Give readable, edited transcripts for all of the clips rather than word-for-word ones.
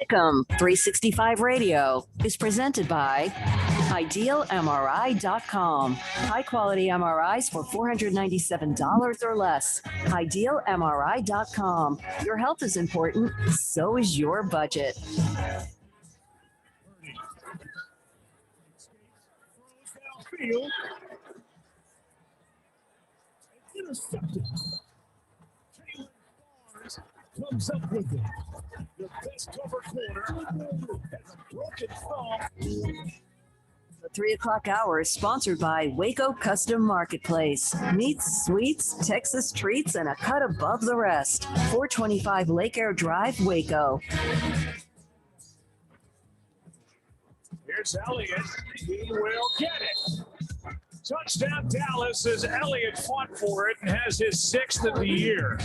SicEm365 Radio is presented by IdealMRI.com. High-quality MRIs for $497 or less. IdealMRI.com. Your health is important, so is your budget. Field. Intercepted. Taylor Bars comes up with it. The best cover corner has a broken thumb. The 3 o'clock hour is sponsored by Waco Custom Marketplace. Meats, sweets, Texas treats, and a cut above the rest. 425 Lake Air Drive, Waco. Here's Elliott. He will get it. Touchdown Dallas as Elliott fought for it and has his 6th of the year.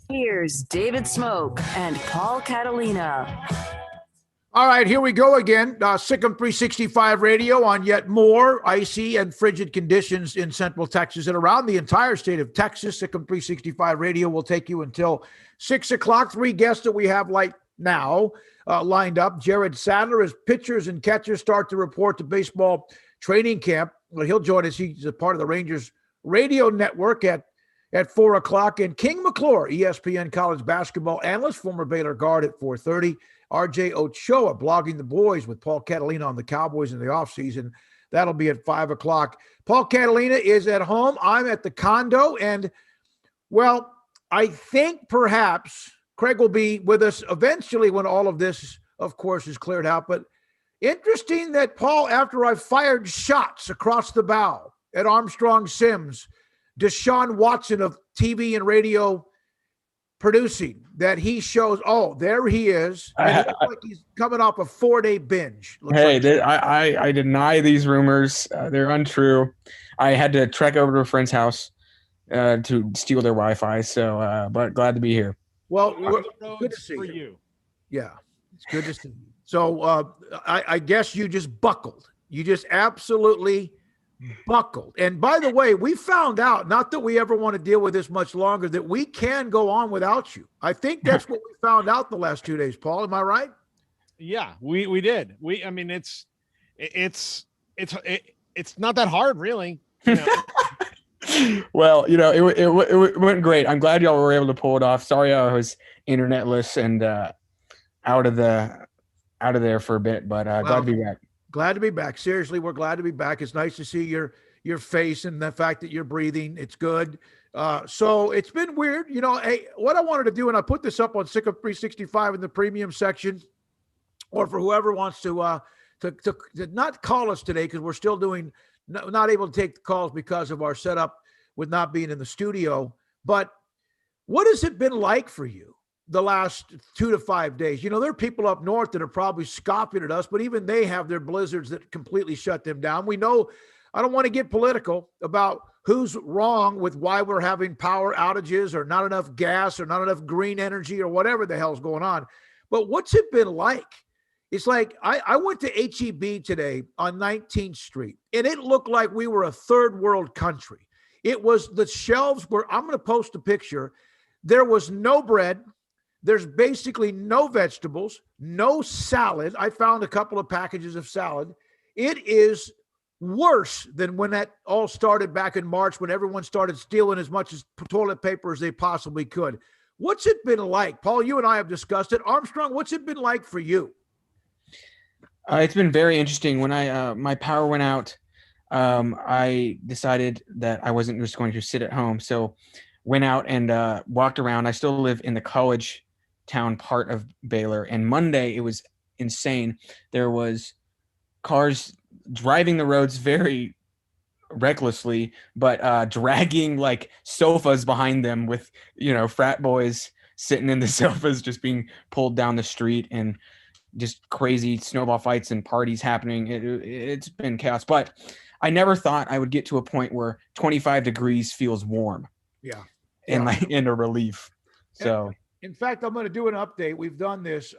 Here's David Smoak and Paul Catalina. All right, here we go again. SicEm365 Radio on yet more icy and frigid conditions in Central Texas and around the entire state of Texas. SicEm365 Radio will take you until 6 o'clock. 3 guests that we have now lined up. Jared Sandler, as pitchers and catchers start to report to baseball training camp. Well, he'll join us. He's a part of the Rangers radio network at 4 o'clock. And King McClure, ESPN college basketball analyst, former Baylor guard at 4:30. RJ Ochoa blogging the boys with Paul Catalina on the Cowboys in the offseason. That'll be at 5 o'clock. Paul Catalina is at home. I'm at the condo. And, well, I think perhaps Craig will be with us eventually when all of this, of course, is cleared out. But interesting that, Paul, after I fired shots across the bow at Armstrong Sims, Deshaun Watson of TV and radio producing, that he shows, oh, there he is. And it looks like he's coming off a 4-day binge. Hey, I deny these rumors. They're untrue. I had to trek over to a friend's house to steal their Wi-Fi. So, but glad to be here. Well, good to see you. Yeah, it's good to see you. So I guess you just buckled. You just absolutely buckled. And by the way, we found out, not that we ever want to deal with this much longer, that we can go on without you. I think that's what we found out the last 2 days, Paul. Am I right? Yeah, we did. I mean, it's not that hard, really. You know? Well, it went great. I'm glad y'all were able to pull it off. Sorry I was internetless and out of there for a bit, but glad to be back. Glad to be back. Seriously, we're glad to be back. It's nice to see your face and the fact that you're breathing. It's good. So it's been weird. Hey, what I wanted to do, and I put this up on SicEm365 in the premium section, or for whoever wants to not call us today, because we're still not able to take the calls because of our setup with not being in the studio. But what has it been like for you the last 2 to 5 days? There are people up north that are probably scoffing at us, but even they have their blizzards that completely shut them down. We know, I don't want to get political about who's wrong with why we're having power outages or not enough gas or not enough green energy or whatever the hell's going on. But what's it been like? It's like I went to H-E-B today on 19th Street, and it looked like we were a third world country. It was, the shelves were, I'm going to post a picture. There was no bread. There's basically no vegetables, no salad. I found a couple of packages of salad. It is worse than when that all started back in March, when everyone started stealing as much as toilet paper as they possibly could. What's it been like? Paul, you and I have discussed it. Armstrong, what's it been like for you? It's been very interesting. When my power went out, I decided that I wasn't just going to sit at home. So went out and walked around. I still live in the college town part of Baylor. And Monday, it was insane. There was cars driving the roads very recklessly, but dragging like sofas behind them with, frat boys sitting in the sofas just being pulled down the street, and just crazy snowball fights and parties happening. It's been chaos, but I never thought I would get to a point where 25 degrees feels warm. Yeah. And like in a relief. So in fact, I'm going to do an update. We've done this.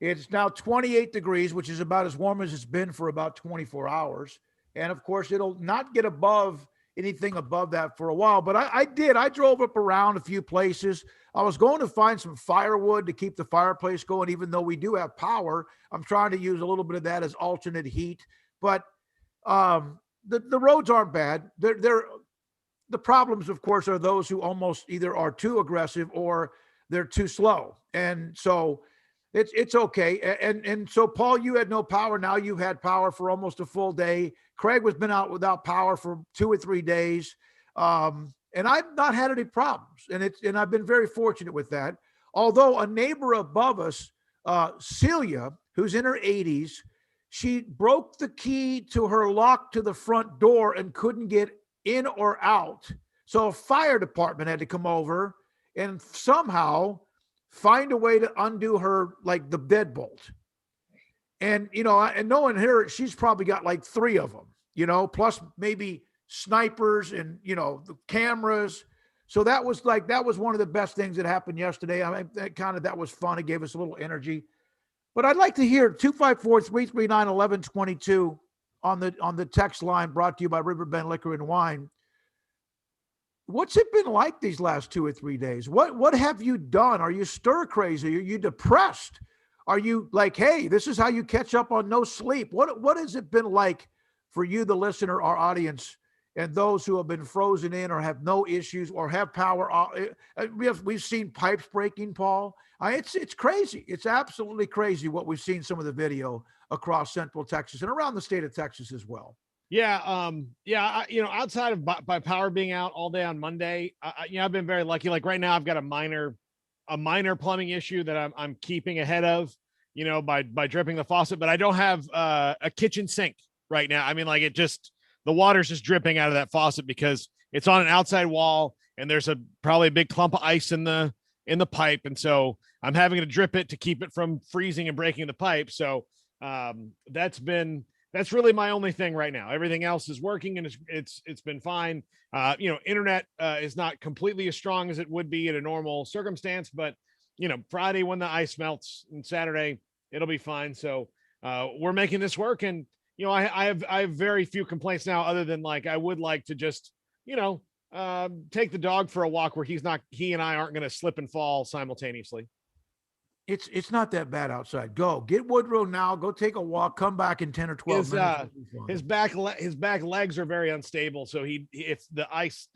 It's now 28 degrees, which is about as warm as it's been for about 24 hours. And of course, it'll not get above anything above that for a while. But I did. I drove up around a few places. I was going to find some firewood to keep the fireplace going, even though we do have power. I'm trying to use a little bit of that as alternate heat. But the roads aren't bad. They're the problems, of course, are those who almost either are too aggressive or they're too slow. And so it's okay. And so, Paul, you had no power. Now you've had power for almost a full day. Craig has been out without power for 2 or 3 days. And I've not had any problems. And I've been very fortunate with that. Although a neighbor above us, Celia, who's in her 80s, she broke the key to her lock to the front door and couldn't get in or out. So a fire department had to come over and somehow find a way to undo her, like the deadbolt. And, and knowing her, she's probably got like 3 of them, plus maybe snipers and, the cameras. So that was one of the best things that happened yesterday. I mean, that was fun. It gave us a little energy. But I'd like to hear 254-339-1122 on the text line, brought to you by Riverbend Liquor and Wine. What's it been like these last 2 or 3 days? What have you done? Are you stir crazy? Are you depressed? Are you like, hey, this is how you catch up on no sleep? What has it been like for you, the listener, our audience, and those who have been frozen in or have no issues or have power? We've seen pipes breaking, Paul. It's crazy. It's absolutely crazy what we've seen, some of the video across Central Texas and around the state of Texas as well. Yeah. Outside of by power being out all day on Monday, I've been very lucky. Like right now I've got a minor plumbing issue that I'm keeping ahead of, by dripping the faucet, but I don't have a kitchen sink right now. I mean, like the water's just dripping out of that faucet because it's on an outside wall and there's probably a big clump of ice in the pipe. And so I'm having to drip it to keep it from freezing and breaking the pipe. So that's really my only thing right now. Everything else is working and it's been fine. Internet is not completely as strong as it would be in a normal circumstance, but Friday when the ice melts and Saturday, it'll be fine. So we're making this work. And, I have very few complaints now, other than like, I would like to just, take the dog for a walk where he and I aren't going to slip and fall simultaneously. It's not that bad outside. Go get Woodrow now. Go take a walk. Come back in 10 or 12 minutes. His back legs are very unstable. So if the ice,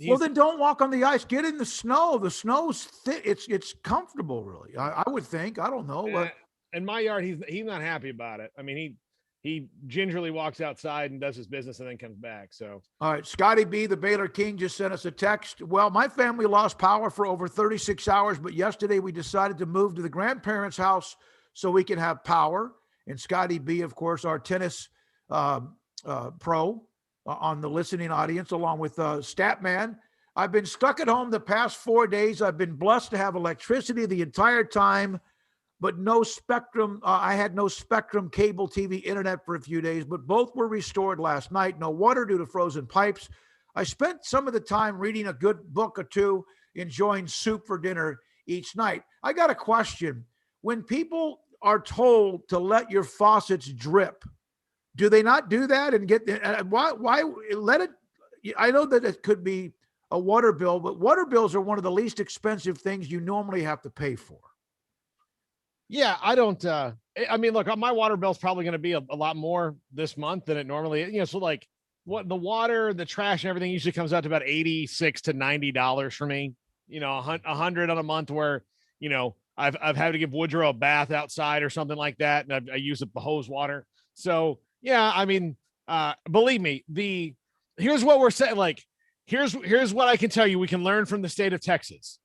well, then don't walk on the ice. Get in the snow. The snow's thick. It's comfortable, really. I would think. I don't know. In my yard, he's not happy about it. I mean, he gingerly walks outside and does his business and then comes back. So, all right. Scotty B, the Baylor King, just sent us a text. Well, my family lost power for over 36 hours, but yesterday we decided to move to the grandparents' house so we can have power. And Scotty B, of course, our tennis pro on the listening audience, along with Statman. I've been stuck at home the past 4 days. I've been blessed to have electricity the entire time, but no Spectrum. I had no Spectrum cable TV internet for a few days, but both were restored last night. No water due to frozen pipes. I spent some of the time reading a good book or two, enjoying soup for dinner each night. I got a question. When people are told to let your faucets drip, do they not do that and get why let it? I know that it could be a water bill, but water bills are one of the least expensive things you normally have to pay for. Yeah, I don't. I mean, look, my water bill is probably going to be a lot more this month than it normally is. So like, what the water, the trash, and everything usually comes out to about $86 to $90 for me. $100 on a month where I've had to give Woodrow a bath outside or something like that, and I use the hose water. So yeah, I mean, believe me, here's what we're saying. Like, here's what I can tell you. We can learn from the state of Texas.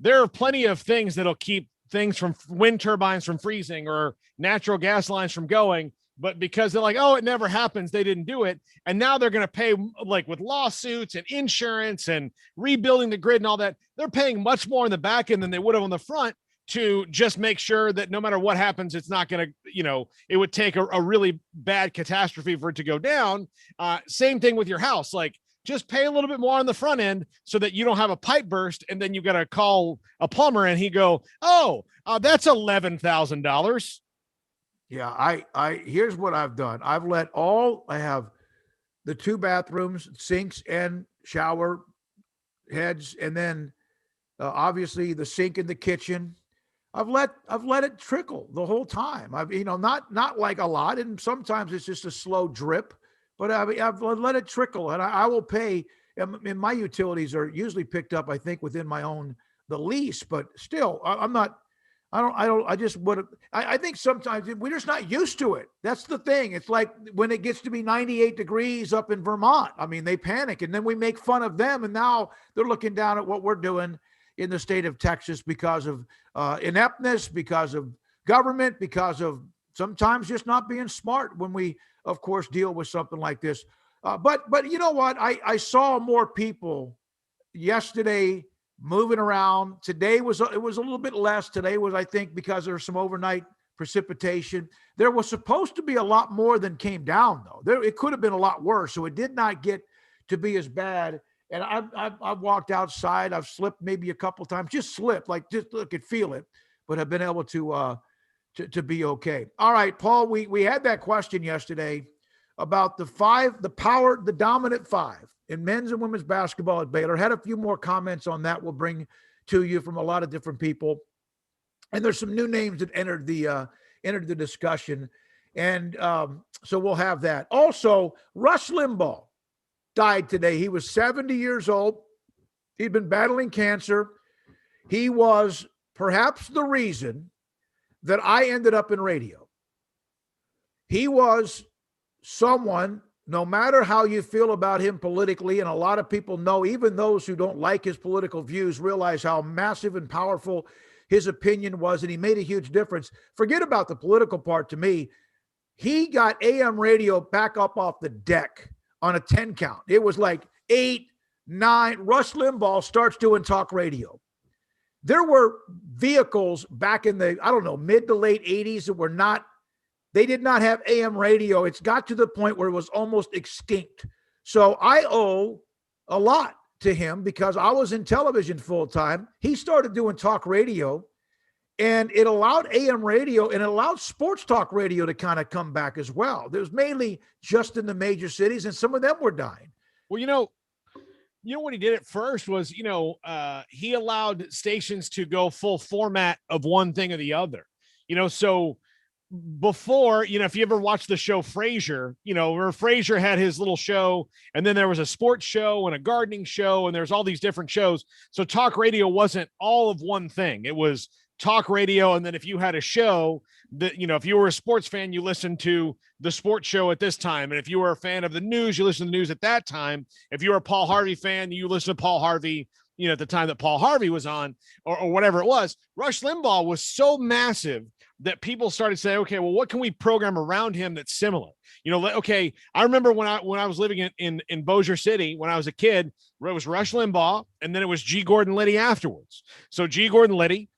There are plenty of things that'll keep things from wind turbines from freezing or natural gas lines from going. But because they're like, oh, it never happens, they didn't do it. And now they're going to pay, like with lawsuits and insurance and rebuilding the grid and all that. They're paying much more in the back end than they would have on the front to just make sure that no matter what happens, it's not going to, it would take a really bad catastrophe for it to go down. Same thing with your house. Like, just pay a little bit more on the front end so that you don't have a pipe burst. And then you got to call a plumber and he go, oh, that's $11,000. Yeah, I here's what I've done. I have the 2 bathrooms, sinks and shower heads, and then obviously the sink in the kitchen. I've let it trickle the whole time. I've not like a lot, and sometimes it's just a slow drip, but I've let it trickle, and I will pay. And my utilities are usually picked up, I think, within the lease, but still, I'm not. I just would. I think sometimes we're just not used to it. That's the thing. It's like when it gets to be 98 degrees up in Vermont. I mean, they panic, and then we make fun of them, and now they're looking down at what we're doing in the state of Texas because of ineptness, because of government, because of sometimes just not being smart when we, of course, deal with something like this. But you know what? I saw more people yesterday moving around. Today it was a little bit less. Today was, I think, because there was some overnight precipitation. There was supposed to be a lot more than came down, though. It could have been a lot worse. So it did not get to be as bad. And I've walked outside. I've slipped maybe a couple times, just slipped, like just could feel it, but have been able to be okay. All right, Paul, we had that question yesterday about the dominant 5 in men's and women's basketball at Baylor. Had a few more comments on that we'll bring to you from a lot of different people. And there's some new names that entered the discussion. And so we'll have that. Also, Rush Limbaugh died today. He was 70 years old. He'd been battling cancer. He was perhaps the reason that I ended up in radio. He was someone, no matter how you feel about him politically, and a lot of people know, even those who don't like his political views, realize how massive and powerful his opinion was, and he made a huge difference. Forget about the political part to me. He got AM radio back up off the deck on a 10 count. It was like 8, 9. Rush Limbaugh starts doing talk radio. There were vehicles back in the, mid to late 80s that they did not have AM radio. It's got to the point where it was almost extinct. So I owe a lot to him because I was in television full time. He started doing talk radio, and it allowed AM radio and it allowed sports talk radio to kind of come back as well. There was mainly just in the major cities, and some of them were dying. Well, you know what he did at first was, he allowed stations to go full format of one thing or the other. So before, if you ever watched the show Frasier, where Frasier had his little show, and then there was a sports show and a gardening show, and there's all these different shows. So talk radio wasn't all of one thing. It was talk radio. And then if you had a show that, if you were a sports fan, you listened to the sports show at this time. And if you were a fan of the news, you listened to the news at that time. If you were a Paul Harvey fan, you listened to Paul Harvey, at the time that Paul Harvey was on, or whatever it was. Rush Limbaugh was so massive that people started saying, okay, well, what can we program around him that's similar? Okay, I remember when I was living in Bossier City when I was a kid, it was Rush Limbaugh, and then it was G. Gordon Liddy afterwards. So G. Gordon Liddy,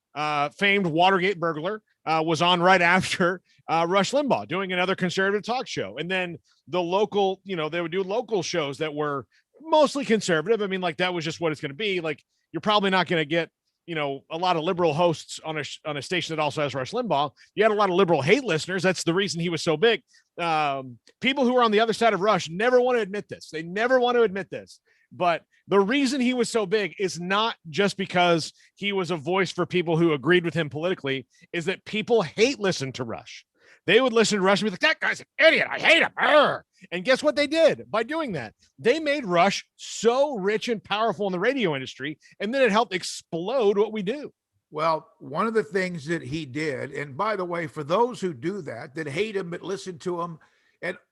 famed Watergate burglar, was on right after Rush Limbaugh doing another conservative talk show. And then the local, they would do local shows that were mostly conservative. I mean, like, that was just what it's going to be. Like, you're probably not going to get, a lot of liberal hosts on a station that also has Rush Limbaugh. You had a lot of liberal hate listeners. That's the reason he was so big. People who are on the other side of Rush never want to admit this. They never want to admit this. But the reason he was so big is not just because he was a voice for people who agreed with him politically, is that people hate listen to Rush. They would listen to Rush and be like, that guy's an idiot. I hate him. Arr. And guess what they did by doing that? They made Rush so rich and powerful in the radio industry, and then it helped explode what we do. Well, one of the things that he did, and by the way, for those who do that hate him but listen to him,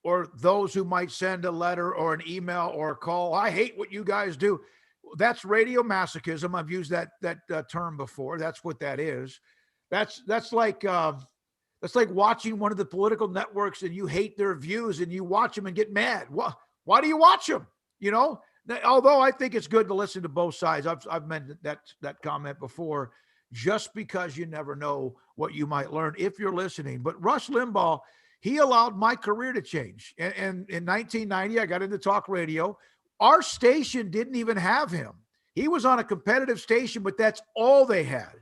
or those who might send a letter or an email or a call, I hate what you guys do. That's radio masochism. I've used that term before. That's what that is. That's like watching one of the political networks and you hate their views and you watch them and get mad. Why do you watch them? Although I think it's good to listen to both sides. I've mentioned that comment before, just because you never know what you might learn if you're listening. But Rush Limbaugh, he allowed my career to change. And in 1990, I got into talk radio. Our station didn't even have him. He was on a competitive station, but that's all they had.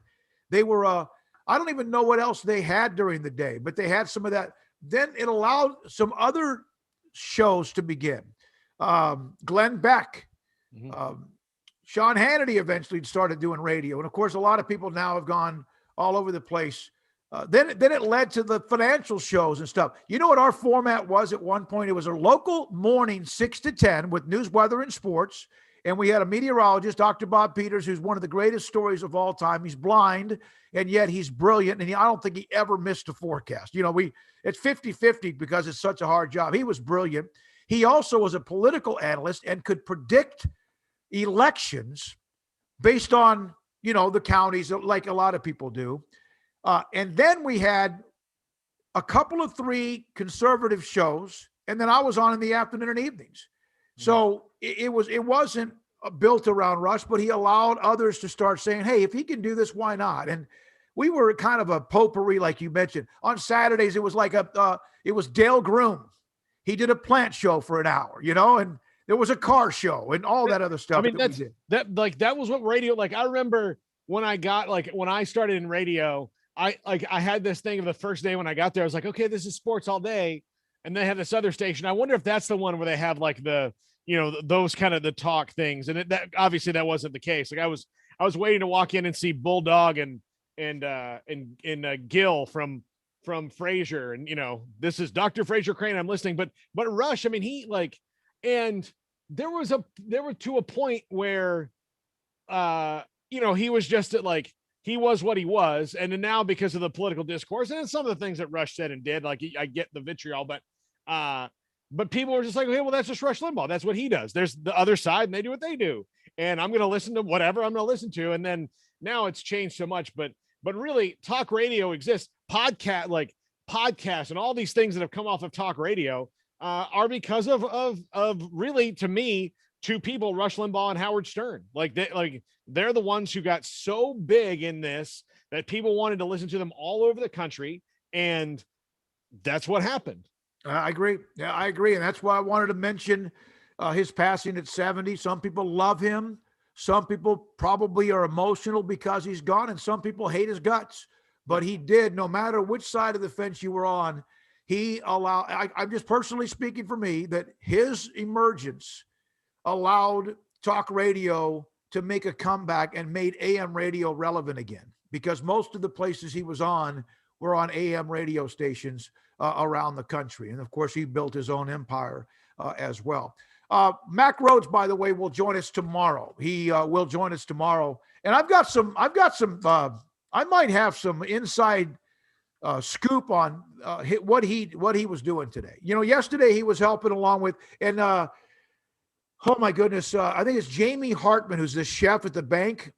They were I don't even know what else they had during the day, but they had some of that. Then it allowed some other shows to begin. Glenn Beck, Sean Hannity eventually started doing radio. And of course, a lot of people now have gone all over the place. Then it led to the financial shows and stuff. You know what our format was at one point? It was a local morning 6 to 10 with news, weather, and sports. And we had a meteorologist, Dr. Bob Peters, who's one of the greatest stories of all time. He's blind, and yet he's brilliant. And I don't think he ever missed a forecast. You know, it's 50-50 because it's such a hard job. He was brilliant. He also was a political analyst and could predict elections based on, the counties, like a lot of people do. And then we had a couple of 3 conservative shows, and then I was on in the afternoon and evenings. So it wasn't built around Rush, but he allowed others to start saying, hey, if he can do this, why not? And we were kind of a potpourri, like you mentioned. On Saturdays, it was like it was Dale Groom. He did a plant show for an hour, and there was a car show and all that other stuff. I mean, that was what radio, like, I remember when I started in radio, I had this thing of the first day when I got there, I was like, okay, this is sports all day. And they had this other station. I wonder if that's the one where they have like the, those kind of the talk things. And that obviously that wasn't the case. Like I was waiting to walk in and see Bulldog and Gil from Frasier, and this is Dr. Frasier Crane. I'm listening, but Rush, I mean, and there were to a point where, he was just he was what he was. And then now, because of the political discourse and some of the things that Rush said and did, like, I get the vitriol, but people were just like, okay, well, that's just Rush Limbaugh. That's what he does. There's the other side and they do what they do. And I'm going to listen to whatever I'm going to listen to. And then now it's changed so much, but really talk radio exists. Podcasts and all these things that have come off of talk radio are because of really, to me, 2 people, Rush Limbaugh and Howard Stern. They're the ones who got so big in this that people wanted to listen to them all over the country. And that's what happened. I agree. Yeah, I agree. And that's why I wanted to mention his passing at 70. Some people love him. Some people probably are emotional because he's gone, and some people hate his guts. But he did, no matter which side of the fence you were on, I'm just personally speaking for me, that his emergence allowed talk radio to make a comeback and made AM radio relevant again, because most of the places he was on were on AM radio stations around the country. And of course, he built his own empire as well. Mac Rhodes, by the way, will join us tomorrow. He will join us tomorrow. And I might have some inside scoop on what he was doing today. Yesterday he was helping along with, and oh my goodness, I think it's Jamie Hartman, who's the chef at the bank,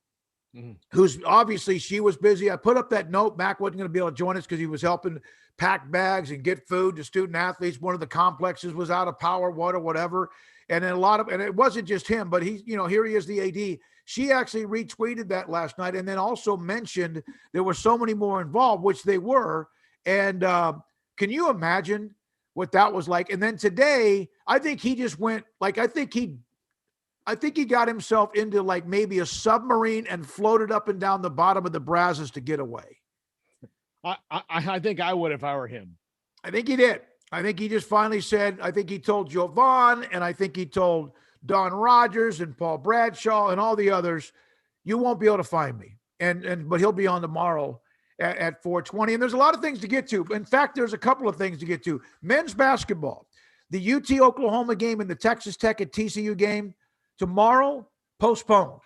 who's obviously, she was busy. I put up that note. Mac wasn't going to be able to join us because he was helping pack bags and get food to student athletes. One of the complexes was out of power, water, whatever. And then and it wasn't just him, but here he is, the AD. She actually retweeted that last night, and then also mentioned there were so many more involved, which they were. And can you imagine what that was like? And then today, I think he just went, I think he got himself into maybe a submarine and floated up and down the bottom of the Brazos to get away. I think I would if I were him. I think he did. I think he just finally said, I think he told Joe Vaughn, and I think he told Don Rogers and Paul Bradshaw and all the others, you won't be able to find me. But he'll be on tomorrow at 4:20. And there's a lot of things to get to. In fact, there's a couple of things to get to. Men's basketball, the UT Oklahoma game and the Texas Tech at TCU game tomorrow, postponed.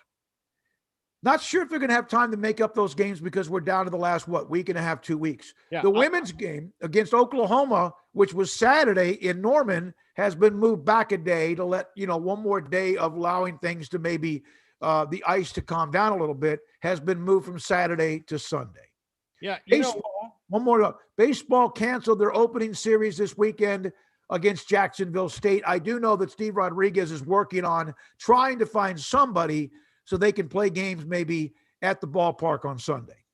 Not sure if they're going to have time to make up those games because we're down to the last, week and a half, 2 weeks. Yeah, the women's game against Oklahoma, which was Saturday in Norman, has been moved back a day to let, one more day of allowing things to maybe the ice to calm down a little bit, has been moved from Saturday to Sunday. Yeah. One more. Baseball canceled their opening series this weekend against Jacksonville State. I do know that Steve Rodriguez is working on trying to find somebody so they can play games maybe at the ballpark on Sunday.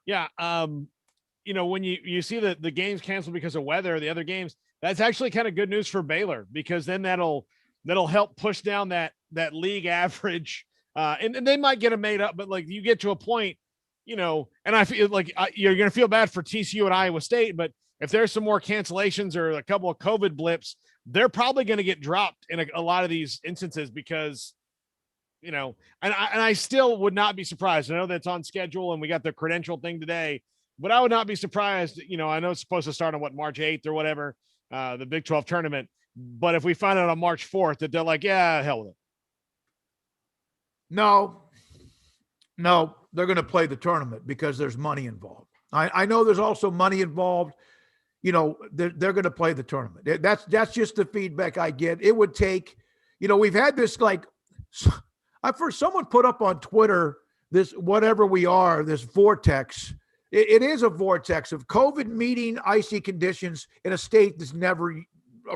Yeah. When you see the games canceled because of weather, the other games, that's actually kind of good news for Baylor, because then that'll help push down that league average. And they might get them made up, but you get to a point, and I feel like you're going to feel bad for TCU and Iowa State, but if there's some more cancellations or a couple of COVID blips, they're probably going to get dropped in a lot of these instances because, and I still would not be surprised. I know that's on schedule and we got the credential thing today, but I would not be surprised. I know it's supposed to start on March 8th or whatever, the Big 12 tournament. But if we find out on March 4th that they're like, yeah, hell with it. No, they're going to play the tournament because there's money involved. I know there's also money involved. They're going to play the tournament. That's just the feedback I get. It would take, we've had this someone put up on Twitter this whatever we are, this vortex. It is a vortex of COVID meeting icy conditions in a state that's never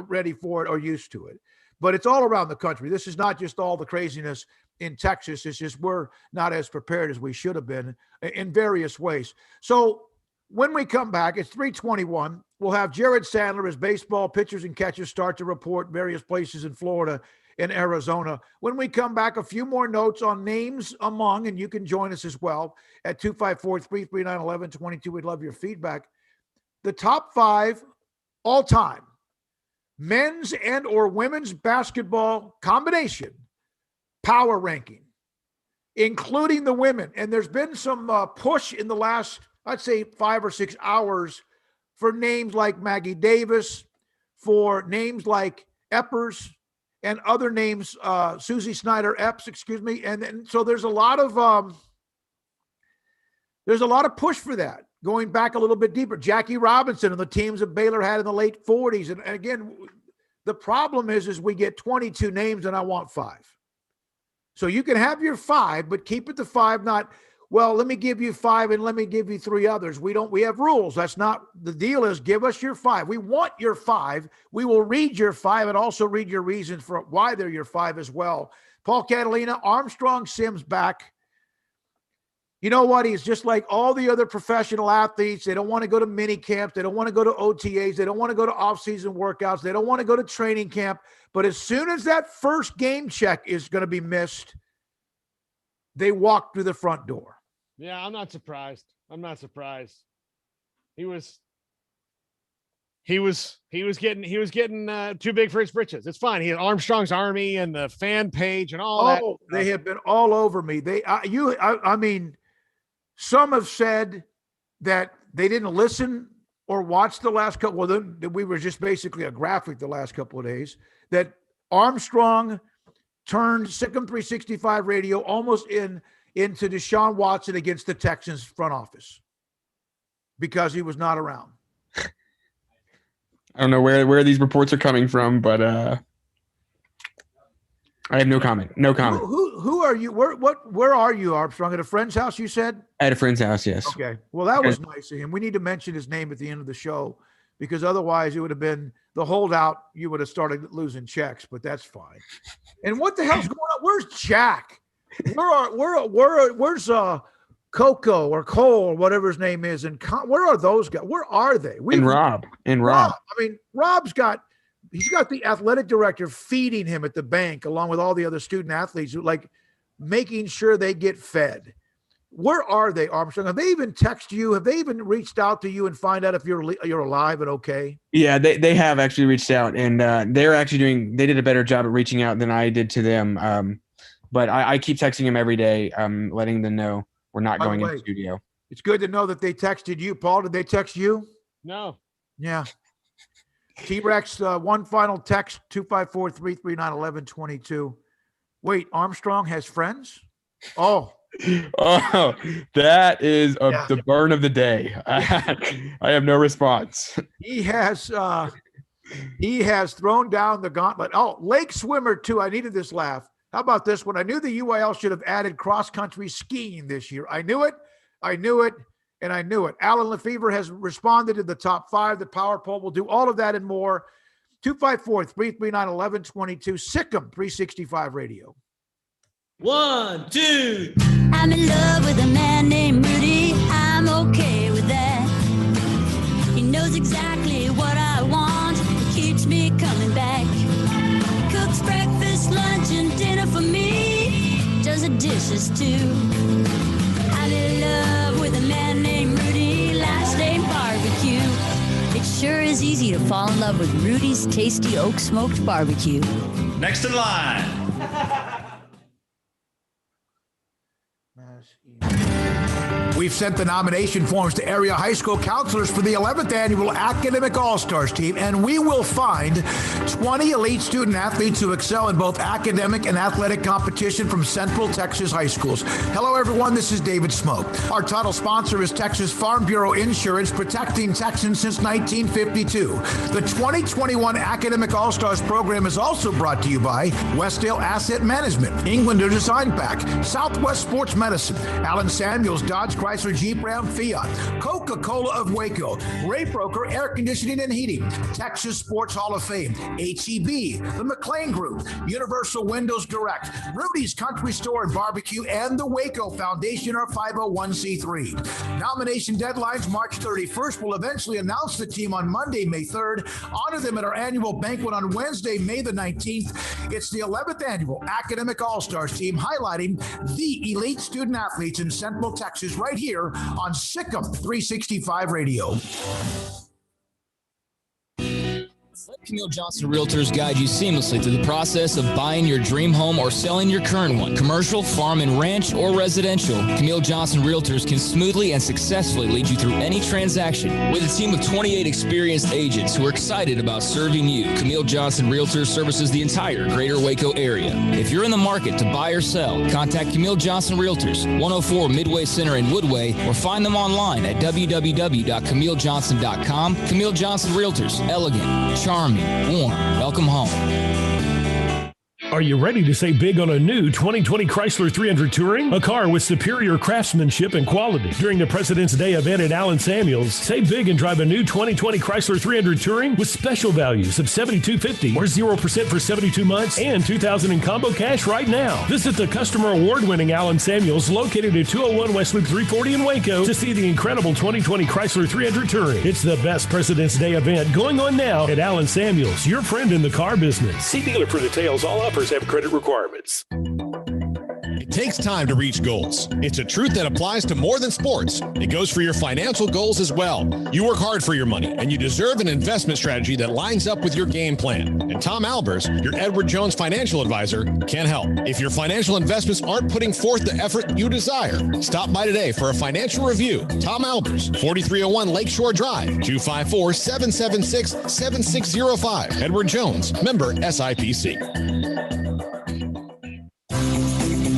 ready for it or used to it. But it's all around the country. This is not just all the craziness in Texas. It's just we're not as prepared as we should have been in various ways. So when we come back, it's 3:21. We'll have Jared Sandler as baseball pitchers and catchers start to report various places in Florida and Arizona. When we come back, a few more notes on names among, and you can join us as well at 254-339-1122. We'd love your feedback. The top 5 all-time men's and or women's basketball combination power ranking, including the women. And there's been some push in the last, I'd say 5 or 6 hours for names like Maggie Davis, for names like Eppers and other names, Susie Snyder Epps, excuse me. And so there's a lot of push for that. Going back a little bit deeper, Jackie Robinson and the teams that Baylor had in the late 40s. And again, the problem is we get 22 names and I want 5. So you can have your 5, but keep it to 5, not, well, let me give you 5 and let me give you 3 others. We have rules. That's not the deal. Is give us your 5. We want your 5. We will read your 5 and also read your reasons for why they're your 5 as well. Paul Catalina, Armstrong Sims back. You know what? He's just like all the other professional athletes. They don't want to go to mini camps. They don't want to go to OTAs. They don't want to go to off-season workouts. They don't want to go to training camp. But as soon as that first game check is going to be missed, they walk through the front door. Yeah, I'm not surprised. He was getting too big for his britches. It's fine. He had Armstrong's Army and the fan page and all that. Oh, they have been all over me. I mean, some have said that they didn't listen or watch the last couple. Well, then we were just basically a graphic the last couple of days. That Armstrong turned SicEm365 Radio almost into Deshaun Watson against the Texans front office because he was not around. I don't know where these reports are coming from, but I have no comment. No comment. Who are you? Where are you, Armstrong? At a friend's house, you said? At a friend's house, yes. Okay. Well, that was nice of him. We need to mention his name at the end of the show because otherwise it would have been the holdout. You would have started losing checks, but that's fine. And what the hell's going on? Where's Jack? Where's Coco or Cole or whatever his name is? And where are those guys? Where are they? Rob. I mean, he's got the athletic director feeding him at the bank along with all the other student athletes, like making sure they get fed. Where are they, Armstrong? Have they even texted you? Have they even reached out to you and find out if you're alive and okay? Yeah, they have actually reached out, and they did a better job at reaching out than I did to them. But I keep texting them every day, letting them know we're not going in the studio. It's good to know that they texted you. Paul, did they text you? No. Yeah. T-Rex, one final text, 254-339-1122. Wait, Armstrong has friends? Oh, that is the burn of the day. I have no response. He has thrown down the gauntlet. Oh, lake swimmer too. I needed this laugh. How about this one? I knew the UIL should have added cross-country skiing this year. I knew it. Alan Lefevre has responded to the top 5. The power poll will do all of that and more. 254-339-1122. SicEm365 Radio. 1, 2. I'm in love with a man named Rudy. I'm okay with that. He knows exactly what I want. He keeps me coming back. Cooks breakfast, lunch, and dinner for me. Does the dishes too. I'm in love with It's easy to fall in love with Rudy's Tasty Oak Smoked Barbecue. Next in line. We've sent the nomination forms to area high school counselors for the 11th annual Academic All-Stars team, and we will find 20 elite student athletes who excel in both academic and athletic competition from Central Texas high schools. Hello, everyone. This is David Smoak. Our title sponsor is Texas Farm Bureau Insurance, protecting Texans since 1952. The 2021 Academic All-Stars program is also brought to you by Westdale Asset Management, Englander Design Pack, Southwest Sports Medicine, Allen Samuels, Dodge Chrysler Jeep Ram Fiat, Coca-Cola of Waco, Ray Broker Air Conditioning and Heating, Texas Sports Hall of Fame, HEB, the McLean Group, Universal Windows Direct, Rudy's Country Store and Barbecue, and the Waco Foundation are 501c3. Nomination deadlines March 31st. We'll eventually announce the team on Monday, May 3rd. Honor them at our annual banquet on Wednesday, May the 19th. It's the 11th annual Academic All-Stars team highlighting the elite student athletes in Central Texas right here on SicEm365 Radio. Let Camille Johnson Realtors guide you seamlessly through the process of buying your dream home or selling your current one. Commercial, farm and ranch, or residential, Camille Johnson Realtors can smoothly and successfully lead you through any transaction. With a team of 28 experienced agents who are excited about serving you, Camille Johnson Realtors services the entire greater Waco area. If you're in the market to buy or sell, contact Camille Johnson Realtors, 104 Midway Center in Woodway, or find them online at www.camillejohnson.com. Camille Johnson Realtors, elegant, charming, warm. Welcome home. Are you ready to save big on a new 2020 Chrysler 300 Touring? A car with superior craftsmanship and quality. During the President's Day event at Allen Samuels, save big and drive a new 2020 Chrysler 300 Touring with special values of $7,250 or 0% for 72 months and $2,000 in combo cash right now. Visit the customer award-winning Allen Samuels located at 201 West Loop 340 in Waco to see the incredible 2020 Chrysler 300 Touring. It's the best President's Day event going on now at Allen Samuels, your friend in the car business. See dealer for details. All offers have credit requirements. It takes time to reach goals. It's a truth that applies to more than sports. It goes for your financial goals as well. You work hard for your money, and you deserve an investment strategy that lines up with your game plan. And Tom Albers, your Edward Jones financial advisor, can help. If your financial investments aren't putting forth the effort you desire, stop by today for a financial review. Tom Albers, 4301 Lakeshore Drive, 254-776-7605. Edward Jones, member SIPC.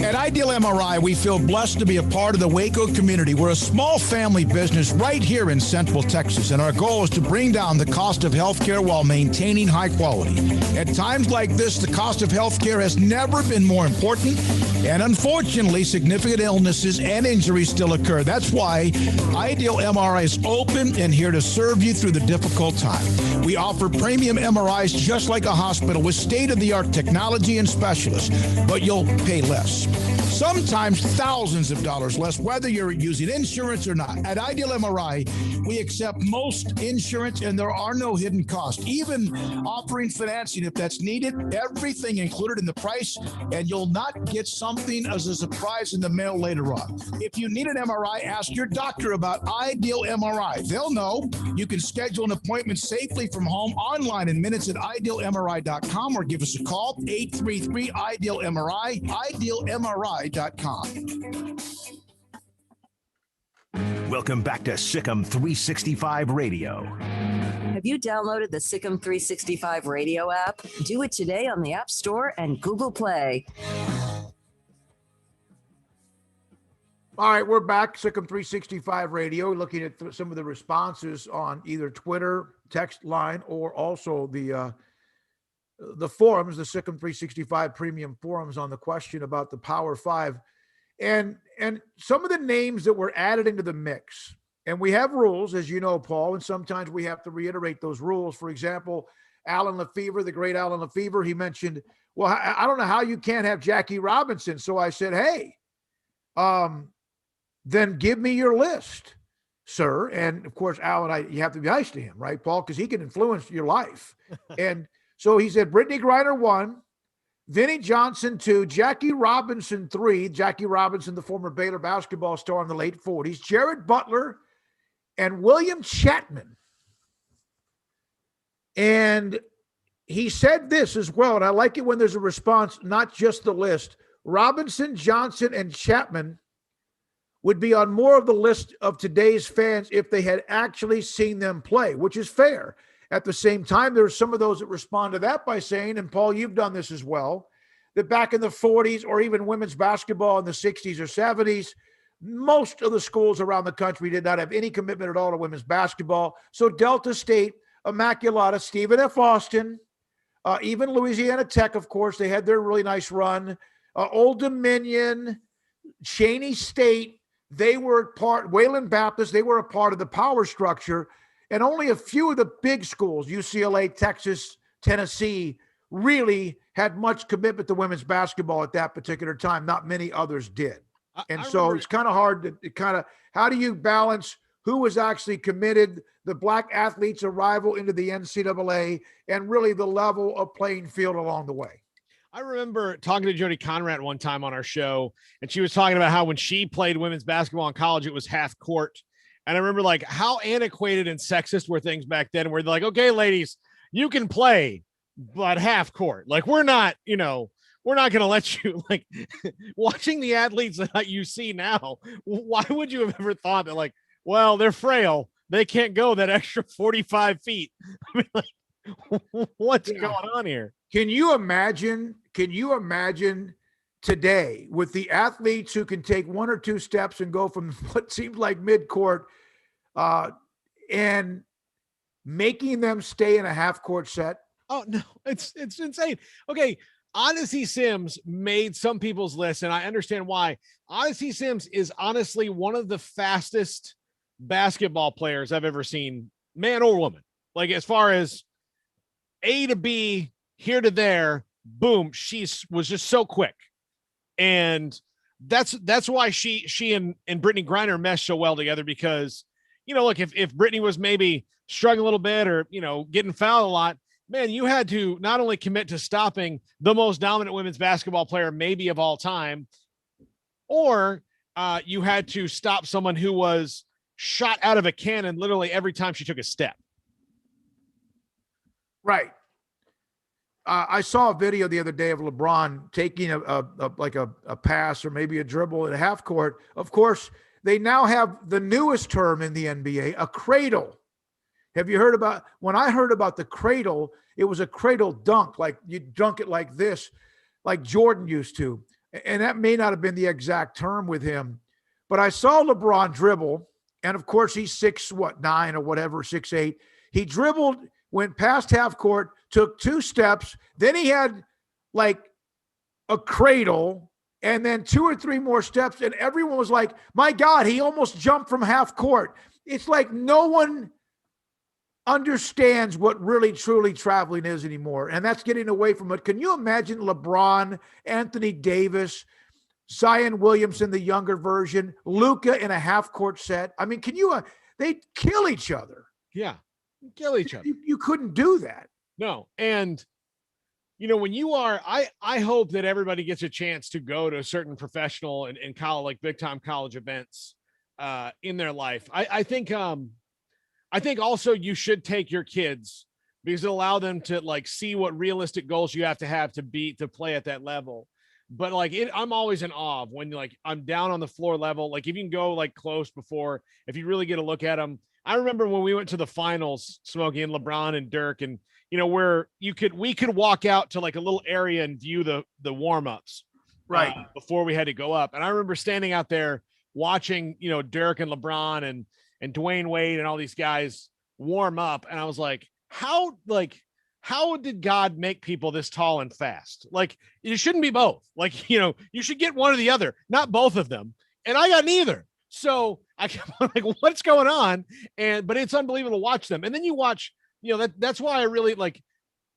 At Ideal MRI, we feel blessed to be a part of the Waco community. We're a small family business right here in Central Texas, and our goal is to bring down the cost of healthcare while maintaining high quality. At times like this, the cost of healthcare has never been more important, and unfortunately, significant illnesses and injuries still occur. That's why Ideal MRI is open and here to serve you through the difficult time. We offer premium MRIs just like a hospital with state-of-the-art technology and specialists, but you'll pay less. Sometimes thousands of dollars less, whether you're using insurance or not. At Ideal MRI, we accept most insurance and there are no hidden costs, even offering financing if that's needed. Everything included in the price, and you'll not get something as a surprise in the mail later on. If you need an MRI, ask your doctor about Ideal MRI. They'll know. You can schedule an appointment safely from home online in minutes at idealmri.com or give us a call, 833-IDEAL-MRI, idealmri.com. Welcome back to SicEm365 Radio. Have you downloaded the SicEm365 Radio app? Do it today on the App Store and Google Play. All right, we're back. SicEm365 Radio, looking at some of the responses on either Twitter, text line, or also the forums, the SicEm365 premium forums on the question about the Power Five, and some of the names that were added into the mix. And we have rules, as you know, Paul, and sometimes we have to reiterate those rules. For example, Alan Lefevre, the great Alan Lefevre, he mentioned, well, I don't know how you can't have Jackie Robinson. So I said, hey, then give me your list, sir. And of course, Alan, you have to be nice to him, right, Paul? Because he can influence your life. And so he said Brittany Griner 1, Vinnie Johnson 2, Jackie Robinson 3, Jackie Robinson, the former Baylor basketball star in the late 40s, Jared Butler, and William Chapman. And he said this as well, and I like it when there's a response, not just the list. Robinson, Johnson, and Chapman would be on more of the list of today's fans if they had actually seen them play, which is fair. At the same time, there are some of those that respond to that by saying, and Paul, you've done this as well, that back in the 40s or even women's basketball in the 60s or 70s, most of the schools around the country did not have any commitment at all to women's basketball. So Delta State, Immaculata, Stephen F. Austin, even Louisiana Tech, of course, they had their really nice run. Old Dominion, Cheney State, they were part, Wayland Baptist, they were a part of the power structure. And only a few of the big schools, UCLA, Texas, Tennessee, really had much commitment to women's basketball at that particular time. Not many others did. And so it's kind of hard to how do you balance who was actually committed, the black athletes' arrival into the NCAA, and really the level of playing field along the way? I remember talking to Jody Conrad one time on our show, and she was talking about how when she played women's basketball in college, it was half court. And I remember like how antiquated and sexist were things back then, where they're like, okay, ladies, you can play, but half court. Like, we're not going to let you, like, watching the athletes that you see now. Why would you have ever thought that, like, well, they're frail, they can't go that extra 45 feet? I mean, like, what's going on here? Can you imagine today with the athletes who can take one or two steps and go from what seems like mid-court and making them stay in a half-court set? Oh, no, it's insane. Okay, Odyssey Sims made some people's list, and I understand why. Odyssey Sims is honestly one of the fastest basketball players I've ever seen, man or woman. Like, as far as A to B, here to there, boom, was just so quick. And that's why she and Brittany Griner mesh so well together, because, look, if Brittany was maybe struggling a little bit or, getting fouled a lot, man, you had to not only commit to stopping the most dominant women's basketball player maybe of all time, or you had to stop someone who was shot out of a cannon literally every time she took a step. Right. I saw a video the other day of LeBron taking a pass or maybe a dribble at a half court. Of course, they now have the newest term in the NBA, a cradle. Have you heard about, when I heard about the cradle, it was a cradle dunk, like you dunk it like this, like Jordan used to. And that may not have been the exact term with him, but I saw LeBron dribble. And of course he's 6'9" or whatever, 6'8". He dribbled, went past half court, took two steps. Then he had like a cradle and then two or three more steps. And everyone was like, my God, he almost jumped from half court. It's like no one understands what really truly traveling is anymore. And that's getting away from it. Can you imagine LeBron, Anthony Davis, Zion Williamson, the younger version, Luka in a half court set? I mean, they'd kill each other. Yeah. Kill each other. You couldn't do that. No. And, when you are, I hope that everybody gets a chance to go to a certain professional and college, like big time college events in their life. I think also you should take your kids, because it'll allow them to like see what realistic goals you have to play at that level. But I'm always in awe of when I'm down on the floor level. Like if you can go like close before, if you really get a look at them. I remember when we went to the finals, Smokey and LeBron and Dirk, and where we could walk out to like a little area and view the warm-ups right before we had to go up. And I remember standing out there watching, Dirk and LeBron and Dwayne Wade and all these guys warm up. And I was like, how did God make people this tall and fast? Like, you shouldn't be both. Like, you should get one or the other, not both of them. And I got neither. So I kept like, what's going on? But it's unbelievable to watch them. And then you watch, that's why I really like,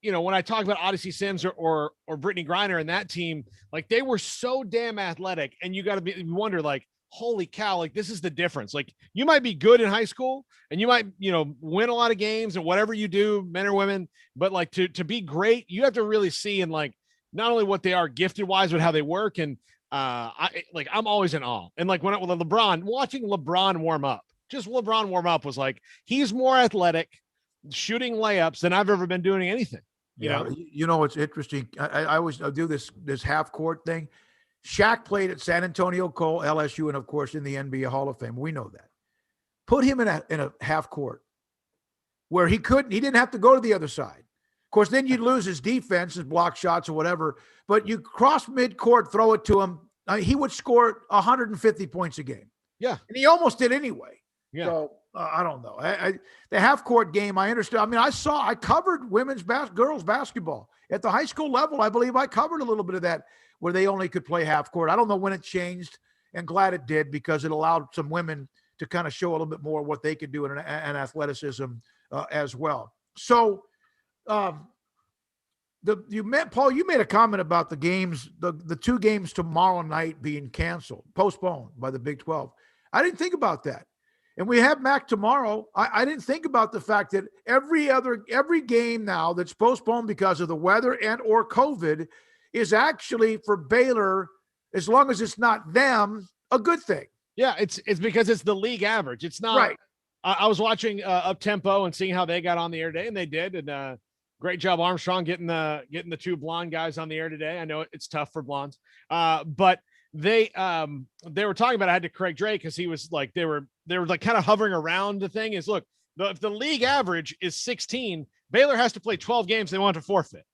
when I talk about Odyssey Sims or Brittany Griner and that team, like they were so damn athletic, and you got to wonder like, holy cow, like this is the difference. Like you might be good in high school and you might, win a lot of games and whatever you do, men or women, but like to be great, you have to really see in like, not only what they are gifted wise, but how they work. And I'm always in awe. And like when with LeBron, watching LeBron warm up was like, he's more athletic. shooting layups than I've ever been doing anything. You know? It's interesting. I always do this half court thing. Shaq played at San Antonio, Cole, LSU, and of course in the NBA Hall of Fame. We know that. Put him in a half court where he didn't have to go to the other side. Of course, then you'd lose his defense, his block shots or whatever, but you cross midcourt, throw it to him. He would score 150 points a game. Yeah. And he almost did anyway. Yeah. So I don't know. The half court game, I understand. I mean, I covered girls basketball at the high school level. I believe I covered a little bit of that where they only could play half court. I don't know when it changed, and glad it did because it allowed some women to kind of show a little bit more what they could do in an athleticism as well. So Paul, you made a comment about the games, the two games tomorrow night being canceled, postponed by the Big 12. I didn't think about that. And we have Mac tomorrow. I didn't think about the fact that every game now that's postponed because of the weather and or COVID is actually for Baylor, as long as it's not them, a good thing. Yeah, it's because it's the league average. It's not right. I was watching Up Tempo and seeing how they got on the air today, and they did. And great job, Armstrong, getting the two blonde guys on the air today. I know it's tough for blondes, but they were talking about. I had to correct Drake because he was like they were like kind of hovering around the thing. Is look, if the league average is 16, Baylor has to play 12 games. They want to forfeit.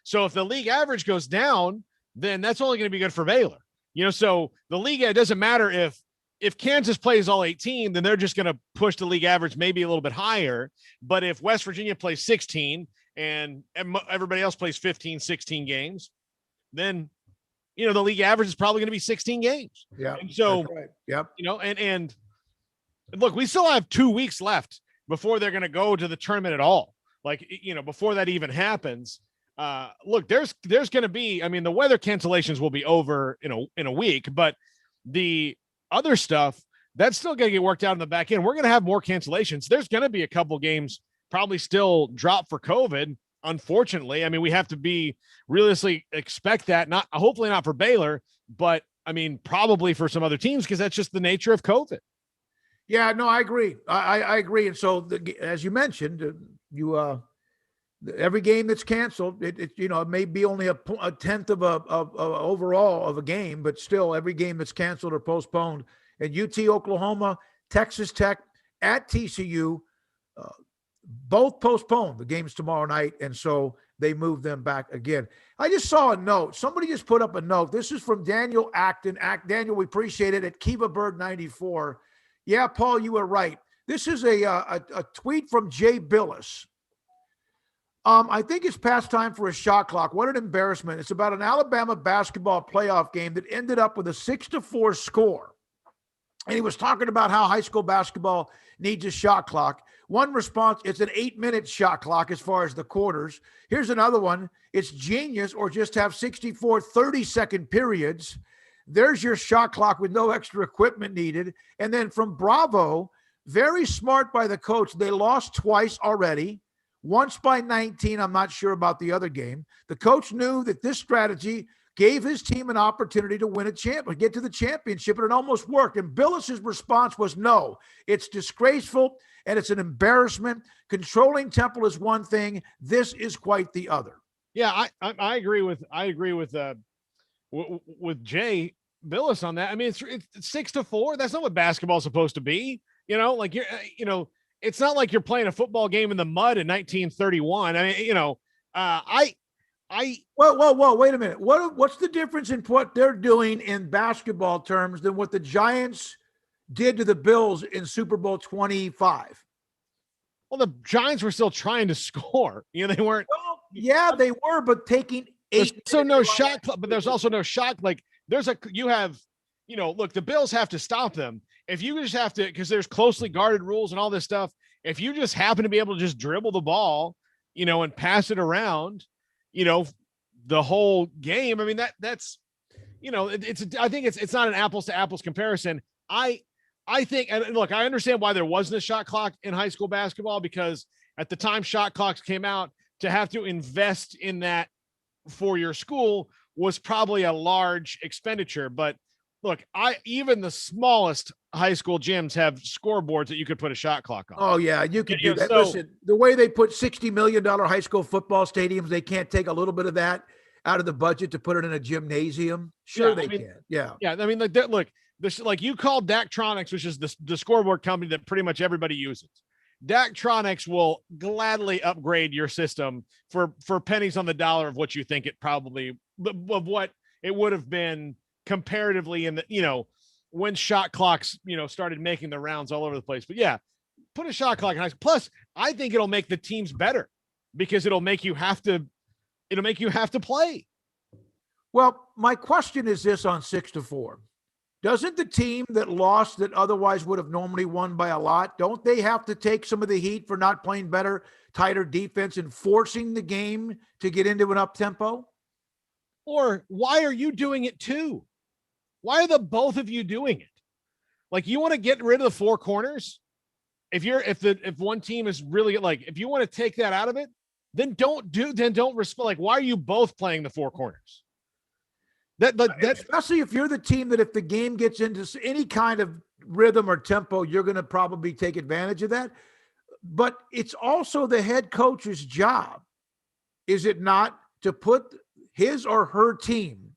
So if the league average goes down, then that's only going to be good for Baylor. So the league, it doesn't matter if Kansas plays all 18, then they're just going to push the league average maybe a little bit higher. But if West Virginia plays 16 and everybody else plays 15, 16 games, then, the league average is probably going to be 16 games. Yeah. And so, right. Yep. And look, we still have 2 weeks left before they're going to go to the tournament at all. Like, before that even happens. Look, there's going to be, the weather cancellations will be over in a week, but the other stuff that's still going to get worked out in the back end. We're going to have more cancellations. There's going to be a couple games probably still drop for COVID. Unfortunately, we have to be realistically expect that, hopefully not for Baylor, but probably for some other teams, because that's just the nature of COVID. Yeah, no, I agree. I agree. And so as you mentioned, every game that's canceled, it may be only a tenth of overall of a game, but still every game that's canceled or postponed. And UT Oklahoma, Texas Tech, at TCU, both postponed the games tomorrow night, and so they moved them back again. I just saw a note. Somebody just put up a note. This is from Daniel Acton. Daniel, we appreciate it, at Kiva Bird 94. Yeah, Paul, you were right. This is a tweet from Jay Billis. I think it's past time for a shot clock. What an embarrassment. It's about an Alabama basketball playoff game that ended up with a 6-4 score. And he was talking about how high school basketball needs a shot clock. One response, it's an 8-minute shot clock as far as the quarters. Here's another one. It's genius, or just have 64 30-second periods. There's your shot clock with no extra equipment needed. And then from Bravo, very smart by the coach. They lost twice already. Once by 19, I'm not sure about the other game. The coach knew that this strategy gave his team an opportunity to win get to the championship, and it almost worked. And Billis's response was, no, it's disgraceful and it's an embarrassment. Controlling Temple is one thing. This is quite the other. Yeah, I agree with Jay Billis on that. It's 6-4. That's not what basketball is supposed to be. It's not like you're playing a football game in the mud in 1931. Whoa, wait a minute. What's the difference in what they're doing in basketball terms than what the Giants did to the Bills in Super Bowl 25? Well, the Giants were still trying to score. They weren't. Well, yeah, they were, but taking 8. So no shot, but there's also no shot. Like look, the Bills have to stop them. If you just have to, because there's closely guarded rules and all this stuff, if you just happen to be able to just dribble the ball, and pass it around, the whole game. That's, I think it's not an apples to apples comparison. I think, and look, I understand why there wasn't a shot clock in high school basketball, because at the time shot clocks came out, to have to invest in that for your school was probably a large expenditure. But look, even the smallest high school gyms have scoreboards that you could put a shot clock on. Oh yeah, you could do that. So, Listen, the way they put $60 million high school football stadiums, they can't take a little bit of that out of the budget to put it in a gymnasium. Sure, they can. Yeah. Yeah. I mean, look, you called Daktronics, which is the scoreboard company that pretty much everybody uses. Daktronics will gladly upgrade your system for pennies on the dollar of what you think it probably of what it would have been comparatively in the, when shot clocks, started making the rounds all over the place. But yeah, put a shot clock in high school. Plus, I think it'll make the teams better because it'll make you have to play. Well, my question is this on 6-4. Doesn't the team that lost that otherwise would have normally won by a lot, don't they have to take some of the heat for not playing better, tighter defense and forcing the game to get into an up-tempo? Or why are you doing it too? Why are the both of you doing it? Like, you want to get rid of the four corners? If one team is really if you want to take that out of it, then don't respond. Like, why are you both playing the four corners? That especially if you're the team that if the game gets into any kind of rhythm or tempo, you're going to probably take advantage of that. But it's also the head coach's job, is it not, to put his or her team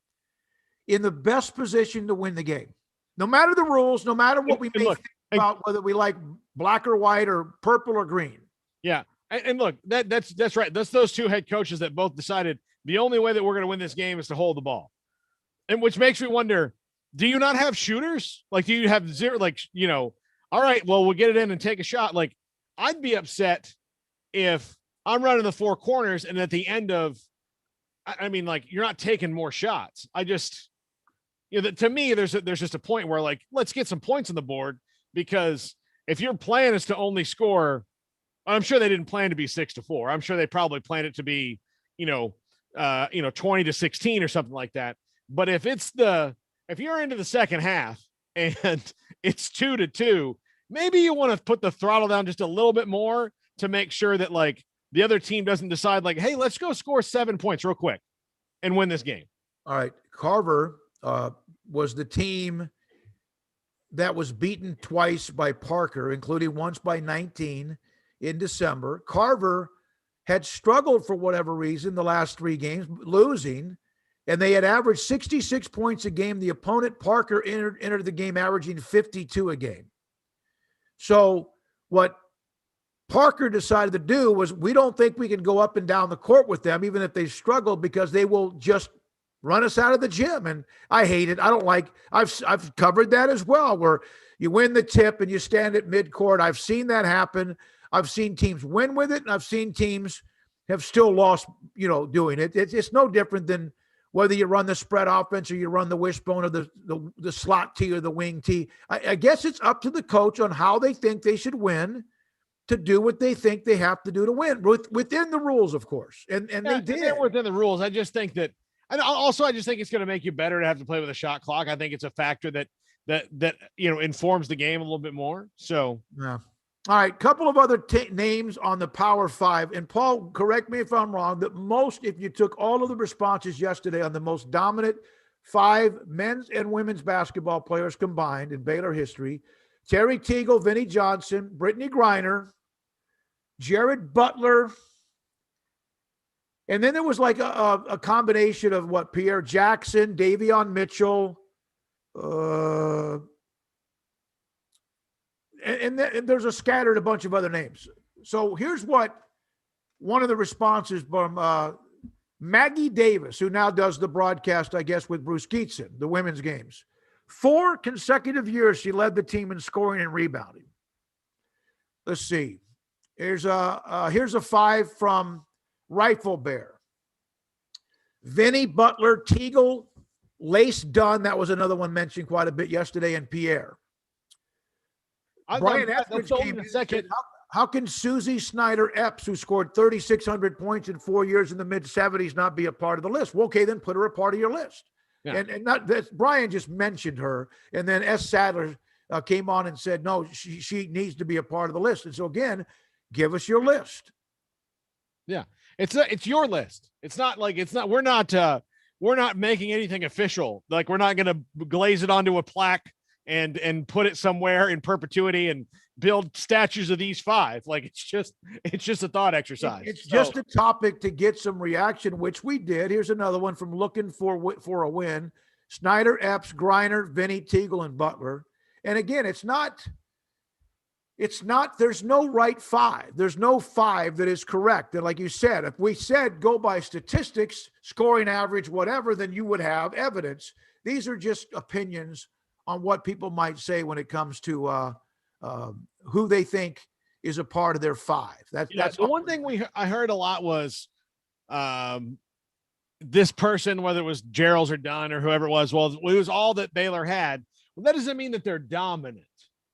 in the best position to win the game, no matter the rules, no matter what we may think about whether we like black or white or purple or green. Yeah. And look, that's right. That's those two head coaches that both decided the only way that we're going to win this game is to hold the ball. And which makes me wonder, do you not have shooters? Like, do you have zero, all right, well, we'll get it in and take a shot. Like, I'd be upset if I'm running the four corners and at the end of, you're not taking more shots. I just, to me, there's just a point where let's get some points on the board, because if your plan is to only score, I'm sure they didn't plan to be 6-4. I'm sure they probably planned it to be, 20-16 or something like that. But if you're into the second half and it's 2-2, maybe you want to put the throttle down just a little bit more to make sure that the other team doesn't decide hey, let's go score 7 points real quick and win this game. All right. Carver was the team that was beaten twice by Parker, including once by 19 in December. Carver had struggled for whatever reason the last 3 games, losing, and they had averaged 66 points a game. The opponent, Parker, entered the game averaging 52 a game. So what Parker decided to do was, we don't think we can go up and down the court with them, even if they struggle, because they will just run us out of the gym. And I hate it. I don't like, I've covered that as well, where you win the tip and you stand at midcourt. I've seen that happen. I've seen teams win with it, and I've seen teams have still lost, doing it. It's no different than whether you run the spread offense or you run the wishbone or the slot tee or the wing tee. I guess it's up to the coach on how they think they should win, to do what they think they have to do to win within the rules, of course. And they did. They're within the rules. I just think that, and also I just think it's going to make you better to have to play with a shot clock. I think it's a factor that informs the game a little bit more. So yeah. All right, couple of other names on the Power 5. And Paul, correct me if I'm wrong, if you took all of the responses yesterday on the most dominant 5 men's and women's basketball players combined in Baylor history, Terry Teagle, Vinnie Johnson, Brittany Griner, Jared Butler, and then there was a combination of Pierre Jackson, Davion Mitchell, and there's a bunch of other names. So here's what one of the responses from Maggie Davis, who now does the broadcast, I guess, with Bruce Geetson, the women's games. 4 consecutive years she led the team in scoring and rebounding. Let's see. Here's a 5 from Rifle Bear. Vinny, Butler, Teagle, Lace Dunn. That was another one mentioned quite a bit yesterday, and Pierre. Brian Etheridge came in second. How can Susie Snyder Epps, who scored 3,600 points in 4 years in the mid-'70s, not be a part of the list? Well, okay, then put her a part of your list. Yeah. And not that Brian just mentioned her, and then S. Sadler came on and said, no, she needs to be a part of the list. And so again, give us your list. Yeah, it's your list. It's not we're we're not making anything official. Like, we're not going to glaze it onto a plaque and put it somewhere in perpetuity and build statues of these 5. Like, it's just a thought exercise. It's just a topic to get some reaction, which we did. Here's another one from Looking for a Win. Snyder, Epps, Griner, Vinny, Teagle, and Butler. And again, it's not, there's no right 5. There's no 5 that is correct. And like you said, if we said go by statistics, scoring average, whatever, then you would have evidence. These are just opinions on what people might say when it comes to who they think is a part of their 5. That's the one thing I heard a lot was this person, whether it was Gerald's or Dunn or whoever it was all that Baylor had. Well, that doesn't mean that they're dominant.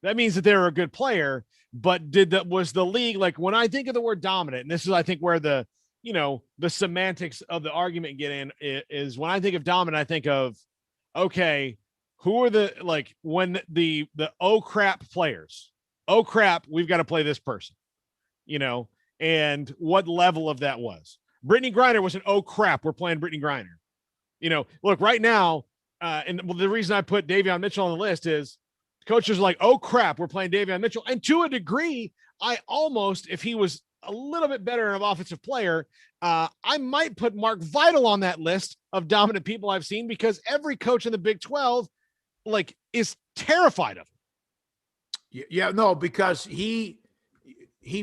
That means that they're a good player. But was the league, like, when I think of the word dominant, and this is, I think, where the semantics of the argument get in, is when I think of dominant, I think of, okay, who are when the oh crap players, oh crap, we've got to play this person, and what level of that was. Brittany Griner was an oh crap, we're playing Brittany Griner. Look, right now, and the reason I put Davion Mitchell on the list is coaches are like, oh crap, we're playing Davion Mitchell. And to a degree, I almost, if he was a little bit better of an offensive player, I might put Mark Vital on that list of dominant people I've seen, because every coach in the Big 12 is terrified of him. Yeah, no, because he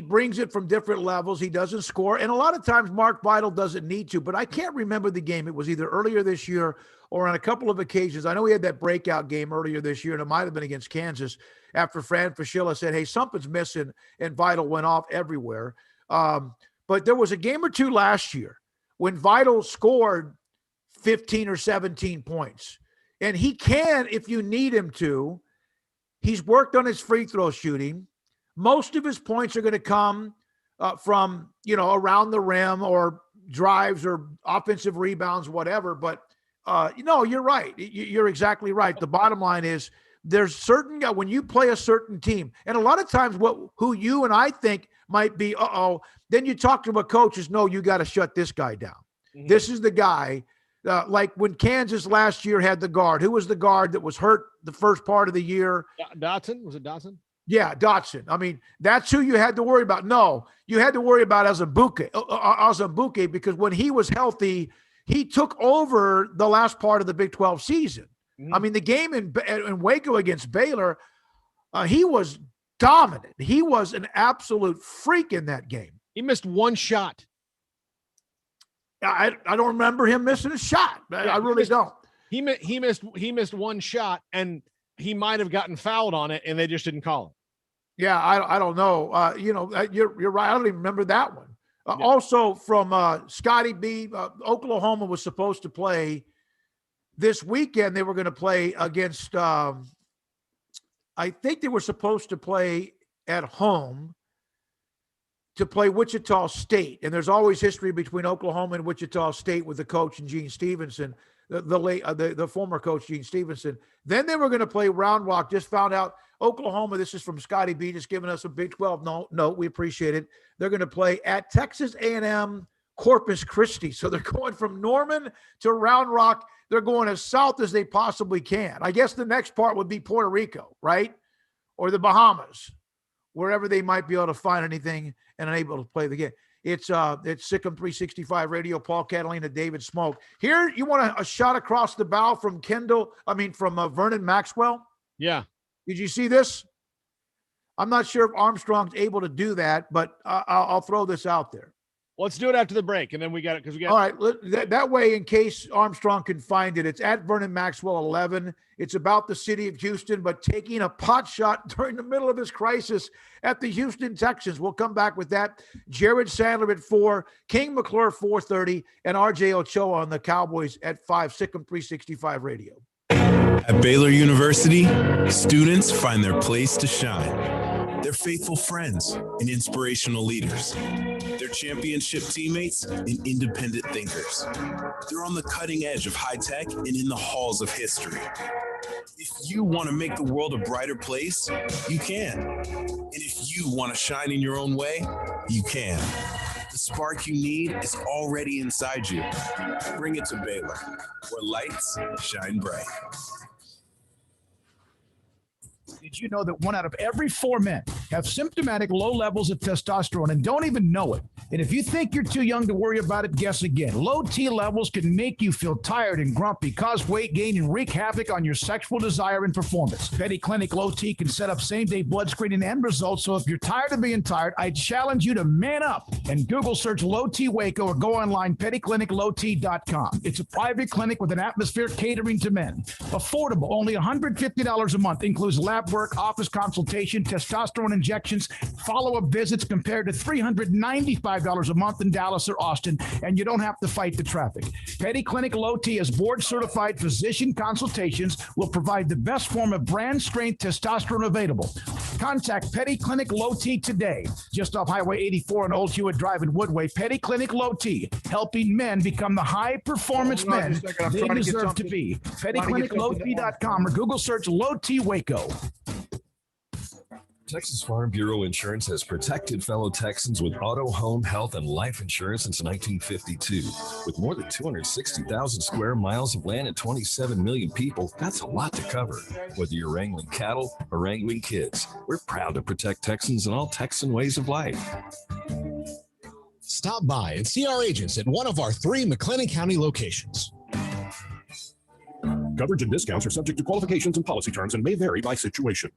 brings it from different levels. He doesn't score. And a lot of times Mark Vital doesn't need to, but I can't remember the game. It was either earlier this year or on a couple of occasions. I know he had that breakout game earlier this year, and it might've been against Kansas, after Fran Fraschilla said, hey, something's missing, and Vital went off everywhere. But there was a game or two last year when Vital scored 15 or 17 points. And he can, if you need him to. He's worked on his free throw shooting. Most of his points are going to come from, around the rim or drives or offensive rebounds, whatever. But, you're right. You're exactly right. The bottom line is there's certain, when you play a certain team, and a lot of times who you and I think might be, then you talk to a coach is, no, you got to shut this guy down. Mm-hmm. This is the guy. Like when Kansas last year had the guard. Who was the guard that was hurt the first part of the year? Dotson? Was it Dotson? Yeah, Dotson. I mean, that's who you had to worry about. No, you had to worry about Azubuike, because when he was healthy, he took over the last part of the Big 12 season. Mm-hmm. I mean, the game in Waco against Baylor, he was dominant. He was an absolute freak in that game. He missed one shot. I don't remember him missing a shot. I really don't. He missed one shot, and he might have gotten fouled on it, and they just didn't call it. Yeah, I don't know. You're right. I don't even remember that one. Yeah. Also from Scotty B, Oklahoma was supposed to play this weekend. They were going to play against. I think they were supposed to play at home to play Wichita State. And there's always history between Oklahoma and Wichita State with the coach and Gene Stevenson, the former coach Gene Stevenson. Then they were going to play Round Rock. Just found out Oklahoma, this is from Scotty B, just giving us a Big 12 note. We appreciate it. They're going to play at Texas A&M Corpus Christi. So they're going from Norman to Round Rock. They're going as south as they possibly can. I guess the next part would be Puerto Rico, right? Or the Bahamas, wherever they might be able to find anything and unable to play the game. It's SicEm365 Radio, Paul Catalina, David Smoak. Here, you want a shot across the bow from Vernon Maxwell? Yeah. Did you see this? I'm not sure if Armstrong's able to do that, but I'll throw this out there. Let's do it after the break, and then we got it. All right. That way, in case Armstrong can find it, it's at Vernon Maxwell 11. It's about the city of Houston, but taking a pot shot during the middle of this crisis at the Houston Texans. We'll come back with that. Jared Sandler at 4, King McClure 4:30, and RJ Ochoa on the Cowboys at 5. SicEm365 Radio. At Baylor University, students find their place to shine. They're faithful friends and inspirational leaders. They're championship teammates and independent thinkers. They're on the cutting edge of high tech and in the halls of history. If you want to make the world a brighter place, you can. And if you want to shine in your own way, you can. The spark you need is already inside you. Bring it to Baylor, where lights shine bright. Did you know that 1 out of every 4 men have symptomatic low levels of testosterone and don't even know it? And if you think you're too young to worry about it, guess again. Low T levels can make you feel tired and grumpy, cause weight gain, and wreak havoc on your sexual desire and performance. Petty Clinic Low T can set up same-day blood screening and results, so if you're tired of being tired, I challenge you to man up and Google search Low T Waco or go online, pettycliniclowt.com. It's a private clinic with an atmosphere catering to men. Affordable, only $150 a month, includes lab work, office consultation, testosterone injections, follow-up visits compared to $395 a month in Dallas or Austin, and you don't have to fight the traffic. Petty Clinic Low T as board-certified physician consultations will provide the best form of brand-strength testosterone available. Contact Petty Clinic Low T today, just off Highway 84 on Old Hewitt Drive in Woodway. Petty Clinic Low T, helping men become the high-performance men they deserve to be. PettyClinicLowT.com or Google search Low T Waco. Texas Farm Bureau Insurance has protected fellow Texans with auto, home, health, and life insurance since 1952. With more than 260,000 square miles of land and 27 million people, that's a lot to cover. Whether you're wrangling cattle or wrangling kids, we're proud to protect Texans in all Texan ways of life. Stop by and see our agents at one of our 3 McLennan County locations. Coverage and discounts are subject to qualifications and policy terms and may vary by situation.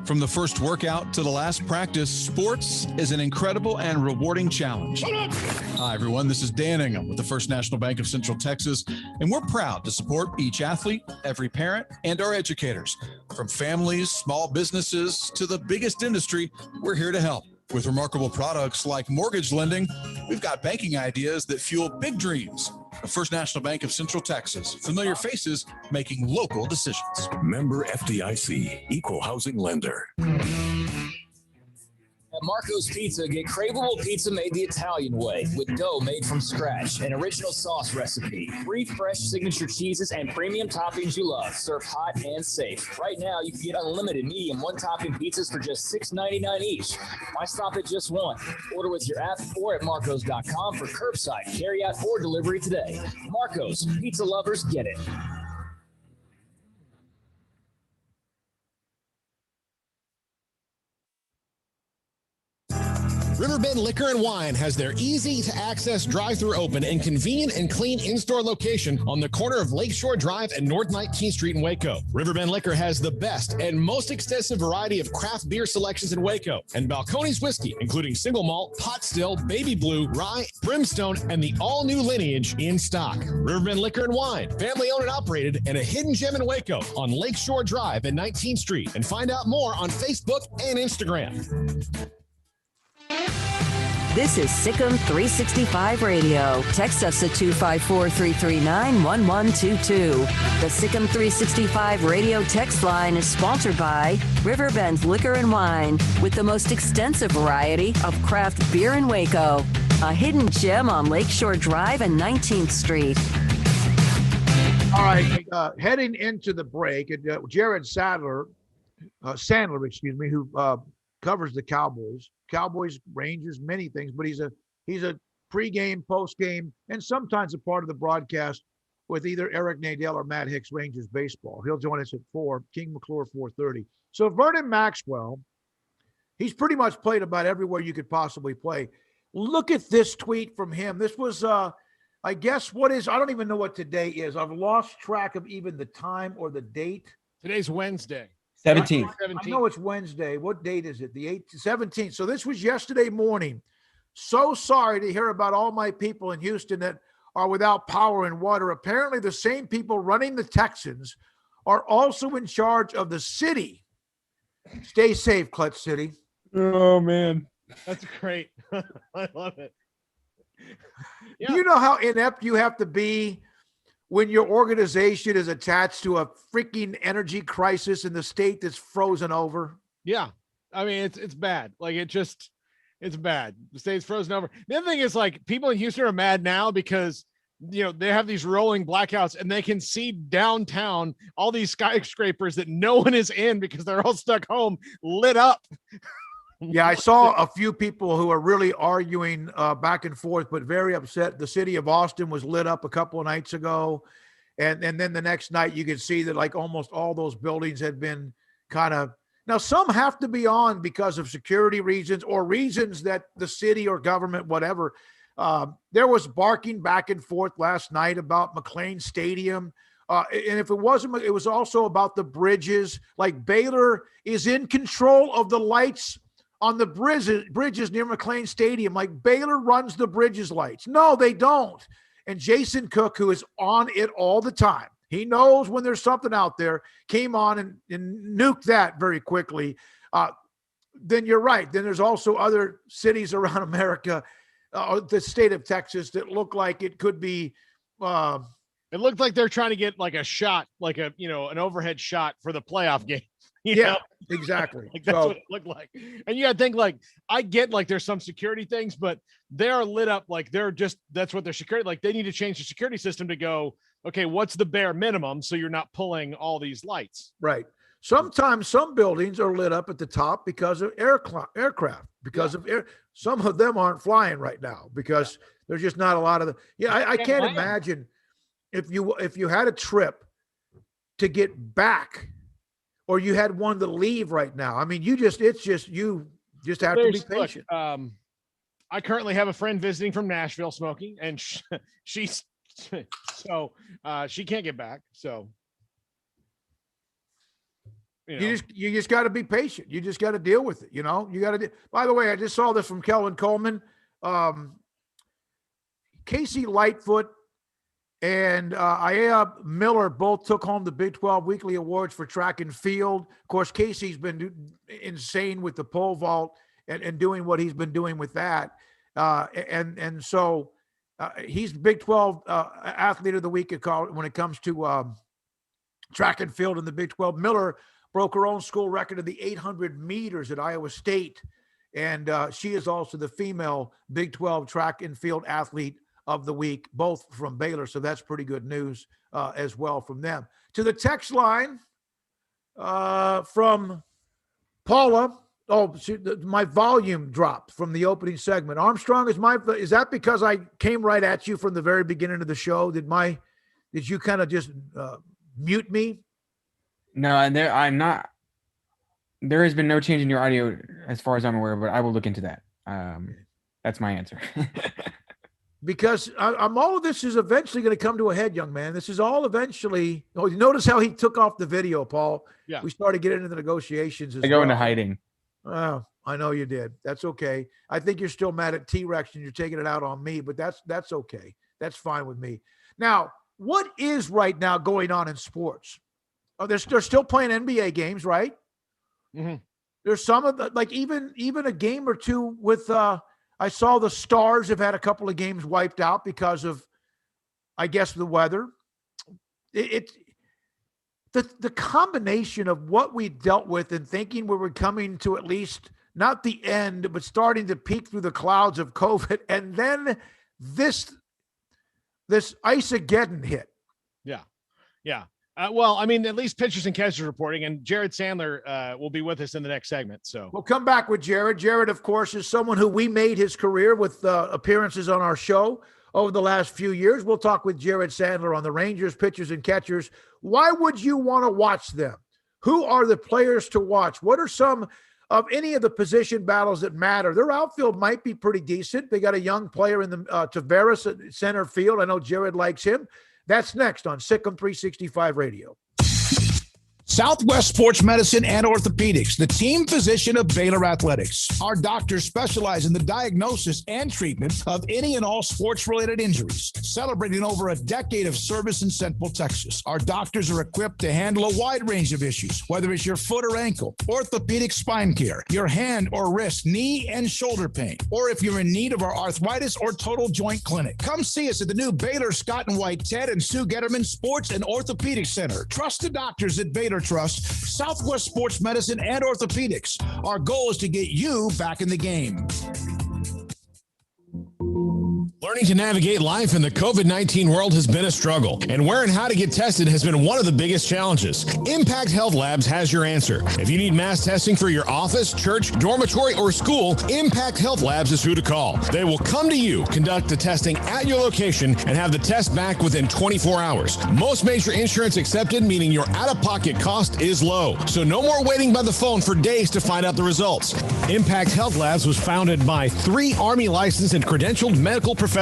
From the first workout to the last practice, sports is an incredible and rewarding challenge. Hi, everyone. This is Dan Ingham with the First National Bank of Central Texas, and we're proud to support each athlete, every parent, and our educators. From families, small businesses, to the biggest industry, we're here to help. With remarkable products like mortgage lending, we've got banking ideas that fuel big dreams. The First National Bank of Central Texas. Familiar faces making local decisions. Member FDIC, Equal Housing Lender. At Marco's Pizza, get craveable pizza made the Italian way with dough made from scratch, an original sauce recipe, 3 fresh signature cheeses, and premium toppings you love, served hot and safe. Right now, you can get unlimited medium one-topping pizzas for just $6.99 each. Why stop at just one? Order with your app or at marcos.com for curbside, carryout, or delivery today. Marco's, pizza lovers get it. Riverbend Liquor and Wine has their easy-to-access drive-thru open and convenient and clean in-store location on the corner of Lakeshore Drive and North 19th Street in Waco. Riverbend Liquor has the best and most extensive variety of craft beer selections in Waco, and Balcones whiskey, including single malt, pot still, baby blue, rye, brimstone, and the all-new lineage in stock. Riverbend Liquor and Wine, family-owned and operated, and a hidden gem in Waco on Lakeshore Drive and 19th Street. And find out more on Facebook and Instagram. This is SicEm365 Radio. Text us at 254-339-1122. The SicEm365 Radio text line is sponsored by Riverbend Liquor and Wine, with the most extensive variety of craft beer in Waco. A hidden gem on Lakeshore Drive and 19th Street. All right, heading into the break, Jared Sandler, who covers the Cowboys, Rangers, many things, but he's a pregame, postgame, and sometimes a part of the broadcast with either Eric Nadel or Matt Hicks, Rangers baseball. He'll join us at 4, King McClure 4:30. So Vernon Maxwell, he's pretty much played about everywhere you could possibly play. Look at this tweet from him. This was, I guess, I don't even know what today is. I've lost track of even the time or the date. Today's Wednesday. 17th. I know it's Wednesday. What date is it? The 17th. So this was yesterday morning. So sorry to hear about all my people in Houston that are without power and water. Apparently the same people running the Texans are also in charge of the city. Stay safe, Clutch City. Oh, man. That's great. I love it. Yeah. You know how inept you have to be when your organization is attached to a freaking energy crisis in the state that's frozen over? Yeah. I mean, it's bad. Like, it's bad. The state's frozen over. The other thing is, like, people in Houston are mad now because, they have these rolling blackouts and they can see downtown all these skyscrapers that no one is in because they're all stuck home, lit up. Yeah, I saw a few people who are really arguing back and forth, but very upset. The city of Austin was lit up a couple of nights ago. And then the next night you could see that like almost all those buildings had been kind of, now some have to be on because of security reasons or reasons that the city or government, whatever. There was barking back and forth last night about McLean Stadium. And if it wasn't, it was also about the bridges. Like Baylor is in control of the lights on the bridges near McLean Stadium. Like Baylor runs the bridges lights. No, they don't. And Jason Cook, who is on it all the time, he knows when there's something out there, came on and nuked that very quickly. Then you're right. Then there's also other cities around America, the state of Texas, that look like it could be. It looked like they're trying to get like a shot, like an overhead shot for the playoff game. Yeah, know? Exactly. Like that's what it looked like. And you got to think like, I get like there's some security things, but they are lit up like that's what their security, like they need to change the security system to go, okay, what's the bare minimum so you're not pulling all these lights? Right. Sometimes some buildings are lit up at the top because of aircraft, because of air. Some of them aren't flying right now because there's just not a lot of them. Yeah, I can't imagine if you had a trip to get back or you had one to leave right now. I mean, you just have to be patient. Look, I currently have a friend visiting from Nashville smoking, and she's so she can't get back. So you just got to be patient. You just got to deal with it. You got to. By the way, I just saw this from Kellen Coleman, Casey Lightfoot, and Aya Miller both took home the Big 12 Weekly Awards for track and field. Of course, Casey's been insane with the pole vault and doing what he's been doing with that. So he's Big 12 Athlete of the Week when it comes to track and field in the Big 12. Miller broke her own school record of the 800 meters at Iowa State. And she is also the female Big 12 track and field athlete of the week, both from Baylor. So that's pretty good news as well from them. To the text line from Paula. Oh, my volume dropped from the opening segment. Armstrong, is that because I came right at you from the very beginning of the show? Did you kind of just mute me? No, and I'm not. There has been no change in your audio as far as I'm aware, but I will look into that. That's my answer. Because all of this is eventually going to come to a head, young man. This is all eventually. Oh, you notice how he took off the video, Paul? Yeah. We started getting into the negotiations. I go into hiding. Oh, I know you did. That's okay. I think you're still mad at T-Rex and you're taking it out on me, but that's okay. That's fine with me. Now, what is right now going on in sports? Oh, they're still playing NBA games, right? Mm-hmm. There's some of the, like even a game or two with I saw the Stars have had a couple of games wiped out because of, I guess, the weather. The combination of what we dealt with and thinking we were coming to at least not the end, but starting to peek through the clouds of COVID, and then this Ice-Ageddon hit. Yeah. Well, I mean, at least pitchers and catchers reporting, and Jared Sandler will be with us in the next segment. So we'll come back with Jared. Jared, of course, is someone who we made his career with appearances on our show over the last few years. We'll talk with Jared Sandler on the Rangers, pitchers and catchers. Why would you want to watch them? Who are the players to watch? What are some of any of the position battles that matter? Their outfield might be pretty decent. They got a young player in the Tavares at center field. I know Jared likes him. That's next on SicEm365 Radio. Southwest Sports Medicine and Orthopedics, the team physician of Baylor Athletics. Our doctors specialize in the diagnosis and treatment of any and all sports-related injuries, celebrating over a decade of service in Central Texas. Our doctors are equipped to handle a wide range of issues, whether it's your foot or ankle, orthopedic spine care, your hand or wrist, knee and shoulder pain, or if you're in need of our arthritis or total joint clinic. Come see us at the new Baylor Scott and White Ted and Sue Getterman Sports and Orthopedic Center. Trust the doctors at Baylor Trust, Southwest Sports Medicine and Orthopedics. Our goal is to get you back in the game. Learning to navigate life in the COVID-19 world has been a struggle, and where and how to get tested has been one of the biggest challenges. Impact Health Labs has your answer. If you need mass testing for your office, church, dormitory, or school, Impact Health Labs is who to call. They will come to you, conduct the testing at your location, and have the test back within 24 hours. Most major insurance accepted, meaning your out-of-pocket cost is low. So no more waiting by the phone for days to find out the results. Impact Health Labs was founded by 3 Army licensed and credentialed medical professionals.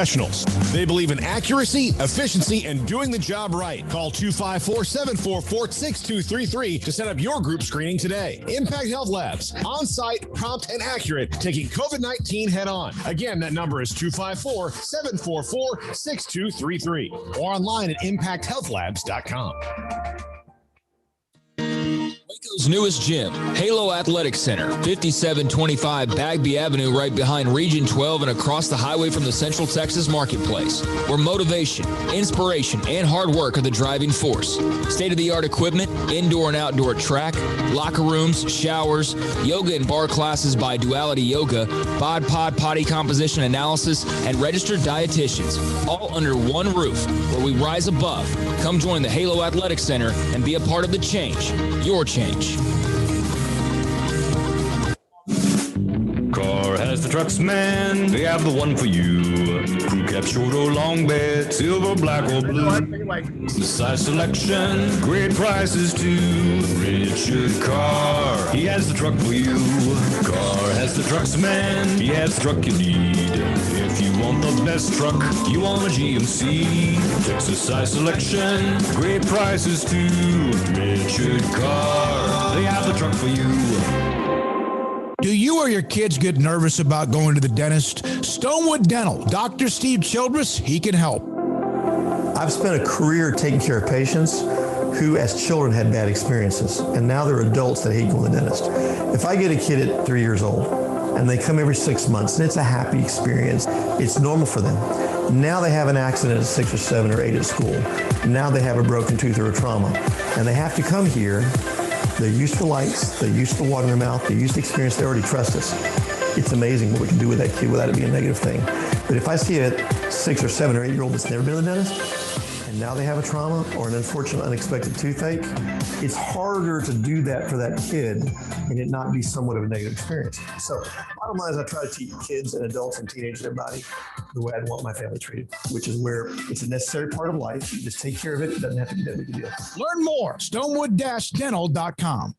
They believe in accuracy, efficiency, and doing the job right. Call 254-744-6233 to set up your group screening today. Impact Health Labs, on-site, prompt, and accurate, taking COVID-19 head-on. Again, that number is 254-744-6233 or online at impacthealthlabs.com. Waco's newest gym, Halo Athletic Center, 5725 Bagby Avenue, right behind Region 12 and across the highway from the Central Texas Marketplace, where motivation, inspiration, and hard work are the driving force. State-of-the-art equipment, indoor and outdoor track, locker rooms, showers, yoga and bar classes by Duality Yoga, bod pod potty composition analysis, and registered dietitians, all under one roof, where we rise above. Come join the Halo Athletic Center and be a part of the change, your change. Car has the trucks, man. They have the one for you. Crew cab, short or long bed, silver, black or blue. The size selection, great prices too. Richard Carr, he has the truck for you. Carr has the trucks, man. He has the truck you need. If you want the best truck, you want a GMC. Texas size selection, great prices too. Richard Carr, they have the truck for you. Do you or your kids get nervous about going to the dentist? Stonewood Dental, Dr. Steve Childress, he can help. I've spent a career taking care of patients who as children had bad experiences, and now they're adults that hate going to the dentist. If I get a kid at 3 years old and they come every 6 months and it's a happy experience, it's normal for them. Now they have an accident at 6 or 7 or 8 at school. Now they have a broken tooth or a trauma, and they have to come here. They're used to lights, they're used to water in their mouth, they're used to experience, they already trust us. It's amazing what we can do with that kid without it being a negative thing. But if I see a 6 or 7 or 8 year old that's never been to the dentist, and now they have a trauma or an unfortunate unexpected toothache, it's harder to do that for that kid and it not be somewhat of a negative experience. So bottom line is I try to teach kids and adults and teenagers, everybody, the way I'd want my family treated, which is where it's a necessary part of life. You just take care of it. It doesn't have to be that big a deal. Learn more, stonewood-dental.com.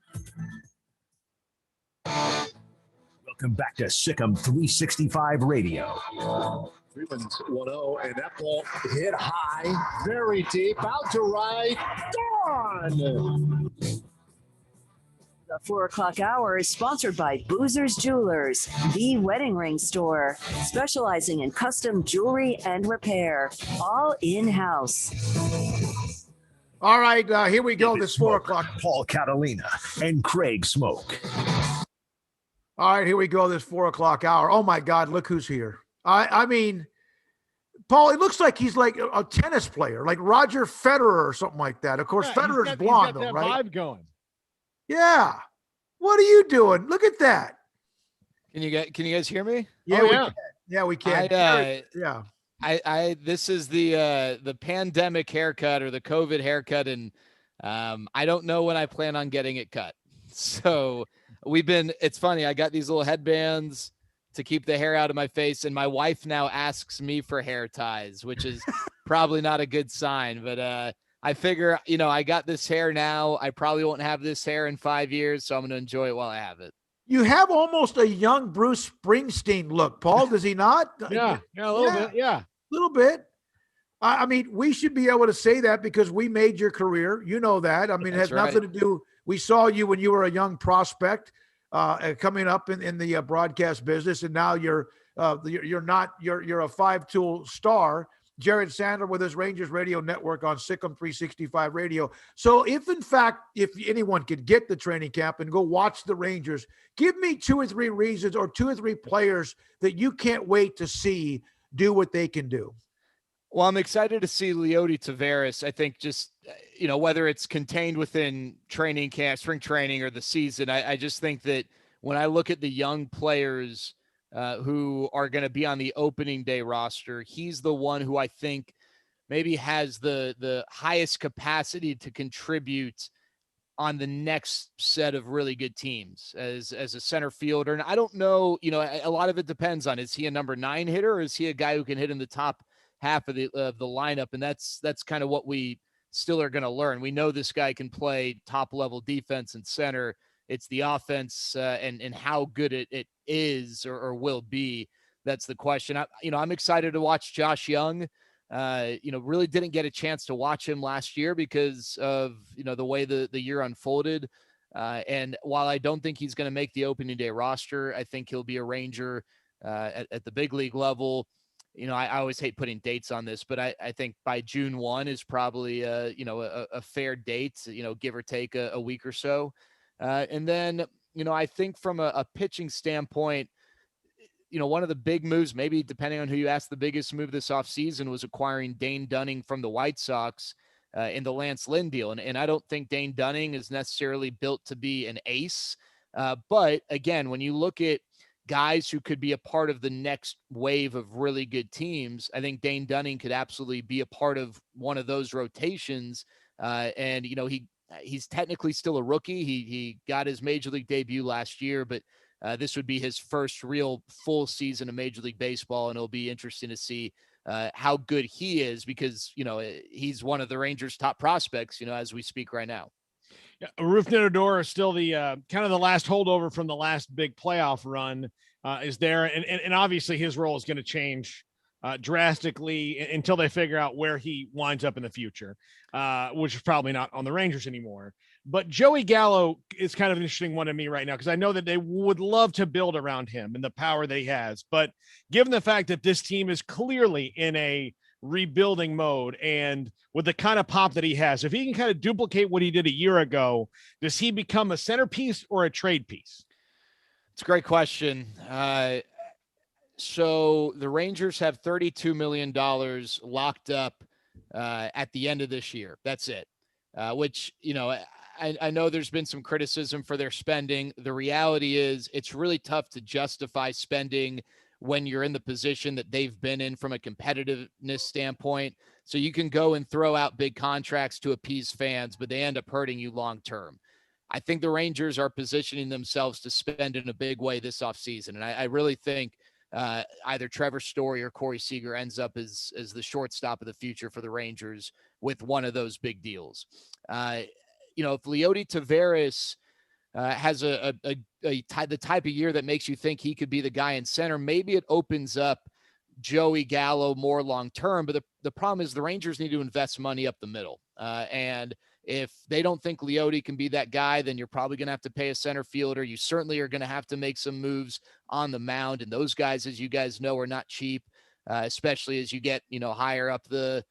Welcome back to SicEm365 Radio. Freeman's 1-0, and that ball hit high, very deep, out to right, gone. The 4 o'clock hour is sponsored by Boozer's Jewelers, the wedding ring store, specializing in custom jewelry and repair, all in-house. All right, here we go. This 4 o'clock. Paul Catalina and Craig Smoak. All right, here we go. This 4 o'clock hour. Oh my God, look who's here. I mean, Paul, it looks like he's like a tennis player, like Roger Federer or something like that. Of course, Federer's blonde, though, right? Vibe going. Yeah. What are you doing? Look at that. Can you guys hear me? Yeah, we can. Yeah, we can. Yeah. This is the pandemic haircut or the COVID haircut, and I don't know when I plan on getting it cut. So it's funny. I got these little headbands to keep the hair out of my face, and my wife now asks me for hair ties, which is probably not a good sign, but I figure, I got this hair now. I probably won't have this hair in 5 years, so I'm going to enjoy it while I have it. You have almost a young Bruce Springsteen look, Paul, does he not? Yeah, a little bit, yeah. A little bit. I mean, we should be able to say that because we made your career. You know that. I mean, it has nothing to do. We saw you when you were a young prospect coming up in the broadcast business, and now you're a 5-tool star. Jared Sandler with his Rangers radio network on SicEm365 Radio. So if anyone could get the training camp and go watch the Rangers, give me 2 or 3 reasons or 2 or 3 players that you can't wait to see do what they can do. Well, I'm excited to see Leody Taveras. I think just, whether it's contained within training camp, spring training, or the season, I just think that when I look at the young players who are going to be on the opening day roster. He's the one who I think maybe has the highest capacity to contribute on the next set of really good teams as a center fielder. And I don't know, a lot of it depends on, is he a number 9 hitter, or is he a guy who can hit in the top half of the lineup? And that's kind of what we still are going to learn. We know this guy can play top level defense and center. It's the offense and how good it is or will be. That's the question. I'm excited to watch Josh Young. Really didn't get a chance to watch him last year because of, the way the year unfolded. And while I don't think he's going to make the opening day roster, I think he'll be a Ranger at the big league level. I always hate putting dates on this, but I think by June 1 is probably a fair date, give or take a week or so. And then, I think from a pitching standpoint, one of the big moves, maybe depending on who you ask, the biggest move this offseason was acquiring Dane Dunning from the White Sox in the Lance Lynn deal. And I don't think Dane Dunning is necessarily built to be an ace. But again, when you look at guys who could be a part of the next wave of really good teams, I think Dane Dunning could absolutely be a part of one of those rotations. And he's technically still a rookie. He got his major league debut last year, but this would be his first real full season of Major League Baseball, and it'll be interesting to see how good he is because, he's one of the Rangers' top prospects, as we speak right now. Yeah, Rougned Odor is still the kind of the last holdover from the last big playoff run is there. And obviously his role is going to change drastically until they figure out where he winds up in the future, which is probably not on the Rangers anymore. But Joey Gallo is kind of an interesting one to me right now because I know that they would love to build around him and the power that he has. But given the fact that this team is clearly in a rebuilding mode and with the kind of pop that he has, if he can kind of duplicate what he did a year ago, does he become a centerpiece or a trade piece? It's a great question. So the Rangers have $32 million locked up at the end of this year. That's it. Which, I know there's been some criticism for their spending. The reality is it's really tough to justify spending when you're in the position that they've been in from a competitiveness standpoint. So you can go and throw out big contracts to appease fans, but they end up hurting you long term. I think the Rangers are positioning themselves to spend in a big way this offseason. And I really think either Trevor Story or Corey Seager ends up as the shortstop of the future for the Rangers with one of those big deals. If Leody Taveras has the type of year that makes you think he could be the guy in center, maybe it opens up Joey Gallo more long-term. But the problem is the Rangers need to invest money up the middle. And if they don't think Leody can be that guy, then you're probably going to have to pay a center fielder. You certainly are going to have to make some moves on the mound. And those guys, as you guys know, are not cheap, especially as you get, higher up the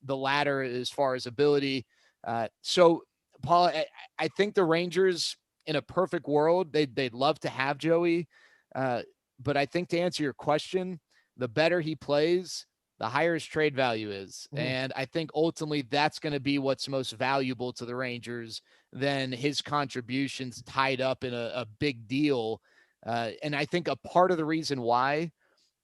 ladder as far as ability. So Paul, I think the Rangers in a perfect world, they'd love to have Joey. But I think to answer your question, the better he plays, the higher his trade value is. And I think ultimately that's going to be what's most valuable to the Rangers than his contributions tied up in a big deal. And I think a part of the reason why,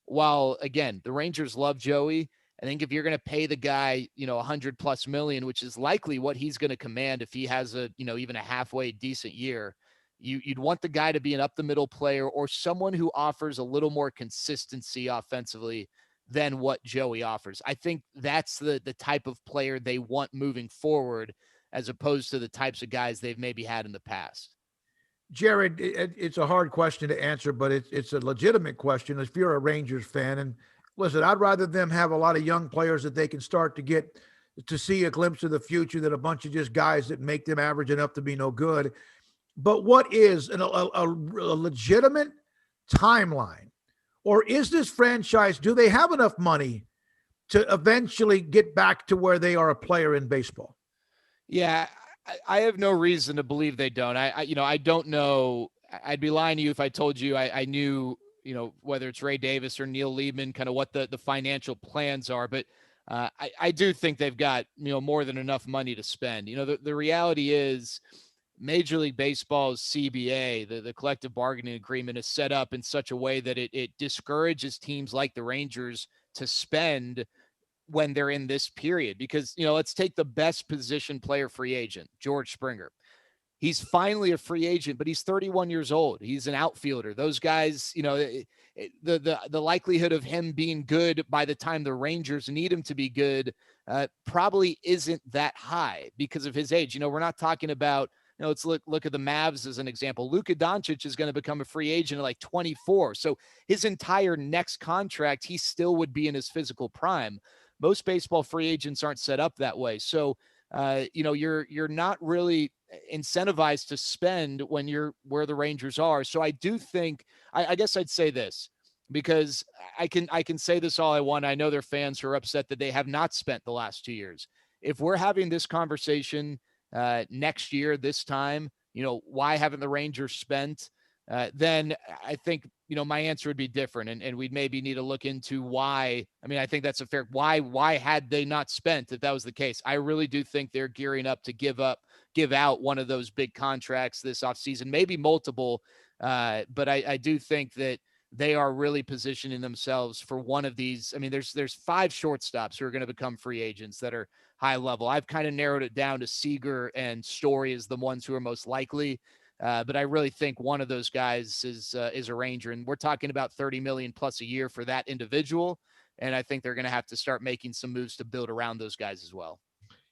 while again, the Rangers love Joey, I think if you're going to pay the guy, $100+ million, which is likely what he's going to command if he has even a halfway decent year, you'd want the guy to be an up the middle player or someone who offers a little more consistency offensively than what Joey offers. I think that's the type of player they want moving forward, as opposed to the types of guys they've maybe had in the past. Jared, it's a hard question to answer, but it's a legitimate question if you're a Rangers fan. And listen, I'd rather them have a lot of young players that they can start to get to see a glimpse of the future than a bunch of just guys that make them average enough to be no good. But what is a legitimate timeline? Or is this franchise, do they have enough money to eventually get back to where they are a player in baseball? Yeah, I have no reason to believe they don't. I don't know. I'd be lying to you if I told you I knew, whether it's Ray Davis or Neil Liebman, kind of what the financial plans are. But I do think they've got, more than enough money to spend. The reality is Major League Baseball's CBA, the collective bargaining agreement, is set up in such a way that it discourages teams like the Rangers to spend when they're in this period. Because, let's take the best position player free agent, George Springer. He's finally a free agent, but he's 31 years old. He's an outfielder. Those guys, the likelihood of him being good by the time the Rangers need him to be good probably isn't that high because of his age. We're not talking about, let's look at the Mavs as an example. Luka Doncic is going to become a free agent at like 24. So his entire next contract, he still would be in his physical prime. Most baseball free agents aren't set up that way. So, you're not really incentivized to spend when you're where the Rangers are. So I do think, I guess I'd say this, because I can say this all I want. I know there are fans who are upset that they have not spent the last 2 years. If we're having this conversation next year, this time, why haven't the Rangers spent? Then I think, my answer would be different. And we'd maybe need to look into why. I mean, I think that's a fair, why had they not spent if that was the case? I really do think they're gearing up to give out one of those big contracts this offseason, maybe multiple. But I do think that they are really positioning themselves for one of these. I mean, there's 5 shortstops who are going to become free agents that are high level. I've kind of narrowed it down to Seager and Story as the ones who are most likely. But I really think one of those guys is a Ranger, and we're talking about $30 million plus a year for that individual. And I think they're going to have to start making some moves to build around those guys as well.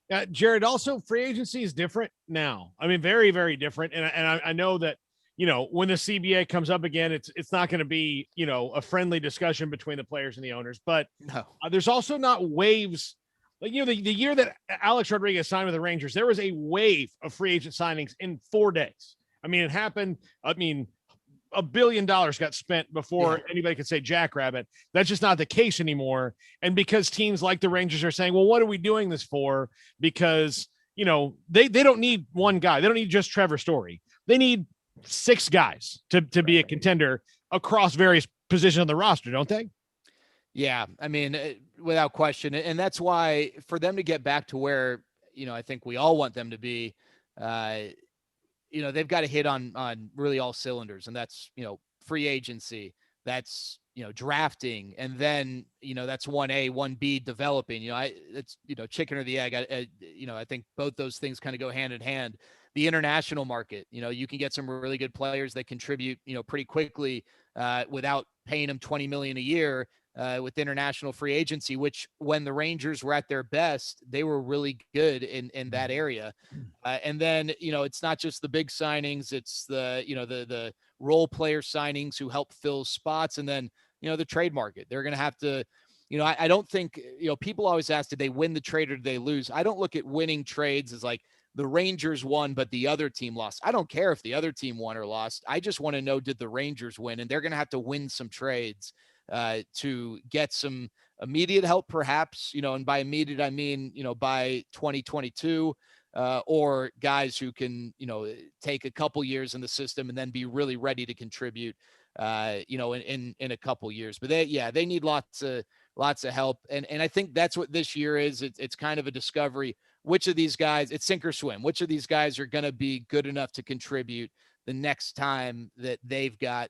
Yeah, Jared, also free agency is different now. I mean, very, very different. And I know that, when the CBA comes up again, it's not going to be, a friendly discussion between the players and the owners, but no. There's also not waves. Like, the year that Alex Rodriguez signed with the Rangers, there was a wave of free agent signings in 4 days. I mean, it happened. I mean, $1 billion got spent before anybody could say jackrabbit. That's just not the case anymore. And because teams like the Rangers are saying, well, what are we doing this for? Because, they don't need one guy. They don't need just Trevor Story. They need 6 guys to be a contender across various positions on the roster, don't they? Yeah. I mean, without question. And that's why for them to get back to where, I think we all want them to be, they've got to hit on really all cylinders, and that's, free agency, that's, drafting, and then, that's 1A, 1B developing, it's, chicken or the egg. I think both those things kind of go hand in hand. The international market, you can get some really good players that contribute, pretty quickly without paying them $20 million a year. With international free agency, which when the Rangers were at their best, they were really good in that area. And then, it's not just the big signings, it's the role player signings who help fill spots. And then, the trade market, they're going to have to, I don't think, people always ask, did they win the trade or did they lose? I don't look at winning trades as like the Rangers won, but the other team lost. I don't care if the other team won or lost. I just want to know, did the Rangers win? And they're going to have to win some trades to get some immediate help, perhaps, and by immediate, I mean, by 2022, or guys who can, take a couple years in the system and then be really ready to contribute, in a couple years. But they need lots of help. And I think that's what this year is. It's kind of a discovery. Which of these guys, it's sink or swim, which of these guys are going to be good enough to contribute the next time that they've got,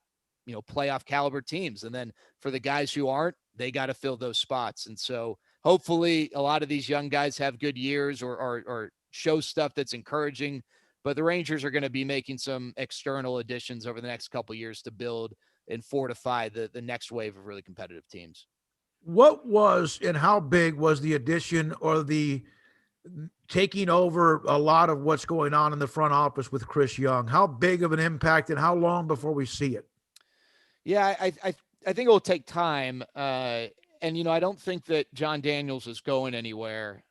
playoff caliber teams. And then for the guys who aren't, they got to fill those spots. And so hopefully a lot of these young guys have good years or show stuff that's encouraging, but the Rangers are going to be making some external additions over the next couple of years to build and fortify the next wave of really competitive teams. What was and how big was the addition or the taking over a lot of what's going on in the front office with Chris Young? How big of an impact and how long before we see it? Yeah, I think it will take time. And, I don't think that John Daniels is going anywhere.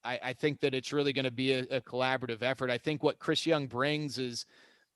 I think that it's really going to be a collaborative effort. I think what Chris Young brings is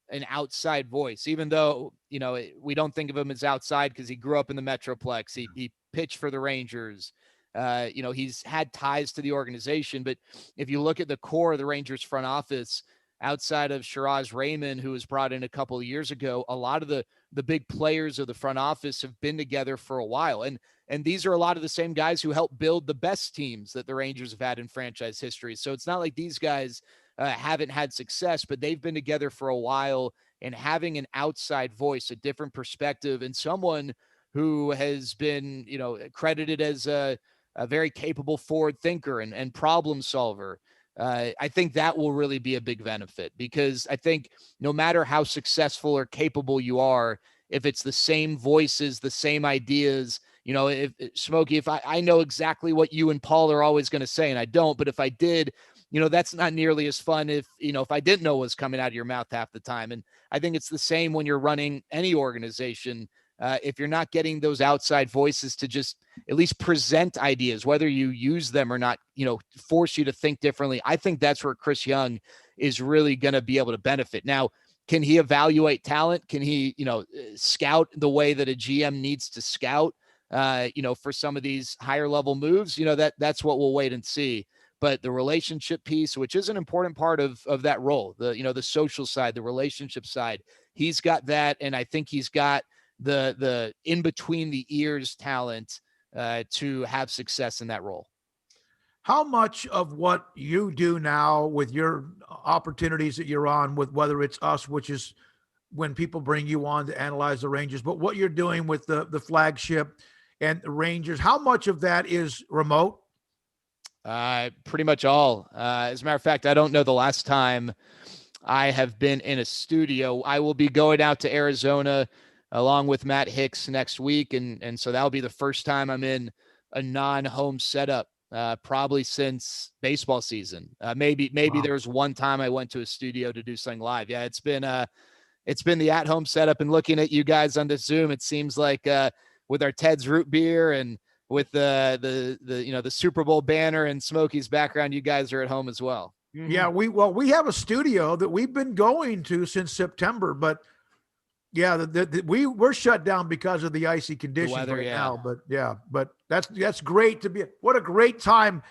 an outside voice, even though, we don't think of him as outside because he grew up in the Metroplex. He pitched for the Rangers. He's had ties to the organization. But if you look at the core of the Rangers front office, outside of Shiraz Raymond, who was brought in a couple of years ago, a lot of the big players of the front office have been together for a while. And these are a lot of the same guys who helped build the best teams that the Rangers have had in franchise history. So it's not like these guys haven't had success, but they've been together for a while, and having an outside voice, a different perspective, and someone who has been, credited as a very capable forward thinker and problem solver. I think that will really be a big benefit, because I think no matter how successful or capable you are, if it's the same voices, the same ideas, if Smokey, if I know exactly what you and Paul are always going to say, and I don't, but if I did, that's not nearly as fun if I didn't know what was coming out of your mouth half the time. And I think it's the same when you're running any organization. If you're not getting those outside voices to just at least present ideas, whether you use them or not, force you to think differently. I think that's where Chris Young is really going to be able to benefit. Now, can he evaluate talent? Can he, scout the way that a GM needs to scout, for some of these higher level moves? That's what we'll wait and see. But the relationship piece, which is an important part of that role, the social side, the relationship side, he's got that. And I think he's got the in between the ears talent to have success in that role. How much of what you do now with your opportunities that you're on with, whether it's us, which is when people bring you on to analyze the Rangers, but what you're doing with the flagship and the Rangers, how much of that is remote? Pretty much all. As a matter of fact, I don't know the last time I have been in a studio. I will be going out to Arizona along with Matt Hicks next week. And so that'll be the first time I'm in a non-home setup, probably since baseball season. Maybe wow. There was one time I went to a studio to do something live. Yeah, it's been the at-home setup, and looking at you guys on the Zoom, it seems like with our Ted's root beer and with the Super Bowl banner and Smokey's background, you guys are at home as well. Mm-hmm. Yeah, we have a studio that we've been going to since September, but yeah, we're shut down because of the icy conditions right now. But that's great to be. What a great time.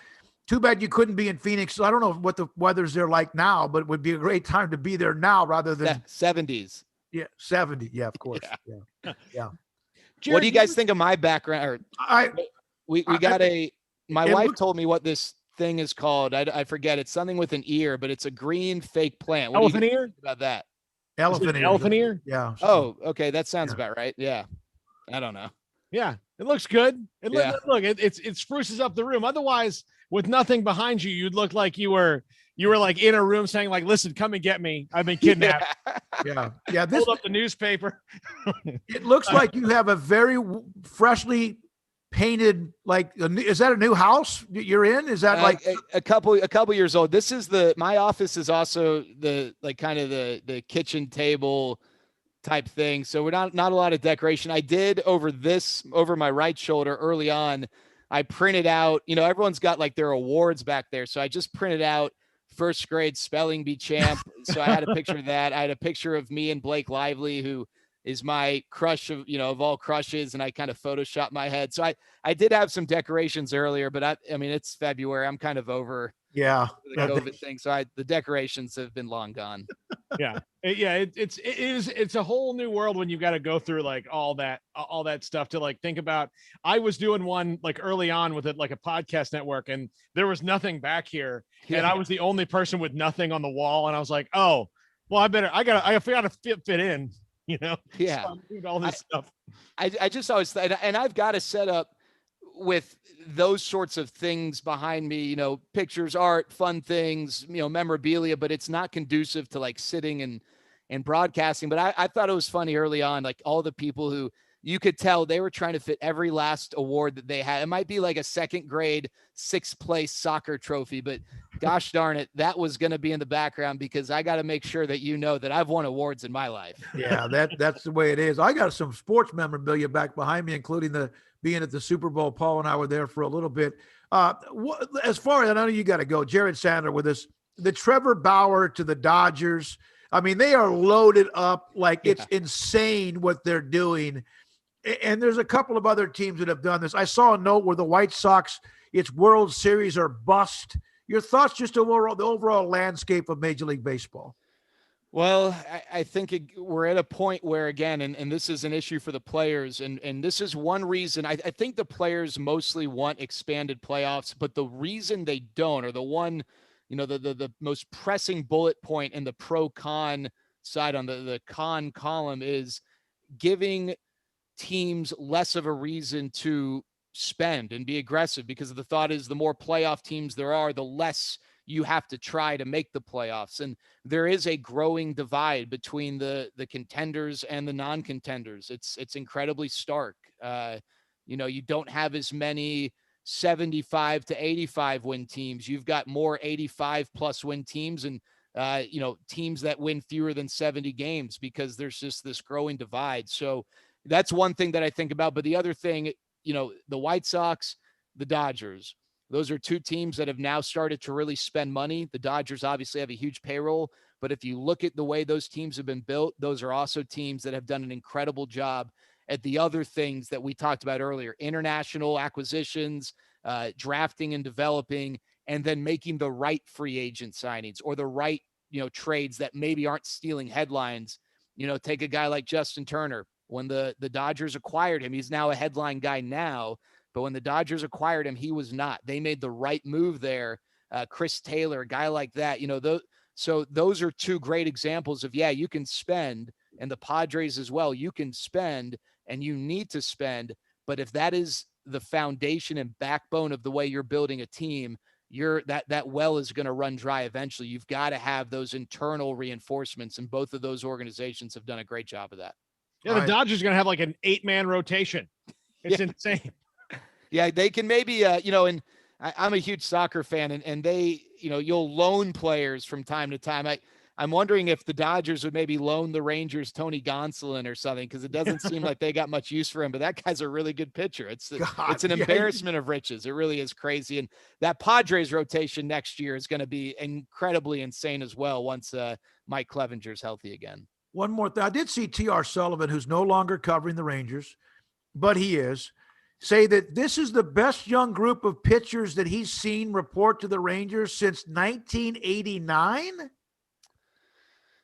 Too bad you couldn't be in Phoenix. I don't know what the weather's there like now, but it would be a great time to be there now rather than 70s. Yeah, 70. Yeah, of course. Yeah. Jared, what do you guys think of my background? My wife told me what this thing is called. I forget. It's something with an ear, but it's a green fake plant. What elephant do you ear? think about that? Elephant ear. Elephant ear? Yeah. Oh, okay. That sounds about right. Yeah. I don't know. Yeah. It looks good. Look, it spruces up the room. Otherwise, with nothing behind you, you'd look like you were like in a room saying like, listen, come and get me. I've been kidnapped. Yeah. Hold up the newspaper. It looks like you have a very freshly painted, like, is that a new house you're in? Is that like a couple years old? This is my office is also the the kitchen table type thing. So we're not a lot of decoration. I did over my right shoulder early on. I printed out, everyone's got like their awards back there. So I just printed out first grade spelling bee champ. So I had a picture of that. I had a picture of me and Blake Lively, who is my crush of all crushes. And I kind of photoshopped my head. So I did have some decorations earlier, but I mean, it's February. I'm kind of over the COVID thing. So the decorations have been long gone. It's a whole new world when you got to go through like all that stuff to like think about. I was doing one like early on with it, like a podcast network, and there was nothing back here, and I was the only person with nothing on the wall, and I was like, oh, well, I gotta fit in, Yeah, so all this stuff. I just always and I've got to set up with those sorts of things behind me, pictures, art, fun things, memorabilia, but it's not conducive to like sitting and broadcasting. But I thought it was funny early on, like all the people who you could tell they were trying to fit every last award that they had. It might be like a second grade 6th place soccer trophy, but gosh darn it, that was going to be in the background because I got to make sure that that I've won awards in my life. Yeah, that's the way it is. I got some sports memorabilia back behind me, including being at the Super Bowl. Paul and I were there for a little bit. As far as I know, you got to go. Jared Sandler with us, the Trevor Bauer to the Dodgers. I mean, they are loaded up like it's insane what they're doing. And there's a couple of other teams that have done this. I saw a note where the White Sox, it's World Series or bust. Your thoughts just over the overall landscape of Major League Baseball? Well, I think we're at a point where, again, and this is an issue for the players, and this is one reason. I think the players mostly want expanded playoffs, but the reason they don't, or the one the most pressing bullet point in the pro-con side on the con column is giving teams less of a reason to spend and be aggressive, because the thought is the more playoff teams there are, the less you have to try to make the playoffs. And there is a growing divide between the contenders and the non-contenders. It's incredibly stark. You don't have as many 75 to 85 win teams. You've got more 85 plus win teams and teams that win fewer than 70 games, because there's just this growing divide. So that's one thing that I think about. But the other thing, the White Sox, the Dodgers, those are two teams that have now started to really spend money. The Dodgers obviously have a huge payroll, but if you look at the way those teams have been built, those are also teams that have done an incredible job at the other things that we talked about earlier: international acquisitions, drafting and developing, and then making the right free agent signings or the right, trades that maybe aren't stealing headlines. Take a guy like Justin Turner. When the Dodgers acquired him, he's now a headline guy now, but when the Dodgers acquired him, he was not. They made the right move there. Chris Taylor, a guy like that, so those are two great examples of, you can spend, and the Padres as well. You can spend and you need to spend, but if that is the foundation and backbone of the way you're building a team, that well is going to run dry eventually. You've got to have those internal reinforcements, and both of those organizations have done a great job of that. Yeah, the Dodgers are going to have like an 8-man rotation. It's insane. Yeah, they can maybe, and I'm a huge soccer fan, and they, you'll loan players from time to time. I'm wondering if the Dodgers would maybe loan the Rangers Tony Gonsolin or something, because it doesn't seem like they got much use for him, but that guy's a really good pitcher. It's an embarrassment of riches. It really is crazy. And that Padres rotation next year is going to be incredibly insane as well once Mike Clevenger's healthy again. One more thing. I did see T.R. Sullivan, who's no longer covering the Rangers, but he is, say that this is the best young group of pitchers that he's seen report to the Rangers since 1989.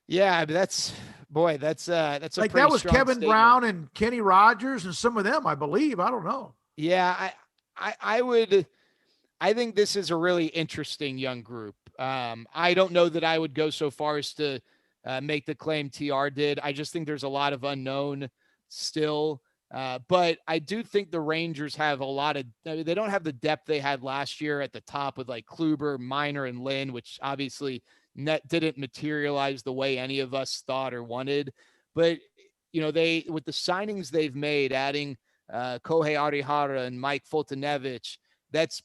Yeah, that's a like that was Kevin statement. Brown and Kenny Rogers and some of them, I believe. I don't know. Yeah, I think this is a really interesting young group. I don't know that I would go so far as to make the claim TR did. I just think there's a lot of unknown still. But I do think the Rangers have they don't have the depth they had last year at the top with like Kluber, Minor, and Lynn, which obviously didn't materialize the way any of us thought or wanted. But, they, with the signings they've made, adding Kohei Arihara and Mike Fultonevich, that's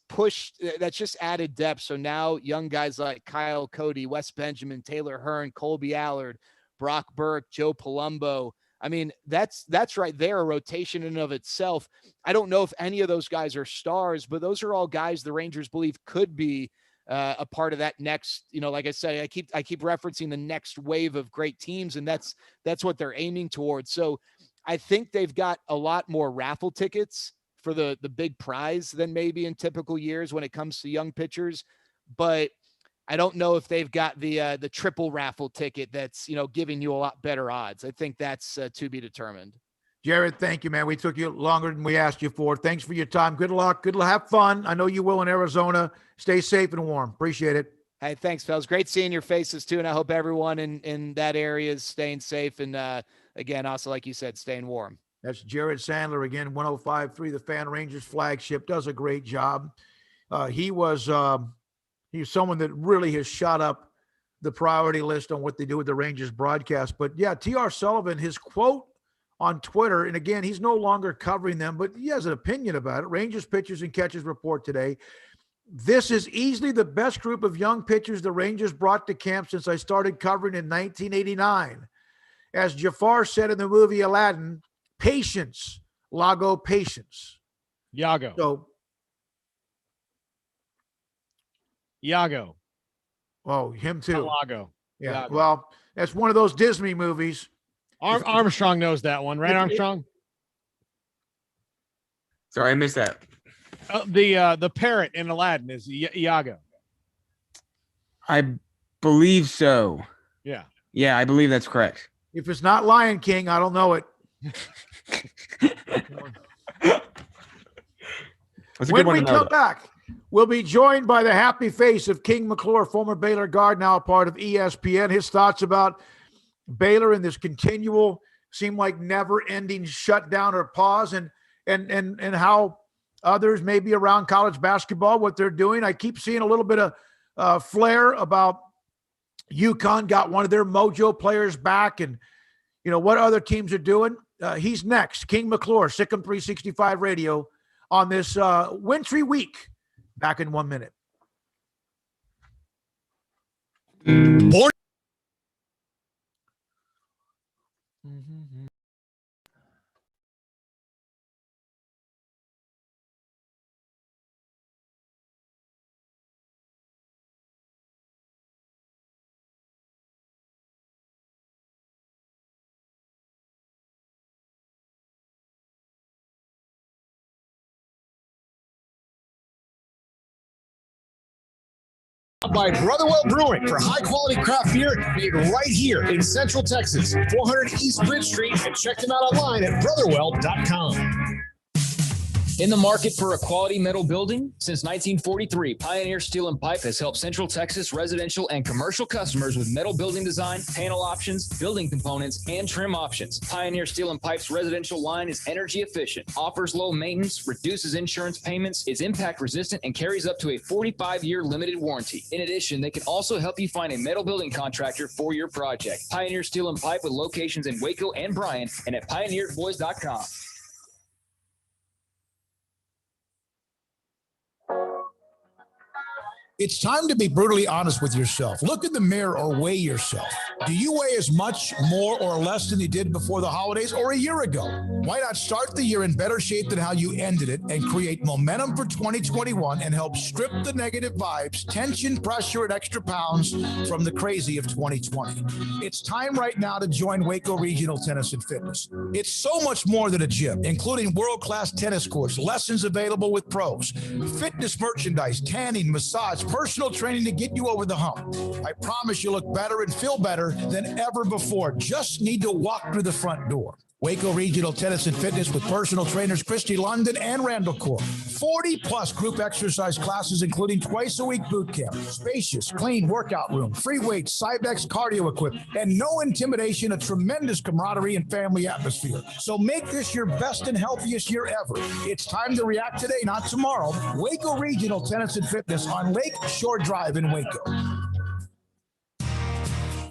just added depth. So now young guys like Kyle Cody, Wes Benjamin, Taylor Hearn, Colby Allard, Brock Burke, Joe Palumbo. I mean, that's right there, a rotation in and of itself. I don't know if any of those guys are stars, but those are all guys the Rangers believe could be a part of that next, like I said, I keep referencing the next wave of great teams, and that's what they're aiming towards. So I think they've got a lot more raffle tickets for the big prize than maybe in typical years when it comes to young pitchers. But I don't know if they've got the triple raffle ticket that's, giving you a lot better odds. I think that's to be determined. Jared, thank you, man. We took you longer than we asked you for. Thanks for your time. Good luck. Have fun. I know you will in Arizona. Stay safe and warm. Appreciate it. Hey, thanks, fellas. Great seeing your faces too. And I hope everyone in that area is staying safe. And again, also, like you said, staying warm. That's Jared Sandler again, 105.3, the Fan Rangers flagship, does a great job. He was someone that really has shot up the priority list on what they do with the Rangers broadcast. But yeah, T.R. Sullivan, his quote on Twitter, and again, he's no longer covering them, but he has an opinion about it. Rangers pitchers and catchers report today. This is easily the best group of young pitchers the Rangers brought to camp since I started covering in 1989. As Jafar said in the movie Aladdin, patience, Lago, patience. Iago. So, Iago. Oh, him too. Lago. Yeah. Iago. Well, that's one of those Disney movies. Armstrong knows that one, right, Armstrong? Sorry, I missed that. The parrot in Aladdin is Iago. I believe so. Yeah. Yeah, I believe that's correct. If it's not Lion King, I don't know it. That's a When good one we to know, come back, We'll be joined by the happy face of King McClure, former Baylor guard, now a part of ESPN. His thoughts about Baylor and this continual, seem like never-ending shutdown or pause, and how others maybe around college basketball, what they're doing. I keep seeing a little bit of flair about UConn got one of their mojo players back, and what other teams are doing. He's next. King McClure, SicEm365 Radio on this wintry week. Back in 1 minute. By Brotherwell Brewing for high-quality craft beer made right here in Central Texas, 400 East Bridge Street, and check them out online at brotherwell.com. In the market for a quality metal building? Since 1943, Pioneer Steel and Pipe has helped Central Texas residential and commercial customers with metal building design, panel options, building components, and trim options. Pioneer Steel and Pipe's residential line is energy efficient, offers low maintenance, reduces insurance payments, is impact resistant, and carries up to a 45-year limited warranty. In addition, they can also help you find a metal building contractor for your project. Pioneer Steel and Pipe with locations in Waco and Bryan and at pioneerboys.com. It's time to be brutally honest with yourself. Look in the mirror or weigh yourself. Do you weigh as much, more, or less than you did before the holidays or a year ago? Why not start the year in better shape than how you ended it and create momentum for 2021 and help strip the negative vibes, tension, pressure, and extra pounds from the crazy of 2020? It's time right now to join Waco Regional Tennis and Fitness. It's so much more than a gym, including world-class tennis courts, lessons available with pros, fitness merchandise, tanning, massage, personal training to get you over the hump. I promise you look better and feel better than ever before. Just need to walk through the front door. Waco Regional Tennis and Fitness with personal trainers Christy London and Randall Core. 40-plus group exercise classes, including twice-a-week boot camp, spacious, clean workout room, free weights, Cybex cardio equipment, and no intimidation, a tremendous camaraderie and family atmosphere. So make this your best and healthiest year ever. It's time to react today, not tomorrow. Waco Regional Tennis and Fitness on Lake Shore Drive in Waco.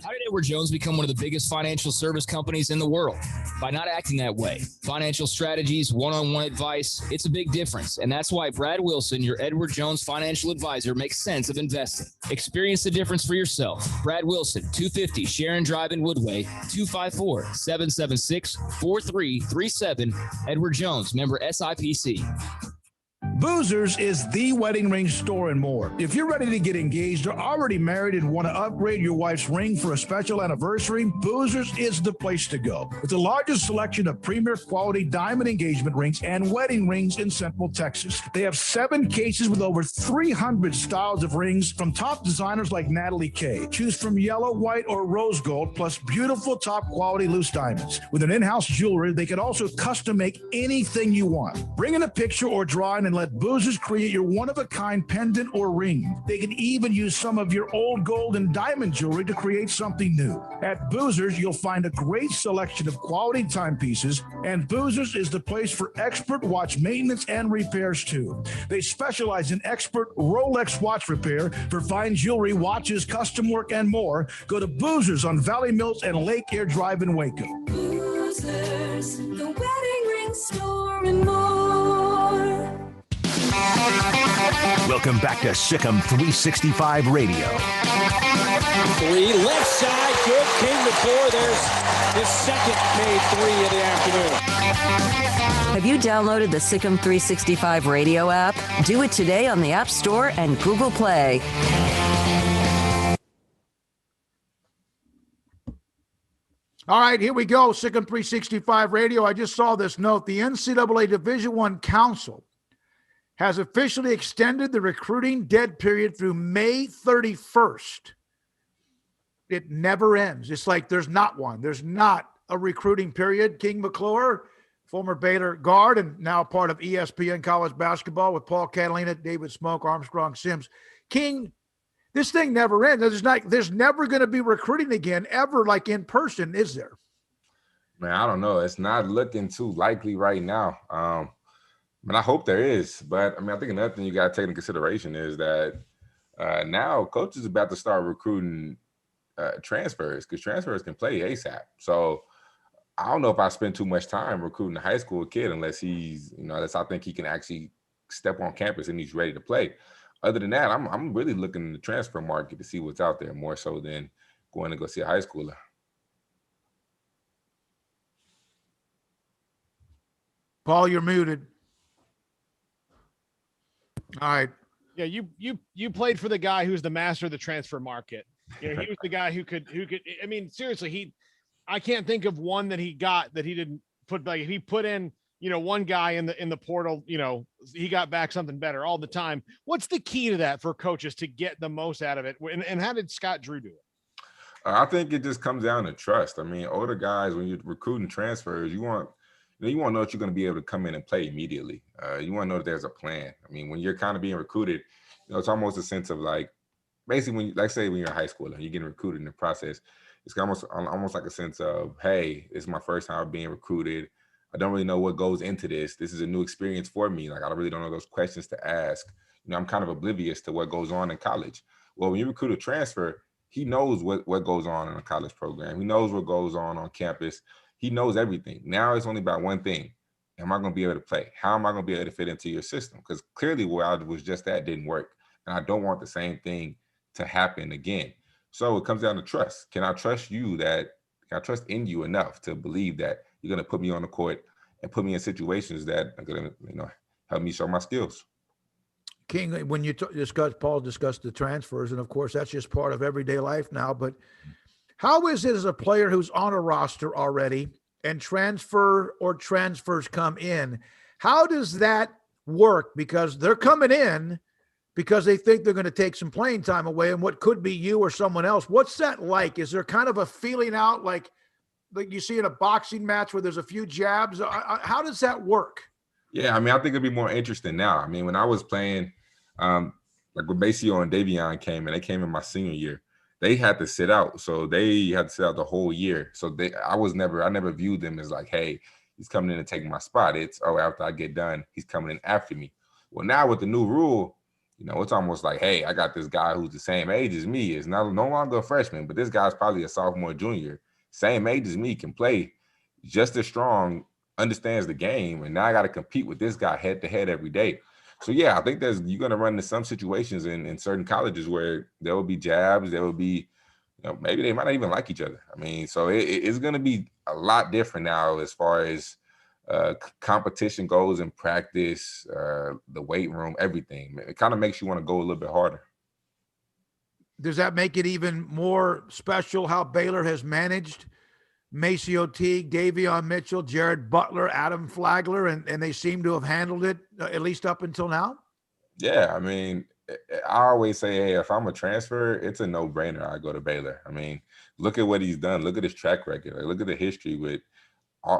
How did Edward Jones become one of the biggest financial service companies in the world? By not acting that way. Financial strategies, one-on-one advice, it's a big difference. And that's why Brad Wilson, your Edward Jones financial advisor, makes sense of investing. Experience the difference for yourself. Brad Wilson, 250 Sharon Drive in Woodway, 254-776-4337. Edward Jones, member SIPC. Boozers is the wedding ring store and more. If you're ready to get engaged or already married and want to upgrade your wife's ring for a special anniversary, Boozers is the place to go. With the largest selection of premier quality diamond engagement rings and wedding rings in Central Texas. They have 7 cases with over 300 styles of rings from top designers like Natalie Kay. Choose from yellow, white, or rose gold, plus beautiful top quality loose diamonds. With an in-house jewelry, they can also custom make anything you want. Bring in a picture or drawing and let Boozers create your one-of-a-kind pendant or ring. They can even use some of your old gold and diamond jewelry to create something new. At Boozers, you'll find a great selection of quality timepieces, and Boozers is the place for expert watch maintenance and repairs too. They specialize in expert Rolex watch repair for fine jewelry, watches, custom work, and more. Go to Boozers on Valley Mills and Lake Air Drive in Waco. Boozers, the wedding ring store and more. Welcome back to SicEm365 Radio. 3 left side, good. King McClure, there's his second made 3 of the afternoon. Have you downloaded the SicEm365 Radio app? Do it today on the App Store and Google Play. All right, here we go. SicEm365 Radio. I just saw this note. The NCAA Division I Council has officially extended the recruiting dead period through May 31st. It never ends. It's like there's not one. There's not a recruiting period. King McClure, former Baylor guard and now part of ESPN College Basketball with Paul, Catalina, David Smoak, Armstrong, Sims. King, this thing never ends. There's never going to be recruiting again, ever, like in person, is there? Man, I don't know. It's not looking too likely right now. I hope there is. But, I think another thing you got to take into consideration is that now coaches are about to start recruiting transfers, because transfers can play ASAP. So I don't know if I spend too much time recruiting a high school kid unless unless I think he can actually step on campus and he's ready to play. Other than that, I'm really looking in the transfer market to see what's out there more so than going to go see a high schooler. Paul, you're muted. All right. Yeah, you played for the guy who's the master of the transfer market. He was the guy who could. Seriously, I can't think of one that he got that he didn't put. Like, if he put in, one guy in the portal, he got back something better all the time. What's the key to that for coaches to get the most out of it? And how did Scott Drew do it? I think it just comes down to trust. Older guys, when you're recruiting transfers, you want to know that you're going to be able to come in and play immediately. You want to know that there's a plan. When you're kind of being recruited, it's almost a sense of like, basically, when you're in high school and you're getting recruited in the process, it's almost like a sense of, hey, this is my first time being recruited. I don't really know what goes into this. This is a new experience for me. Like, I really don't know those questions to ask. I'm kind of oblivious to what goes on in college. Well, when you recruit a transfer, he knows what goes on in a college program. He knows what goes on campus. He knows everything. Now it's only about one thing. Am I going to be able to play? How am I going to be able to fit into your system? Because clearly where I was just at didn't work. And I don't want the same thing to happen again. So it comes down to trust. Can I trust in you enough to believe that you're going to put me on the court and put me in situations that are going to, help me show my skills? King, when you Paul discussed the transfers, and of course that's just part of everyday life now, but how is it as a player who's on a roster already and transfers come in? How does that work? Because they're coming in because they think they're going to take some playing time away and what could be you or someone else. What's that like? Is there kind of a feeling out like you see in a boxing match where there's a few jabs? How does that work? Yeah, I think it'd be more interesting now. When I was playing, like when Maceo and Davion came, and they came in my senior year, they had to sit out. So they had to sit out the whole year. So I never viewed them as like, hey, he's coming in and taking my spot. It's, after I get done, he's coming in after me. Well, now with the new rule, it's almost like, hey, I got this guy who's the same age as me. Is no longer a freshman, but this guy's probably a sophomore, junior, same age as me, can play just as strong, understands the game, and now I got to compete with this guy head to head every day. So yeah, I think you're going to run into some situations in certain colleges where there will be jabs, there will be, maybe they might not even like each other. So it's going to be a lot different now as far as competition goes in practice, the weight room, everything. It kind of makes you want to go a little bit harder. Does that make it even more special how Baylor has managed Maceo Teague, Davion Mitchell, Jared Butler, Adam Flagler, and they seem to have handled it at least up until now? Yeah, I always say, hey, if I'm a transfer, it's a no-brainer. I go to Baylor. Look at what he's done. Look at his track record. Like, look at the history with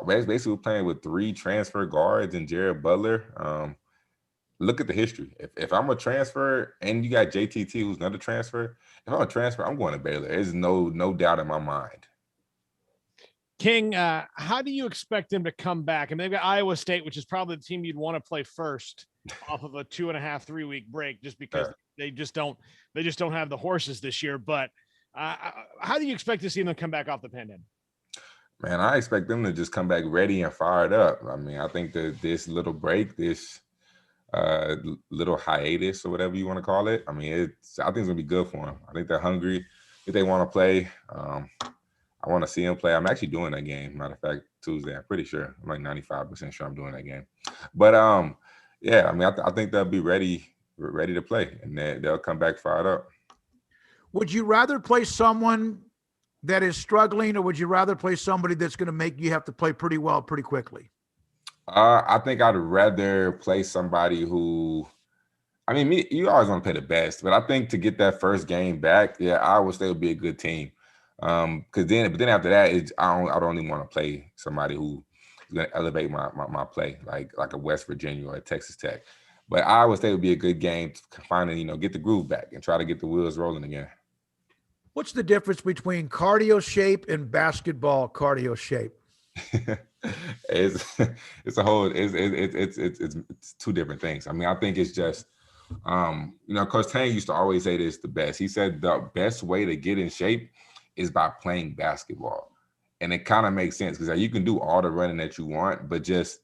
basically playing with 3 transfer guards and Jared Butler. Look at the history. If I'm a transfer and you got JTT, who's another transfer, if I'm a transfer, I'm going to Baylor. There's no doubt in my mind. King, how do you expect them to come back? They've got Iowa State, which is probably the team you'd want to play first off of a 2.5-3 week break, just because they just don't have the horses this year. But how do you expect to see them come back off the pandemic? Man, I expect them to just come back ready and fired up. I think that this little break, this little hiatus or whatever you want to call it, I think it's gonna be good for them. I think they're hungry. If they want to play, I want to see them play. I'm actually doing that game. Matter of fact, Tuesday. I'm pretty sure. I'm like 95% sure I'm doing that game. But yeah, I think they'll be ready to play, and they'll come back fired up. Would you rather play someone that is struggling, or would you rather play somebody that's going to make you have to play pretty well pretty quickly? I think I'd rather play somebody who, you always want to play the best, but I think to get that first game back, yeah, Iowa State would be a good team. But then after that, I don't even want to play somebody who is going to elevate my play, like a West Virginia or a Texas Tech. But I would say it would be a good game to finally, get the groove back and try to get the wheels rolling again. What's the difference between cardio shape and basketball cardio shape? it's two different things. I mean, I think it's just, Coach Tang used to always say this the best. He said the best way to get in shape is by playing basketball. And it kind of makes sense because you can do all the running that you want, but just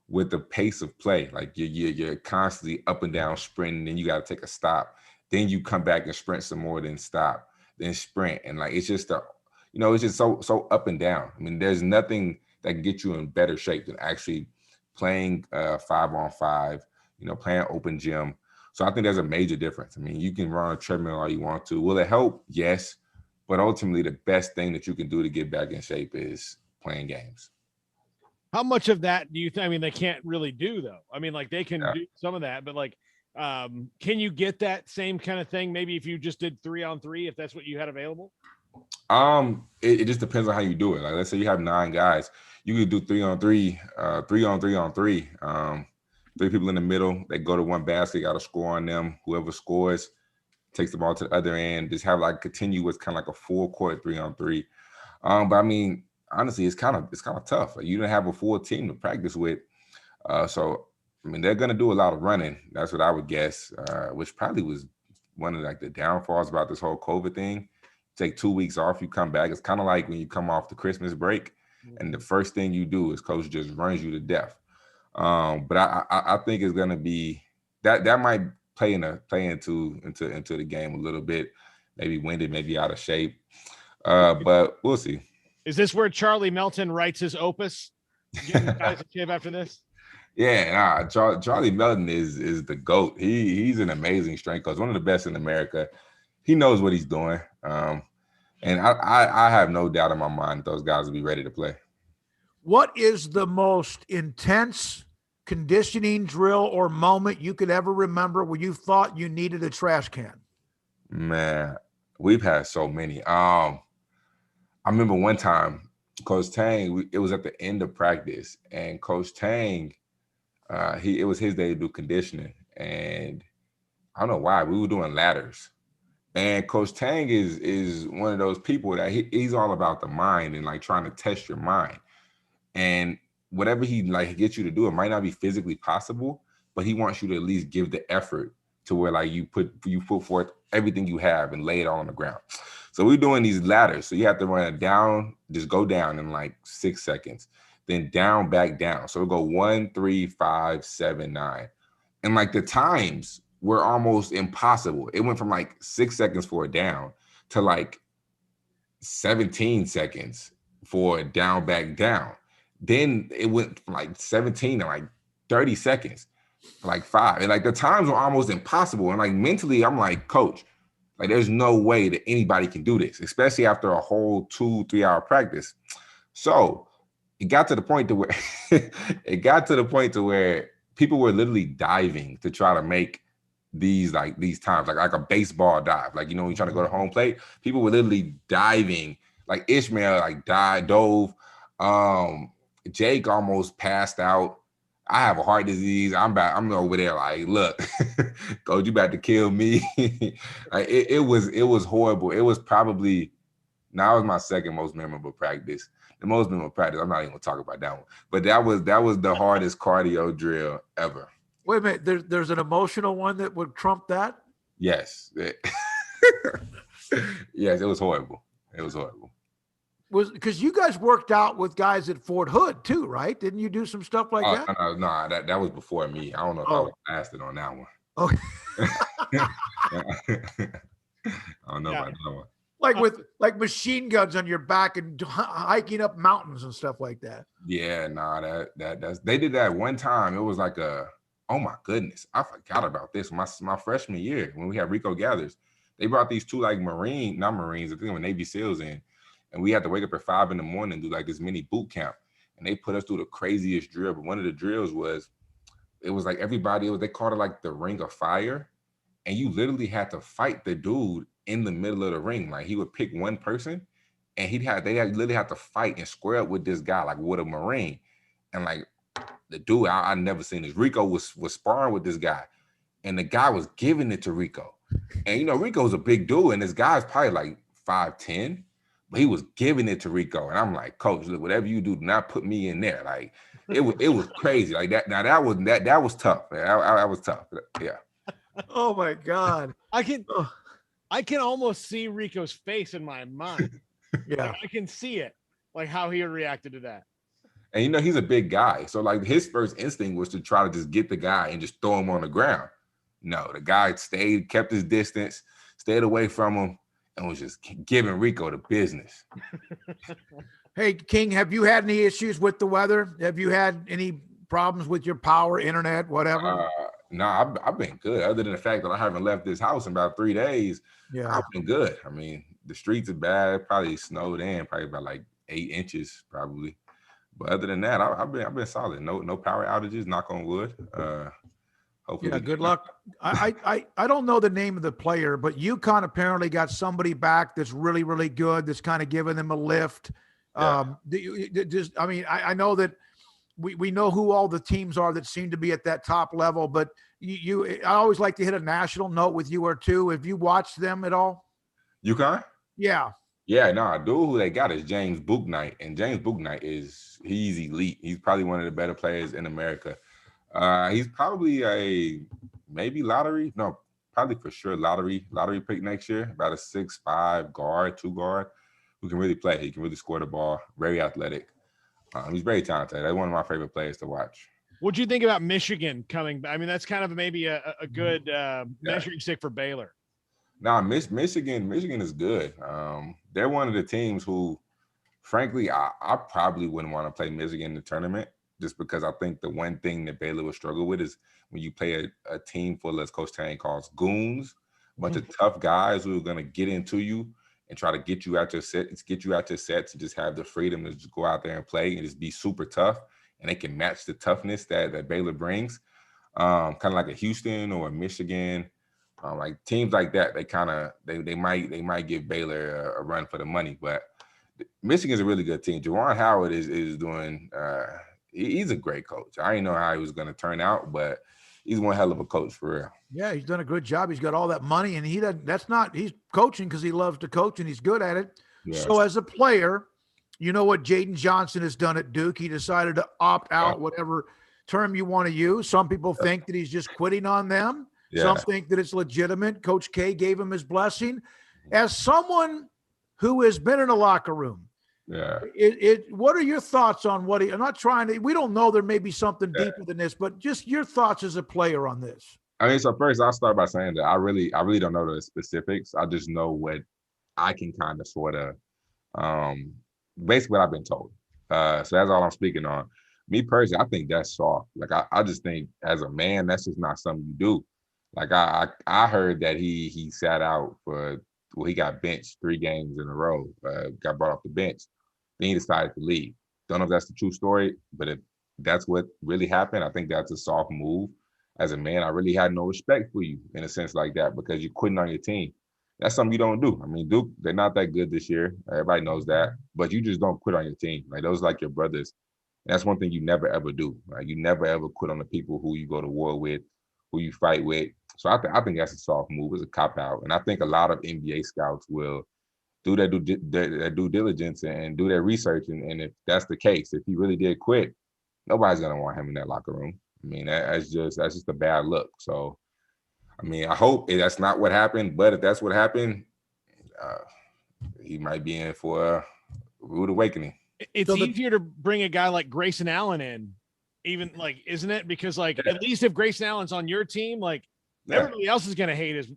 with the pace of play, like you're constantly up and down sprinting, then you got to take a stop. Then you come back and sprint some more, then stop, then sprint. And like, it's just it's just so up and down. I mean, there's nothing that can get you in better shape than actually playing 5-on-5, playing open gym. So I think there's a major difference. I mean, you can run a treadmill all you want to. Will it help? Yes. But ultimately, the best thing that you can do to get back in shape is playing games. How much of that do you think? I mean, they can't really do, though. I mean, like, they can do some of that, but like, can you get that same kind of thing? Maybe if you just did 3-on-3, if that's what you had available? It just depends on how you do it. Like, let's say you have 9 guys, you could do 3-on-3, 3-on-3. 3 people in the middle, they go to one basket, got to score on them. Whoever scores takes the ball to the other end. Just have like continuous kind of like a full court 3-on-3. But I mean, honestly, it's kind of tough. Like, you don't have a full team to practice with. So I mean, they're gonna do a lot of running. That's what I would guess. Which probably was one of like the downfalls about this whole COVID thing. Take 2 weeks off, you come back. It's kind of like when you come off the Christmas break, and the first thing you do is coach just runs you to death. But I think it's gonna be that might play into the game a little bit, maybe winded, maybe out of shape. But we'll see. Is this where Charlie Melton writes his opus? Getting guys in shape after this? Yeah, Charlie Melton is the GOAT. He's an amazing strength coach, one of the best in America. He knows what he's doing. And I have no doubt in my mind that those guys will be ready to play. What is the most intense conditioning drill or moment you could ever remember where you thought you needed a trash can? Man, we've had so many. I remember one time, Coach Tang, it was at the end of practice, and Coach Tang, it was his day to do conditioning. And I don't know why, we were doing ladders. And Coach Tang is one of those people that he's all about the mind and like trying to test your mind. And whatever he like gets you to do, it might not be physically possible, but he wants you to at least give the effort to where like you put forth everything you have and lay it all on the ground. So we're doing these ladders. So you have to run it down, just go down in like 6 seconds, then down, back down. So we'll go 1, 3, 5, 7, 9. And like the times were almost impossible. It went from like 6 seconds for a down to like 17 seconds for a down, back down. Then it went from like 17 to like 30 seconds, like 5. And like the times were almost impossible. And like mentally, I'm like, Coach, like there's no way that anybody can do this, especially after a whole 2-3 hour practice. So it got to the point to where people were literally diving to try to make these times, like a baseball dive. Like, when you're trying to go to home plate, people were literally diving. Like Ishmael, like dove. Jake almost passed out. I have a heart disease. I'm over there like, look, Coach, you about to kill me. Like it was horrible. It was probably, now it was my second most memorable practice. The most memorable practice, I'm not even gonna talk about that one. But that was the hardest cardio drill ever. Wait a minute, there's an emotional one that would trump that? Yes. Yes, it was horrible. It was horrible. Was because you guys worked out with guys at Fort Hood too, right? Didn't you do some stuff like that? No, that was before me. I don't know if I was fasted on that one. Okay. I don't know about that one. Like with like machine guns on your back and hiking up mountains and stuff like that. Yeah, that's they did that one time. It was like oh my goodness, I forgot about this. My freshman year when we had Rico Gathers, they brought these two like not Marines, I think they were Navy SEALs in. And we had to wake up at 5 a.m. and do like this mini boot camp. And they put us through the craziest drill. But one of the drills was, it was like they called it like the ring of fire. And you literally had to fight the dude in the middle of the ring. Like he would pick one person and they literally have to fight and square up with this guy, like with a Marine. And like the dude, I never seen this. Rico was sparring with this guy, and the guy was giving it to Rico. And you know, Rico's a big dude, and this guy's probably like 5'10", but he was giving it to Rico. And I'm like, Coach, look, whatever you do not put me in there. Like it was crazy. Like that. Now that was tough. That was tough. Yeah. Oh my God. I can almost see Rico's face in my mind. Yeah. Like, I can see it, like how he reacted to that. And you know, he's a big guy. So like his first instinct was to try to just get the guy and just throw him on the ground. No, the guy kept his distance, stayed away from him, and was just giving Rico the business. Hey, King, have you had any issues with the weather? Have you had any problems with your power, internet, whatever? No, I've been good. Other than the fact that I haven't left this house in about 3 days, yeah, I've been good. I mean, the streets are bad. Probably snowed in, probably about like 8 inches, probably. But other than that, I've been solid. No power outages. Knock on wood. Hopefully. Yeah, good luck. I don't know the name of the player, but UConn apparently got somebody back that's really, really good. That's kind of giving them a lift. Yeah. I know that we know who all the teams are that seem to be at that top level, but I always like to hit a national note with you or two. Have you watched them at all? UConn? Yeah. Yeah, no, dude who they got is James Bouknight, and James Bouknight he's elite. He's probably one of the better players in America. He's probably maybe lottery, no, probably for sure lottery pick next year. About a 6'5" guard, 2 guard, who can really play. He can really score the ball. Very athletic. He's very talented. That's one of my favorite players to watch. What'd you think about Michigan coming back? I mean, that's kind of maybe a good measuring stick for Baylor. Nah, Michigan is good. They're one of the teams who, frankly, I probably wouldn't want to play Michigan in the tournament, just because I think the one thing that Baylor would struggle with is when you play a team full, as Coach Tang calls, goons, a bunch of tough guys who are going to get into you and try to get you out your sets and just have the freedom to just go out there and play and just be super tough, and they can match the toughness that Baylor brings. Kind of like a Houston or a Michigan. Like teams like that, they might give Baylor a run for the money, but Michigan's a really good team. Juwan Howard is doing. He's a great coach. I didn't know how he was going to turn out, but he's one hell of a coach for real. Yeah, he's done a good job. He's got all that money, and he's coaching because he loves to coach and he's good at it. Yes. So as a player, you know what Jayden Johnson has done at Duke. He decided to opt out, whatever term you want to use. Some people think that he's just quitting on them. Yeah. Some think that it's legitimate. Coach K gave him his blessing. As someone who has been in a locker room, what are your thoughts on what I'm not trying to, we don't know, there may be something deeper than this, but just your thoughts as a player on this. I mean, so first I'll start by saying that I really don't know the specifics. I just know what I can kind of sort of, basically what I've been told. So that's all I'm speaking on. Me personally, I think that's soft. Like I just think as a man, that's just not something you do. Like I heard that he sat out he got benched 3 games in a row, got brought off the bench. Then he decided to leave. Don't know if that's the true story, but if that's what really happened, I think that's a soft move. As a man, I really had no respect for you in a sense like that because you're quitting on your team. That's something you don't do. I mean, Duke, they're not that good this year. Everybody knows that, but you just don't quit on your team. Like those are like your brothers. And that's one thing you never ever do. Like you never ever quit on the people who you go to war with, who you fight with. So I think that's a soft move. It's a cop out, and I think a lot of NBA scouts will do their due diligence and do their research. And if that's the case, if he really did quit, nobody's gonna want him in that locker room. I mean, that's just a bad look. So, I mean, I hope that's not what happened. But if that's what happened, he might be in for a rude awakening. It's easier to bring a guy like Grayson Allen in, even like, isn't it? Because like at least if Grayson Allen's on your team, like everybody else is gonna hate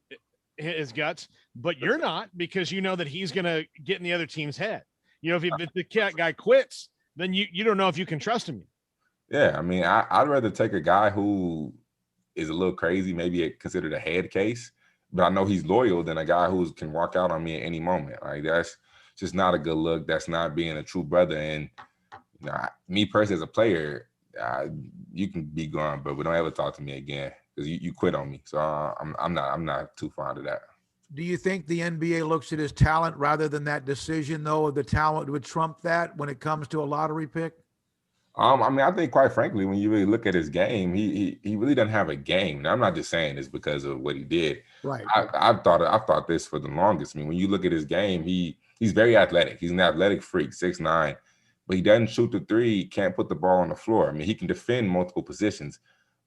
his guts, but you're not, because you know that he's gonna get in the other team's head. You know, if the guy quits, then you don't know if you can trust him. Yeah, I mean, I'd rather take a guy who is a little crazy, maybe considered a head case, but I know he's loyal, than a guy who can walk out on me at any moment. Like that's just not a good look. That's not being a true brother. And you know, me personally as a player, you can be gone, but don't ever talk to me again because you quit on me. So I'm not too fond of that. Do you think the NBA looks at his talent rather than that decision, though? The talent would trump that when it comes to a lottery pick? I mean, I think quite frankly, when you really look at his game, he really doesn't have a game. And I'm not just saying this because of what he did. Right. I've thought this for the longest. I mean, when you look at his game, he's very athletic. He's an athletic freak, 6'9", but he doesn't shoot the three, can't put the ball on the floor. I mean, he can defend multiple positions,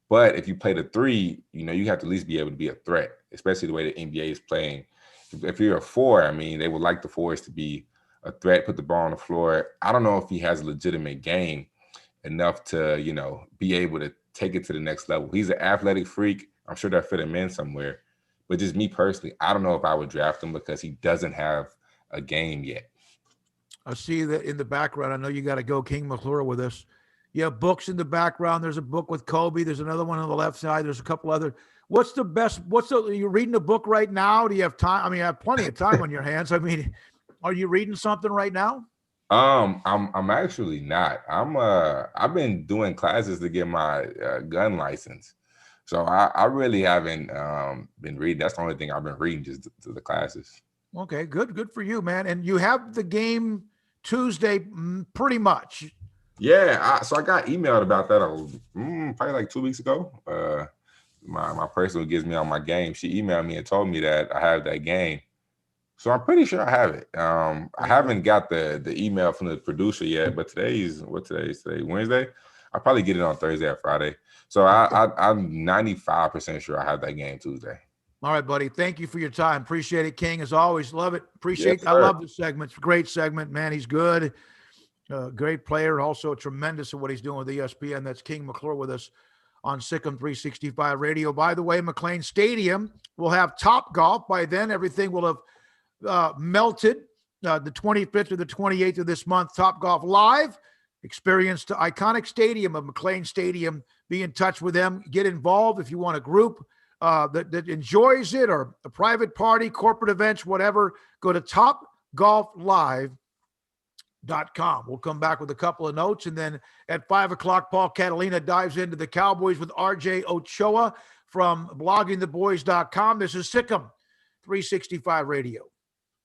but if you play the three, you have to at least be able to be a threat, especially the way the NBA is playing. If you're a four, I mean, they would like the fours to be a threat, put the ball on the floor. I don't know if he has a legitimate game enough to, be able to take it to the next level. He's an athletic freak. I'm sure that fit him in somewhere. But just me personally, I don't know if I would draft him because he doesn't have a game yet. I see that in the background. I know you got to go King McClure with us. You have books in the background. There's a book with Kobe. There's another one on the left side. There's a couple other. Are you reading a book right now? Do you have time? I mean, you have plenty of time on your hands. I mean, are you reading something right now? I'm actually not. I've been doing classes to get my gun license. So I really haven't been reading. That's the only thing I've been reading, just to the classes. Okay, good for you, man. And you have the game Tuesday pretty much. Yeah, so I got emailed about that probably like 2 weeks ago. My person who gives me all my games, she emailed me and told me that I have that game. So I'm pretty sure I have it. I haven't got the email from the producer yet, but today's Wednesday. I'll probably get it on Thursday or Friday. So I'm 95% sure I have that game Tuesday. All right, buddy. Thank you for your time. Appreciate it, King. As always, love it. Yes, I love the segment. It's a great segment, man. He's good. Great player. Also tremendous at what he's doing with ESPN. That's King McClure with us on SicEm365 Radio. By the way, McLean Stadium will have Top Golf. By then, everything will have melted. The 25th or the 28th of this month, Top Golf Live. Experience the iconic stadium of McLean Stadium. Be in touch with them. Get involved if you want a group that enjoys it, or a private party, corporate events, whatever. Go to topgolflive.com. We'll come back with a couple of notes, and then at 5 o'clock, Paul Catalina dives into the Cowboys with RJ Ochoa from bloggingtheboys.com. This is SicEm365 Radio.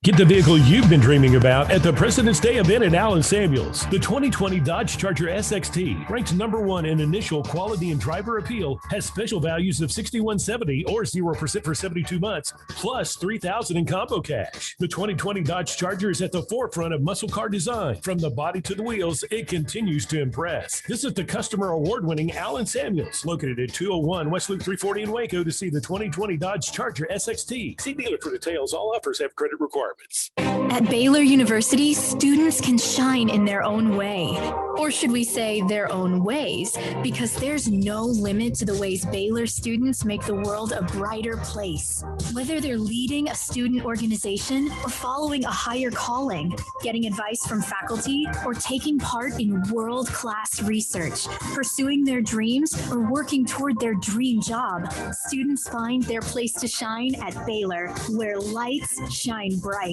Get the vehicle you've been dreaming about at the President's Day event at Allen Samuels. The 2020 Dodge Charger SXT, ranked #1 in initial quality and driver appeal, has special values of $6,170 or 0% for 72 months, plus $3,000 in combo cash. The 2020 Dodge Charger is at the forefront of muscle car design. From the body to the wheels, it continues to impress. Visit the customer award-winning Allen Samuels, located at 201 West Loop 340 in Waco, to see the 2020 Dodge Charger SXT. See dealer for details. All offers have credit requirements. At Baylor University, students can shine in their own way. Or should we say their own ways? Because there's no limit to the ways Baylor students make the world a brighter place. Whether they're leading a student organization or following a higher calling, getting advice from faculty, or taking part in world-class research, pursuing their dreams, or working toward their dream job, students find their place to shine at Baylor, where lights shine bright.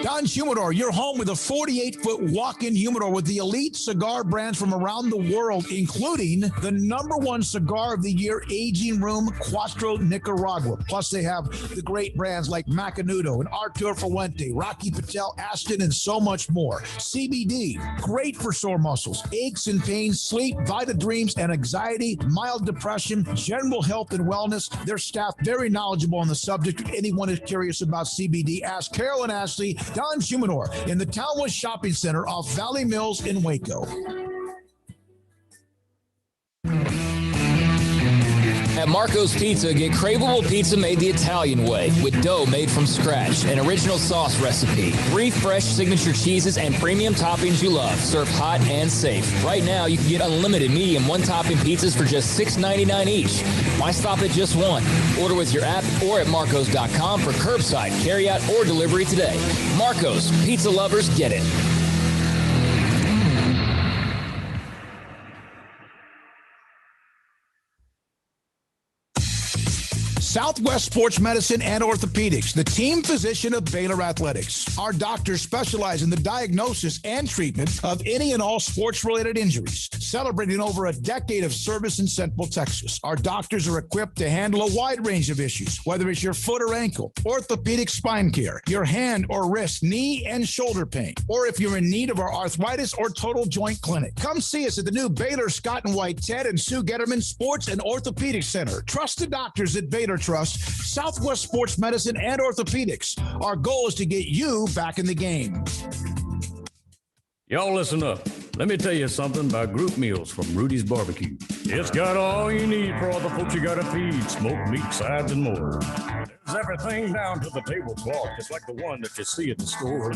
Don Humidor, your home with a 48-foot walk-in humidor with the elite cigar brands from around the world, including the #1 cigar of the year, Aging Room Cuatro Nicaragua. Plus, they have the great brands like Macanudo and Artur Fuente, Rocky Patel, Aston, and so much more. CBD, great for sore muscles, aches and pains, sleep, Vita Dreams, and anxiety, mild depression, general health and wellness. Their staff very knowledgeable on the subject. If anyone is curious about CBD, ask Carol and Ashley. Don Humidor in the Townwest Shopping Center off Valley Mills in Waco. At Marco's Pizza, get craveable pizza made the Italian way with dough made from scratch, an original sauce recipe, 3 fresh signature cheeses, and premium toppings you love, served hot and safe. Right now, you can get unlimited medium one-topping pizzas for just $6.99 each. Why stop at just one? Order with your app or at marcos.com for curbside, carryout, or delivery today. Marco's, pizza lovers get it. Southwest Sports Medicine and Orthopedics, the team physician of Baylor Athletics. Our doctors specialize in the diagnosis and treatment of any and all sports-related injuries. Celebrating over a decade of service in Central Texas, our doctors are equipped to handle a wide range of issues, whether it's your foot or ankle, orthopedic spine care, your hand or wrist, knee and shoulder pain, or if you're in need of our arthritis or total joint clinic. Come see us at the new Baylor Scott and White Ted and Sue Getterman Sports and Orthopedic Center. Trusted doctors at Baylor Trust, Southwest Sports Medicine and Orthopedics. Our goal is to get you back in the game. Y'all listen up. Let me tell you something about group meals from Rudy's Barbecue. It's got all you need for all the folks you gotta feed, smoked meat, sides, and more. There's everything down to the tablecloth, just like the one that you see at the store.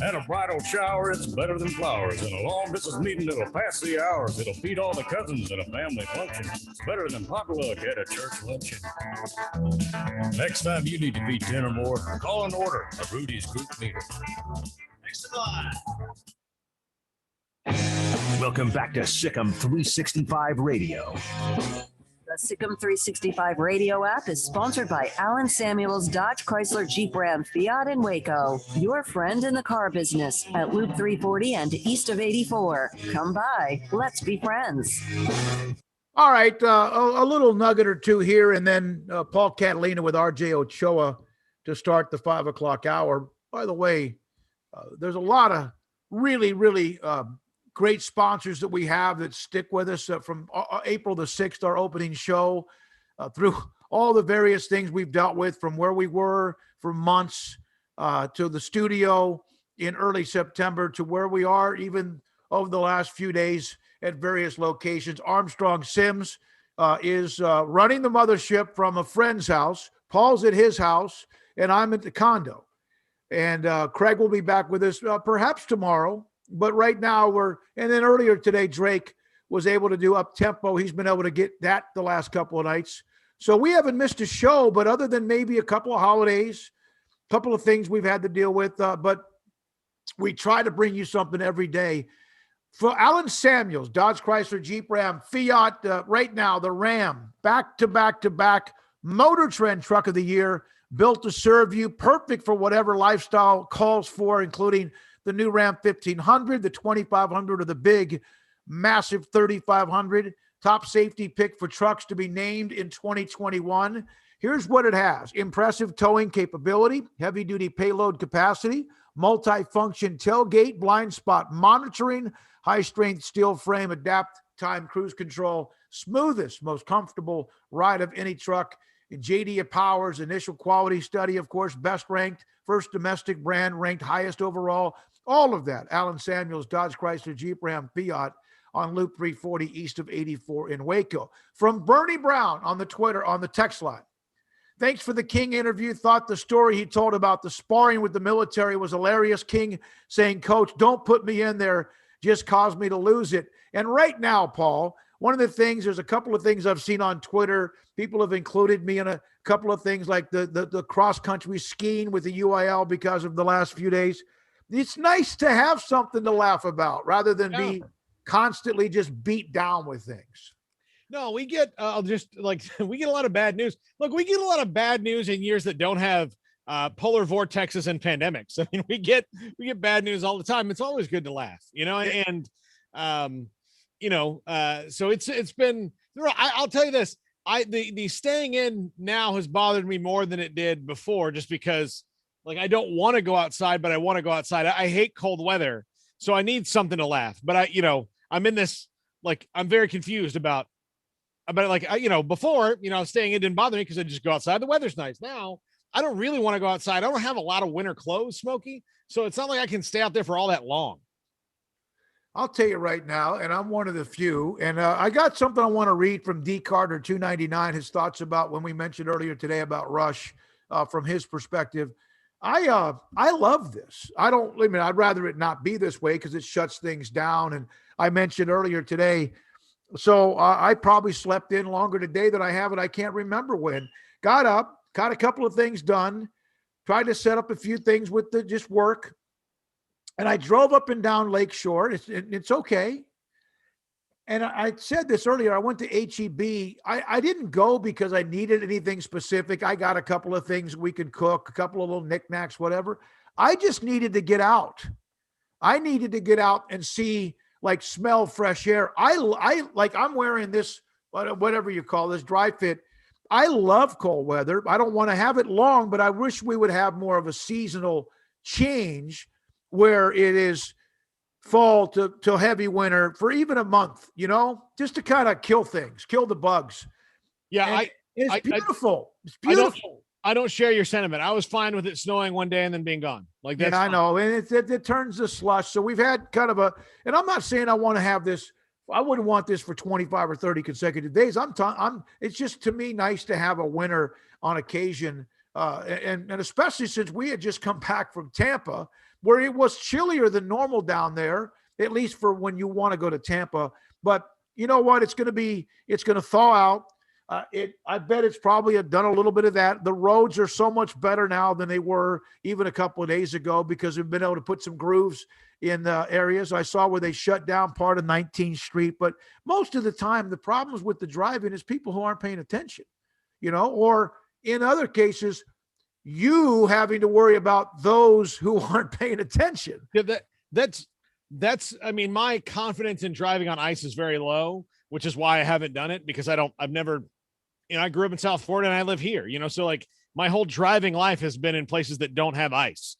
At a bridal shower, it's better than flowers. In a long distance meeting, it'll pass the hours. It'll feed all the cousins at a family function. It's better than potluck at a church luncheon. Next time you need to feed 10 or more, call and order a Rudy's group meal. Thanks a lot. Welcome back to SicEm365 Radio. The SicEm365 Radio app is sponsored by Alan Samuels Dodge Chrysler Jeep Ram Fiat in Waco, your friend in the car business at Loop 340 and east of 84. Come by. Let's be friends. All right, a little nugget or two here, and then Paul Catalina with RJ Ochoa to start the 5 o'clock hour. By the way, there's a lot of really great sponsors that we have that stick with us from April the 6th, our opening show, through all the various things we've dealt with, from where we were for months to the studio in early September to where we are even over the last few days at various locations. Armstrong Sims is running the mothership from a friend's house. Paul's at his house, and I'm at the condo. And Craig will be back with us perhaps tomorrow. But right now and then earlier today, Drake was able to do up tempo. He's been able to get that the last couple of nights. So we haven't missed a show, but other than maybe a couple of holidays, a couple of things we've had to deal with, but we try to bring you something every day. For Alan Samuels, Dodge Chrysler Jeep Ram Fiat, right now, the Ram, back Motor Trend Truck of the Year, built to serve you, perfect for whatever lifestyle calls for, including the new Ram 1500, the 2500, or the big, massive 3500. Top safety pick for trucks to be named in 2021. Here's what it has. Impressive towing capability, heavy-duty payload capacity, multi-function tailgate, blind spot monitoring, high-strength steel frame, adapt time cruise control, smoothest, most comfortable ride of any truck. J.D. Power's initial quality study, of course, best ranked, first domestic brand, ranked highest overall. All of that. Alan Samuels, Dodge Chrysler Jeep Ram Fiat on Loop 340 east of 84 in Waco. From Bernie Brown on the Twitter, on the text line. Thanks for the King interview. Thought the story he told about the sparring with the military was hilarious. King saying, "Coach, don't put me in there. Just caused me to lose it." And right now, Paul, one of the things, there's a couple of things I've seen on Twitter. People have included me in a couple of things like the cross-country skiing with the UIL because of the last few days. It's nice to have something to laugh about rather than be constantly just beat down with things. No, we get we get a lot of bad news. Look, we get a lot of bad news in years that don't have polar vortexes and pandemics. I mean, we get bad news all the time. It's always good to laugh, and so it's been. I'll tell you this. The staying in now has bothered me more than it did before, just because I don't want to go outside, but I want to go outside. I hate cold weather, so I need something to laugh. But I'm in this, I'm very confused about before, staying in didn't bother me because I just go outside. The weather's nice. Now I don't really want to go outside. I don't have a lot of winter clothes, Smokey. So it's not like I can stay out there for all that long. I'll tell you right now, and I'm one of the few, and I got something I want to read from D. Carter 299, his thoughts about when we mentioned earlier today about Rush from his perspective. I love this. I'd rather it not be this way because it shuts things down. And I mentioned earlier today, so I probably slept in longer today than I have, and I can't remember when. Got up, got a couple of things done, tried to set up a few things with just work. And I drove up and down Lakeshore. It's okay. And I said this earlier, I went to HEB. I didn't go because I needed anything specific. I got a couple of things we could cook, a couple of little knickknacks, whatever. I just needed to get out. I needed to get out and see, like, smell fresh air. I'm wearing this, whatever you call this, dry fit. I love cold weather. I don't want to have it long, but I wish we would have more of a seasonal change where it is fall to heavy winter for even a month, just to kind of kill things, kill the bugs. Yeah, it's beautiful. It's beautiful. I don't share your sentiment. I was fine with it snowing one day and then being gone. Like that. Yeah, I know. And it turns to slush. So we've had kind of and I'm not saying I want to have this. I wouldn't want this for 25 or 30 consecutive days. It's just, to me, nice to have a winter on occasion. And especially since we had just come back from Tampa, where it was chillier than normal down there, at least for when you want to go to Tampa. But you know what? It's going to thaw out. I bet it's probably done a little bit of that. The roads are so much better now than they were even a couple of days ago, because we've been able to put some grooves in areas. I saw where they shut down part of 19th Street. But most of the time, the problems with the driving is people who aren't paying attention, or in other cases, you having to worry about those who aren't paying attention. Yeah, that's, I mean, my confidence in driving on ice is very low, which is why I haven't done it, because I've never, I grew up in South Florida and I live here, so like my whole driving life has been in places that don't have ice,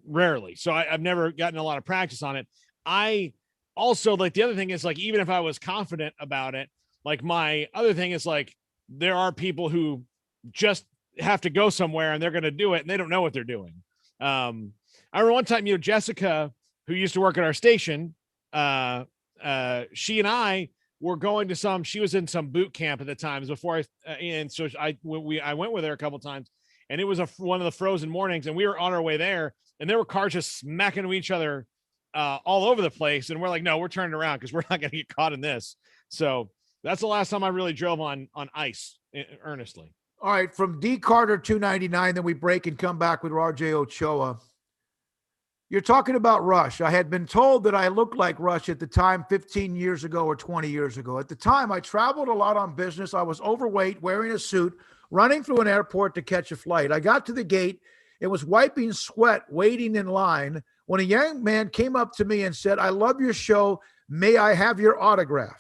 rarely. So I've never gotten a lot of practice on it. I also, like, the other thing is, like, even if I was confident about it, like, my other thing is, like, there are people who just have to go somewhere and they're going to do it and they don't know what they're doing. I remember one time, Jessica, who used to work at our station, she and I were going to she was in some boot camp at the time before and so I went with her a couple of times, and it was one of the frozen mornings, and we were on our way there, and there were cars just smacking into each other all over the place. And we're like, no, we're turning around because we're not going to get caught in this. So that's the last time I really drove on ice earnestly. All right, from D. Carter 299, then we break and come back with RJ Ochoa. You're talking about Rush. I had been told that I looked like Rush at the time 15 years ago or 20 years ago. At the time, I traveled a lot on business. I was overweight, wearing a suit, running through an airport to catch a flight. I got to the gate and was wiping sweat, waiting in line, when a young man came up to me and said, "I love your show. May I have your autograph?"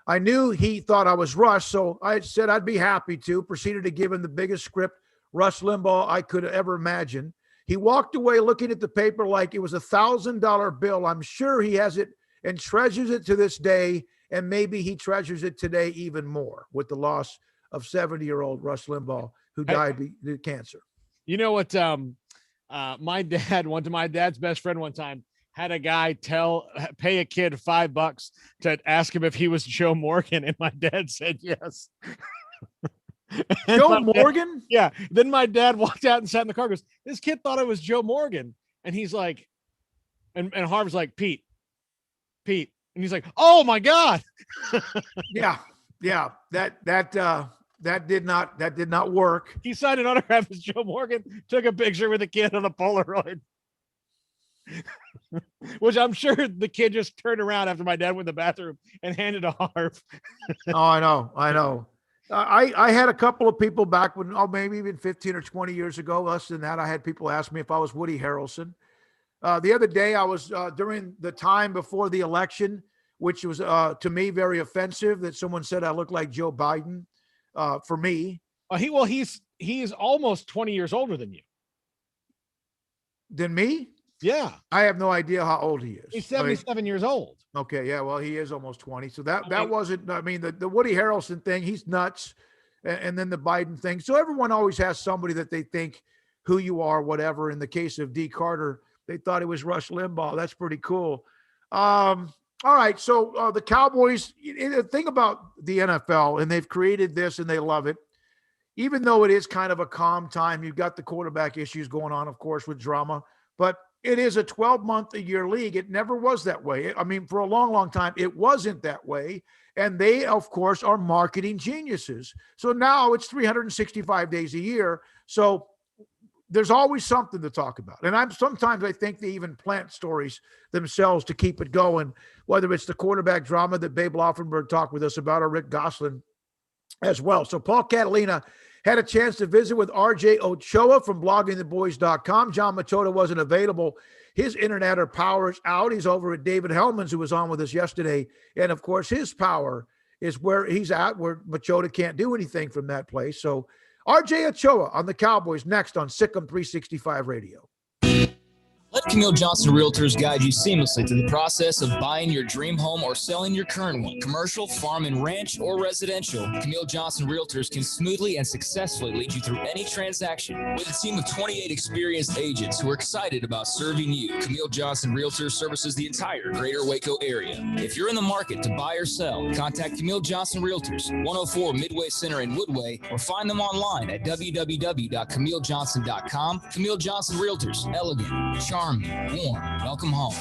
I knew he thought I was Rush, so I said I'd be happy to. Proceeded to give him the biggest script Rush Limbaugh I could ever imagine. He walked away looking at the paper like it was $1,000 bill. I'm sure he has it and treasures it to this day, and maybe he treasures it today even more with the loss of 70-year-old Rush Limbaugh, who died of cancer. You know what? My dad's best friend one time had a guy pay a kid $5 to ask him if he was Joe Morgan, and my dad said yes. Joe Morgan? Yeah. Then my dad walked out and sat in the car and goes, "This kid thought I was Joe Morgan." And he's like, and Harv's like, Pete. And he's like, "Oh my God." Yeah. That did not work. He signed an autograph as Joe Morgan, took a picture with a kid on a Polaroid. Which I'm sure the kid just turned around after my dad went to the bathroom and handed to Harv. Oh, I know. I had a couple of people back when, maybe even 15 or 20 years ago, less than that. I had people ask me if I was Woody Harrelson. The other day, I was during the time before the election, which was to me very offensive, that someone said I looked like Joe Biden. For me, he's almost 20 years older than you. Than me? Yeah. I have no idea how old he is. He's 77 years old. Okay. Yeah. Well, he is almost 20. So that wasn't, the Woody Harrelson thing, he's nuts. And then the Biden thing. So everyone always has somebody that they think who you are, whatever. In the case of D. Carter, they thought it was Rush Limbaugh. That's pretty cool. All right. So the Cowboys, the thing about the NFL, and they've created this and they love it, even though it is kind of a calm time. You've got the quarterback issues going on, of course, with drama, but it is a 12-month-a-year league. It never was that way. I mean, for a long, long time, it wasn't that way. And they, of course, are marketing geniuses. So now it's 365 days a year. So there's always something to talk about. And sometimes I think they even plant stories themselves to keep it going, whether it's the quarterback drama that Babe Laufenberg talked with us about, or Rick Gosselin as well. So Paul Catalina had a chance to visit with RJ Ochoa from bloggingtheboys.com. John Machota wasn't available. His internet or power is out. He's over at David Hellman's, who was on with us yesterday. And, of course, his power is where he's at, where Machota can't do anything from that place. So RJ Ochoa on the Cowboys next on SicEm365 Radio. Let Camille Johnson Realtors guide you seamlessly through the process of buying your dream home or selling your current one. Commercial, farm and ranch, or residential, Camille Johnson Realtors can smoothly and successfully lead you through any transaction. With a team of 28 experienced agents who are excited about serving you, Camille Johnson Realtors services the entire greater Waco area. If you're in the market to buy or sell, contact Camille Johnson Realtors, 104 Midway Center in Woodway, or find them online at www.camillejohnson.com. Camille Johnson Realtors, elegant, charming, warm. Welcome home.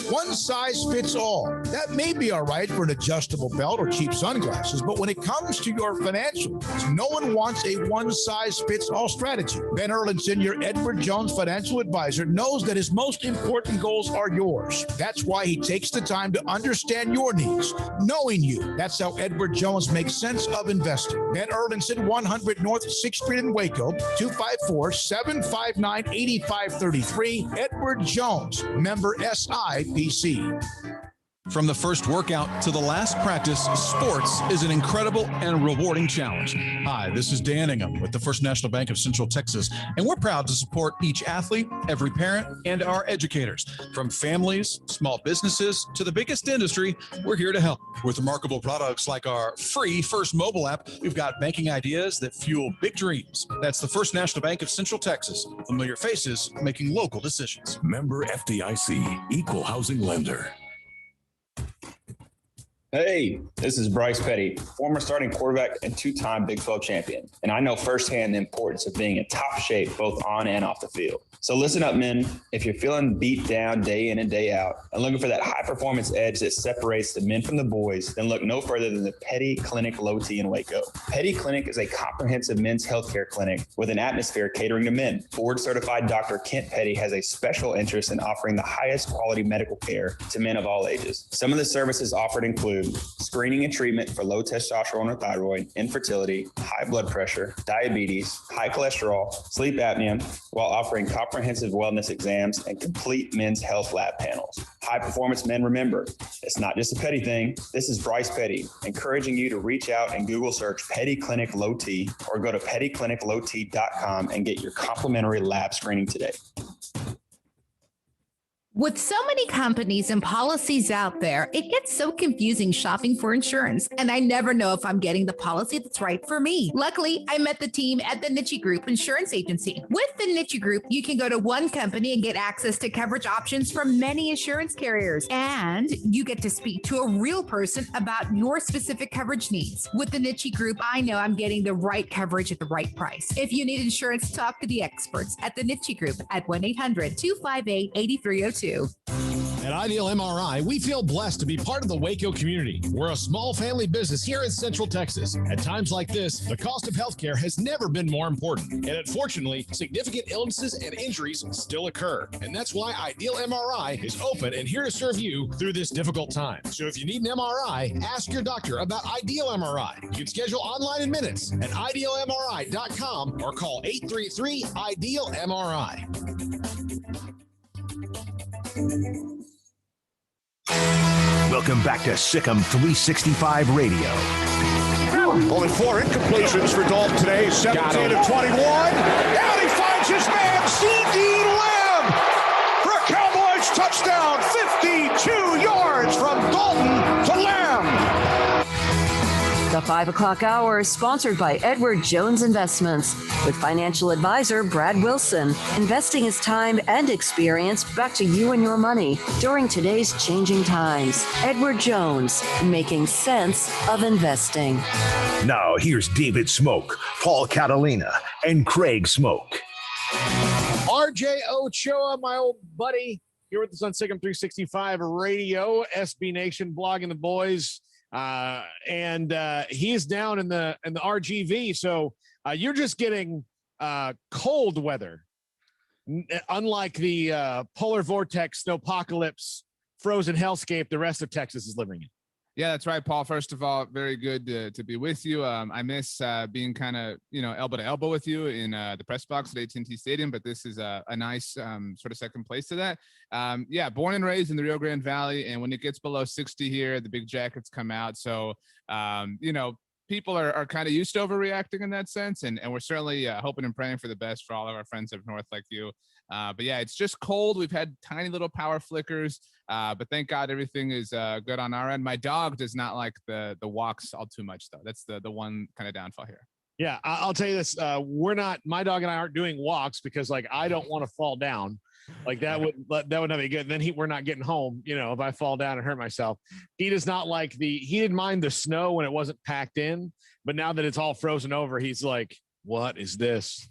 One size fits all. That may be all right for an adjustable belt or cheap sunglasses, but when it comes to your financials, no one wants a one-size-fits-all strategy. Ben Erlinson, your Edward Jones financial advisor, knows that his most important goals are yours. That's why he takes the time to understand your needs, knowing you. That's how Edward Jones makes sense of investing. Ben Erlinson, 100 North 6th Street in Waco, 254-759-8533. Edward Jones, member SIPC. From the first workout to the last practice, sports is an incredible and rewarding challenge. Hi, this is Dan Ingham with the First National Bank of Central Texas, and we're proud to support each athlete, every parent, and our educators. From families, small businesses, to the biggest industry, we're here to help. With remarkable products like our free First mobile app, we've got banking ideas that fuel big dreams. That's the First National Bank of Central Texas. Familiar faces making local decisions. Member FDIC, equal housing lender. Hey, this is Bryce Petty, former starting quarterback and two-time Big 12 champion. And I know firsthand the importance of being in top shape both on and off the field. So listen up, men. If you're feeling beat down day in and day out and looking for that high-performance edge that separates the men from the boys, then look no further than the Petty Clinic Low T in Waco. Petty Clinic is a comprehensive men's healthcare clinic with an atmosphere catering to men. Board-certified Dr. Kent Petty has a special interest in offering the highest quality medical care to men of all ages. Some of the services offered include screening and treatment for low testosterone or thyroid, infertility, high blood pressure, diabetes, high cholesterol, sleep apnea, while offering comprehensive wellness exams and complete men's health lab panels. High performance men, remember, it's not just a Petty thing. This is Bryce Petty, encouraging you to reach out and Google search Petty Clinic Low T or go to pettycliniclowt.com and get your complimentary lab screening today. With so many companies and policies out there, it gets so confusing shopping for insurance, and I never know if I'm getting the policy that's right for me. Luckily, I met the team at the Niche Group Insurance Agency. With the Niche Group, you can go to one company and get access to coverage options from many insurance carriers, and you get to speak to a real person about your specific coverage needs. With the Niche Group, I know I'm getting the right coverage at the right price. If you need insurance, talk to the experts at the Niche Group at 1-800-258-8302. At Ideal MRI, we feel blessed to be part of the Waco community. We're a small family business here in Central Texas. At times like this, the cost of healthcare has never been more important. And unfortunately, significant illnesses and injuries still occur. And that's why Ideal MRI is open and here to serve you through this difficult time. So if you need an MRI, ask your doctor about Ideal MRI. You can schedule online in minutes at idealmri.com or call 833-IDEAL-MRI. Welcome back to SicEm365 Radio. Only 4 incompletions for Dalton today, 17 of 21. Down he finds his man, C.D. Lamb, for a Cowboys touchdown, 52 yards from Dalton to Lamb. The 5 o'clock hour is sponsored by Edward Jones Investments with financial advisor Brad Wilson. Investing is time and experience back to you and your money during today's changing times. Edward Jones, making sense of investing. Now here's David Smoak, Paul Catalina, and Craig Smoak. RJ Ochoa, my old buddy, here with us on SicEm365 Radio, SB Nation, blogging the boys. And he's down in the RGV. So you're just getting cold weather, unlike the polar vortex, snowpocalypse, frozen hellscape the rest of Texas is living in. Yeah, that's right, Paul. First of all, very good to be with you. I miss being kind of, elbow to elbow with you in the press box at AT&T Stadium, but this is a nice sort of second place to that. Yeah, born and raised in the Rio Grande Valley, and when it gets below 60 here, the big jackets come out. So, people are kind of used to overreacting in that sense, and we're certainly hoping and praying for the best for all of our friends up north like you. But yeah, it's just cold. We've had tiny little power flickers, but thank God everything is good on our end. My dog does not like the walks all too much, though. That's the one kind of downfall here. Yeah, I'll tell you this. My dog and I aren't doing walks because I don't want to fall down. That would not be good. Then we're not getting home, if I fall down and hurt myself. He does not like he didn't mind the snow when it wasn't packed in, but now that it's all frozen over, he's like, what is this?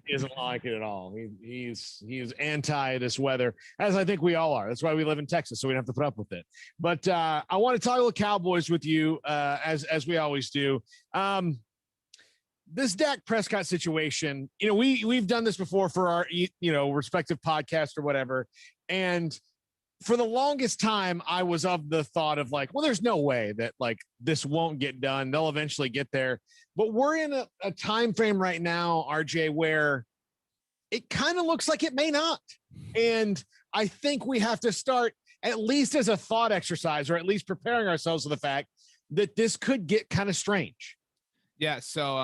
He doesn't like it at all. He's anti this weather, as I think we all are. That's why we live in Texas, so we don't have to put up with it. But I want to talk about Cowboys with you, as we always do. This Dak Prescott situation, we've done this before for our, respective podcasts or whatever. And for the longest time, I was of the thought of well, there's no way that this won't get done. They'll eventually get there. But we're in a time frame right now, RJ, where it kind of looks like it may not. And I think we have to start, at least as a thought exercise, or at least preparing ourselves for the fact that this could get kind of strange. Yeah, so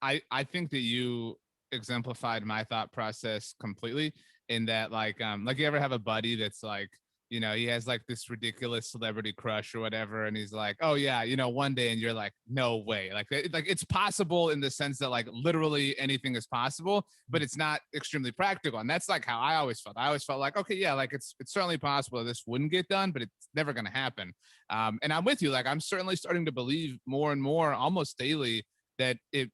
I think that you exemplified my thought process completely in that you ever have a buddy that's he has this ridiculous celebrity crush or whatever, and he's like, oh yeah, one day, and you're like, no way, it's possible in the sense that literally anything is possible, but it's not extremely practical. And that's how I always felt. I always felt okay, yeah, it's certainly possible that this wouldn't get done, but it's never going to happen. And I'm with you. I'm certainly starting to believe more and more, almost daily, that it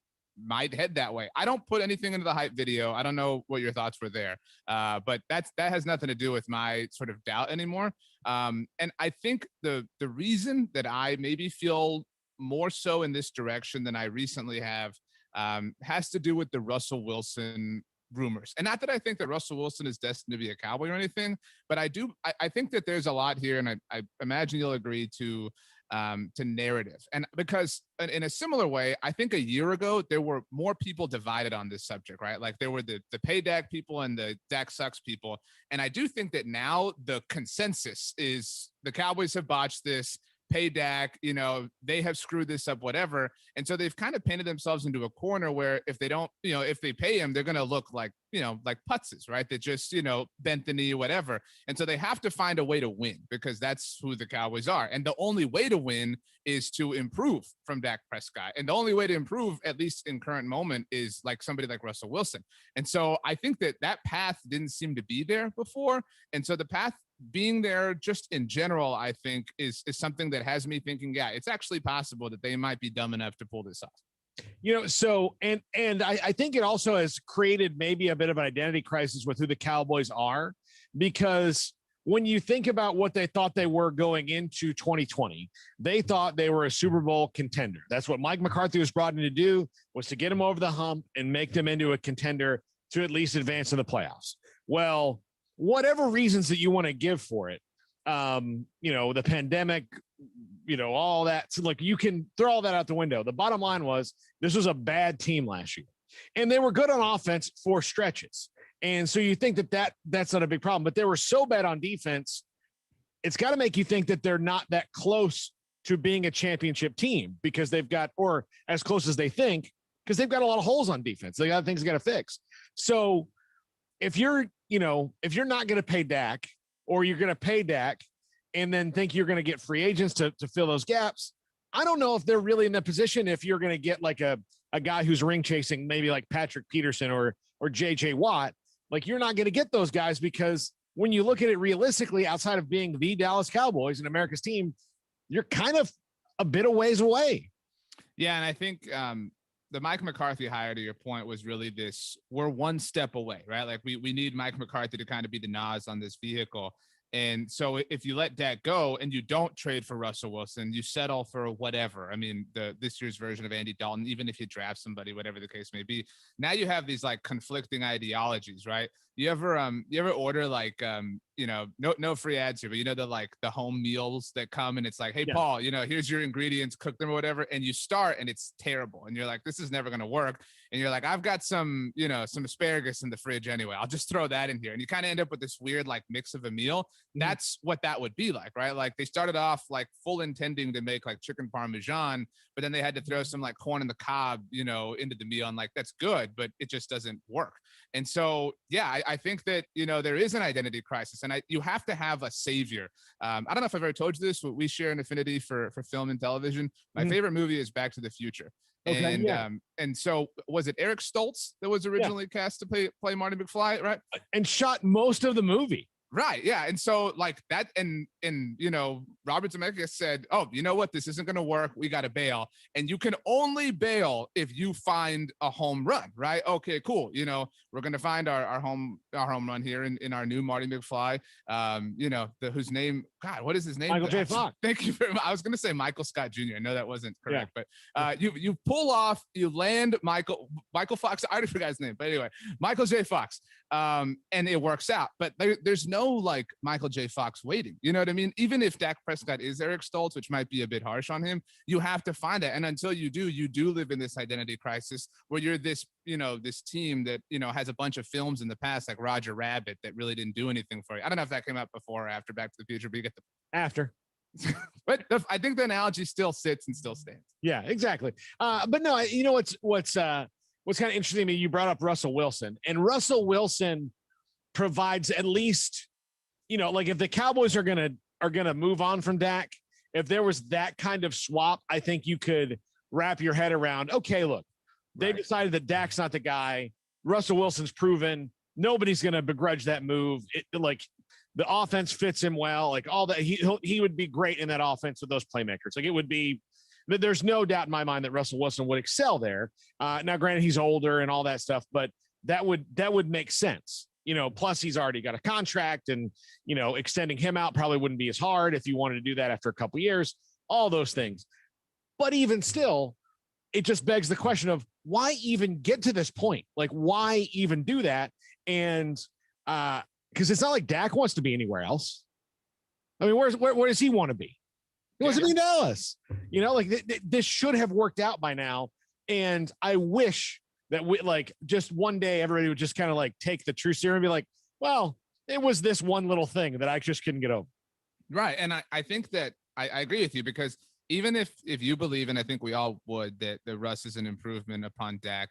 might head that way. I don't put anything into the hype video. I don't know what your thoughts were there, but that has nothing to do with my sort of doubt anymore. And I think the reason that I maybe feel more so in this direction than I recently have has to do with the Russell Wilson rumors. And not that I think that Russell Wilson is destined to be a Cowboy or anything, but I think that there's a lot here, and I imagine you'll agree to narrative. And because in a similar way, I think a year ago, there were more people divided on this subject, right? There were the pay Dak people and the Dak sucks people. And I do think that now the consensus is the Cowboys have botched this. Pay Dak, they have screwed this up, whatever. And so they've kind of painted themselves into a corner where if they don't, if they pay him, they're going to look like putzes, right? That just, bent the knee, whatever. And so they have to find a way to win because that's who the Cowboys are. And the only way to win is to improve from Dak Prescott. And the only way to improve, at least in current moment, is somebody like Russell Wilson. And so I think that path didn't seem to be there before. And so the path being there just in general, I think is something that has me thinking, yeah, it's actually possible that they might be dumb enough to pull this off. So, and I think it also has created maybe a bit of an identity crisis with who the Cowboys are, because when you think about what they thought they were going into 2020, they thought they were a Super Bowl contender. That's what Mike McCarthy was brought in to do, was to get them over the hump and make them into a contender to at least advance in the playoffs. Well, whatever reasons that you want to give for it, the pandemic, all that. So you can throw all that out the window. The bottom line was this was a bad team last year, and they were good on offense for stretches. And so you think that's not a big problem, but they were so bad on defense. It's got to make you think that they're not that close to being a championship team because they've got, or as close as they think, because they've got a lot of holes on defense. They got things they got to fix. So if you're not going to pay Dak, or you're going to pay Dak and then think you're going to get free agents to fill those gaps, I don't know if they're really in a position if you're going to get a guy who's ring chasing, maybe like Patrick Peterson or JJ Watt. You're not going to get those guys because when you look at it realistically, outside of being the Dallas Cowboys and America's team, you're kind of a bit of ways away. Yeah, and I think the Mike McCarthy hire, to your point, was really this, we're one step away, right? We need Mike McCarthy to kind of be the Nas on this vehicle. And so if you let Dak go and you don't trade for Russell Wilson, you settle for whatever. I mean, this year's version of Andy Dalton, even if you draft somebody, whatever the case may be, now you have these like conflicting ideologies, right? You ever order like, no free ads here, but the home meals that come and it's like, hey, Paul, here's your ingredients, cook them or whatever. And you start and it's terrible. And you're like, this is never going to work. And you're like, I've got some asparagus in the fridge anyway. I'll just throw that in here. And you kind of end up with this weird like mix of a meal. That's what that would be like, right? Like they started off like full intending to make like chicken Parmesan, but then they had to throw some like corn on the cob, into the meal. And like, that's good, but it just doesn't work. And so, yeah, I think that, there is an identity crisis and you have to have a savior. I don't know if I've ever told you this, but we share an affinity for film and television. My favorite movie is Back to the Future. Okay, and so was it Eric Stoltz that was originally cast to play Marty McFly, right? And shot most of the movie. Right. Yeah. And so like that and Robert Zemeckis said, oh, you know what? This isn't going to work. We got to bail. And you can only bail if you find a home run. Right. Okay, cool. We're going to find our home run here in our new Marty McFly, whose name, God, what is his name? Michael J. Fox. Thank you very much. I was going to say Michael Scott Jr. I know that wasn't correct, but you pull off, you land Michael Fox. I already forgot his name, but anyway, Michael J. Fox. And it works out, but there's no like Michael J. Fox waiting. You know what I mean? Even if Dak Prescott is Eric Stoltz, which might be a bit harsh on him, you have to find it. And until you do live in this identity crisis where you're this, this team that, has a bunch of films in the past, like Roger Rabbit, that really didn't do anything for you. I don't know if that came out before or after Back to the Future, but you get the after. But I think the analogy still sits and still stands. Yeah, exactly. But no, what's kind of interesting to me, you brought up Russell Wilson, and Russell Wilson provides at least, like if the Cowboys are gonna move on from Dak, if there was that kind of swap, I think you could wrap your head around, okay, look, they decided that Dak's not the guy. Russell Wilson's proven. Nobody's gonna begrudge that move. Like the offense fits him well, like all that. He would be great in that offense with those playmakers. Like it would be. There's no doubt in my mind that Russell Wilson would excel there. Now, granted, he's older and all that stuff, but that would make sense. Plus he's already got a contract, and extending him out probably wouldn't be as hard if you wanted to do that after a couple of years. All those things, but even still, it just begs the question of why even get to this point? Like, why even do that? And because it's not like Dak wants to be anywhere else. I mean, where does he want to be? He wants to be in Dallas. This should have worked out by now. And I wish that just one day everybody would just kind of like take the true serum and be like, well, it was this one little thing that I just couldn't get over. Right. And I think that I agree with you, because even if you believe, and I think we all would, that the Russ is an improvement upon Dak,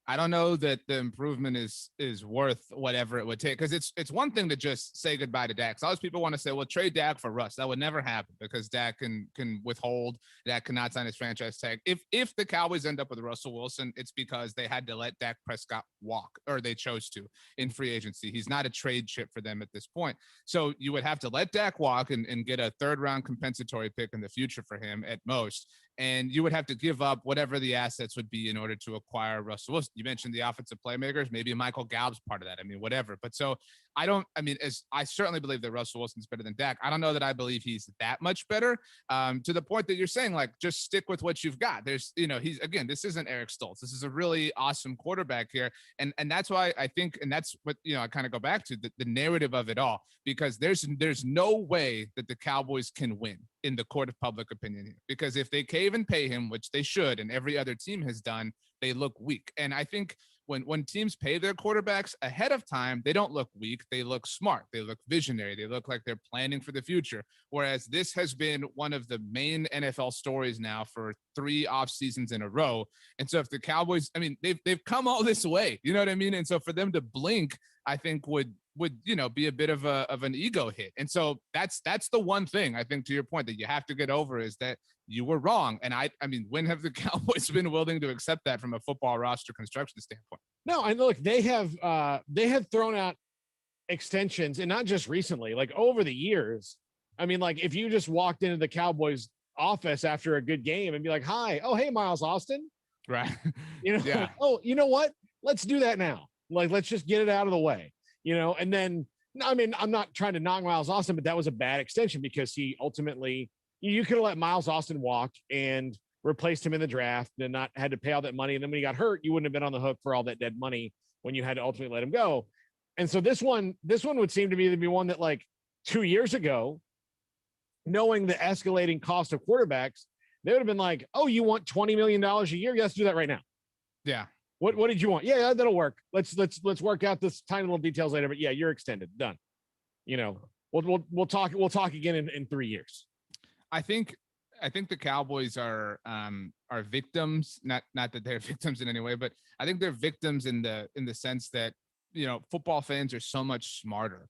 I don't know that the improvement is worth whatever it would take, because it's one thing to just say goodbye to Dak. So, people want to say, well, trade Dak for Russ. That would never happen, because Dak can withhold. Dak cannot sign his franchise tag. If the Cowboys end up with Russell Wilson, it's because they had to let Dak Prescott walk, or they chose to in free agency. He's not a trade chip for them at this point. So you would have to let Dak walk and get a third round compensatory pick in the future for him at most. And you would have to give up whatever the assets would be in order to acquire Russell Wilson. You mentioned the offensive playmakers, maybe Michael Gallup's part of that. I mean, whatever. But so I certainly believe that Russell Wilson's better than Dak. I don't know that I believe he's that much better, to the point that you're saying, like, just stick with what you've got. There's, this isn't Eric Stoltz. This is a really awesome quarterback here. And that's why I think, and that's what, I kind of go back to the narrative of it all, because there's no way that the Cowboys can win in the court of public opinion here, because if they cave and pay him, which they should, and every other team has done, they look weak. And I think when teams pay their quarterbacks ahead of time, they don't look weak. They look smart. They look visionary. They look like they're planning for the future. Whereas this has been one of the main NFL stories now for 3 off seasons in a row. And so if the Cowboys, they've come all this way, you know what I mean? And so for them to blink, I think would be a bit of an ego hit. And so that's the one thing I think, to your point, that you have to get over, is that you were wrong. And I mean, when have the Cowboys been willing to accept that from a football roster construction standpoint? No, and look, they have thrown out extensions, and not just recently, like over the years. I mean, like if you just walked into the Cowboys office after a good game and be like, hi, oh, hey, Miles Austin. Right. Yeah. Like, oh, you know what? Let's do that now. Like, let's just get it out of the way, and then, No, I mean, I'm not trying to knock Miles Austin, but that was a bad extension because he ultimately, you could have let Miles Austin walk and replaced him in the draft and not had to pay all that money. And then when he got hurt, you wouldn't have been on the hook for all that dead money when you had to ultimately let him go. And so this one would seem to me to be one that, like, 2 years ago, knowing the escalating cost of quarterbacks, they would have been like, oh, you want $20 million a year? Yeah, let's do that right now. Yeah. What did you want? Yeah, that'll work. Let's work out this tiny little details later. But yeah, you're extended. Done. You know, we'll talk again in 3 years. I think the Cowboys are victims, not that they're victims in any way, but I think they're victims in the sense that, you know, football fans are so much smarter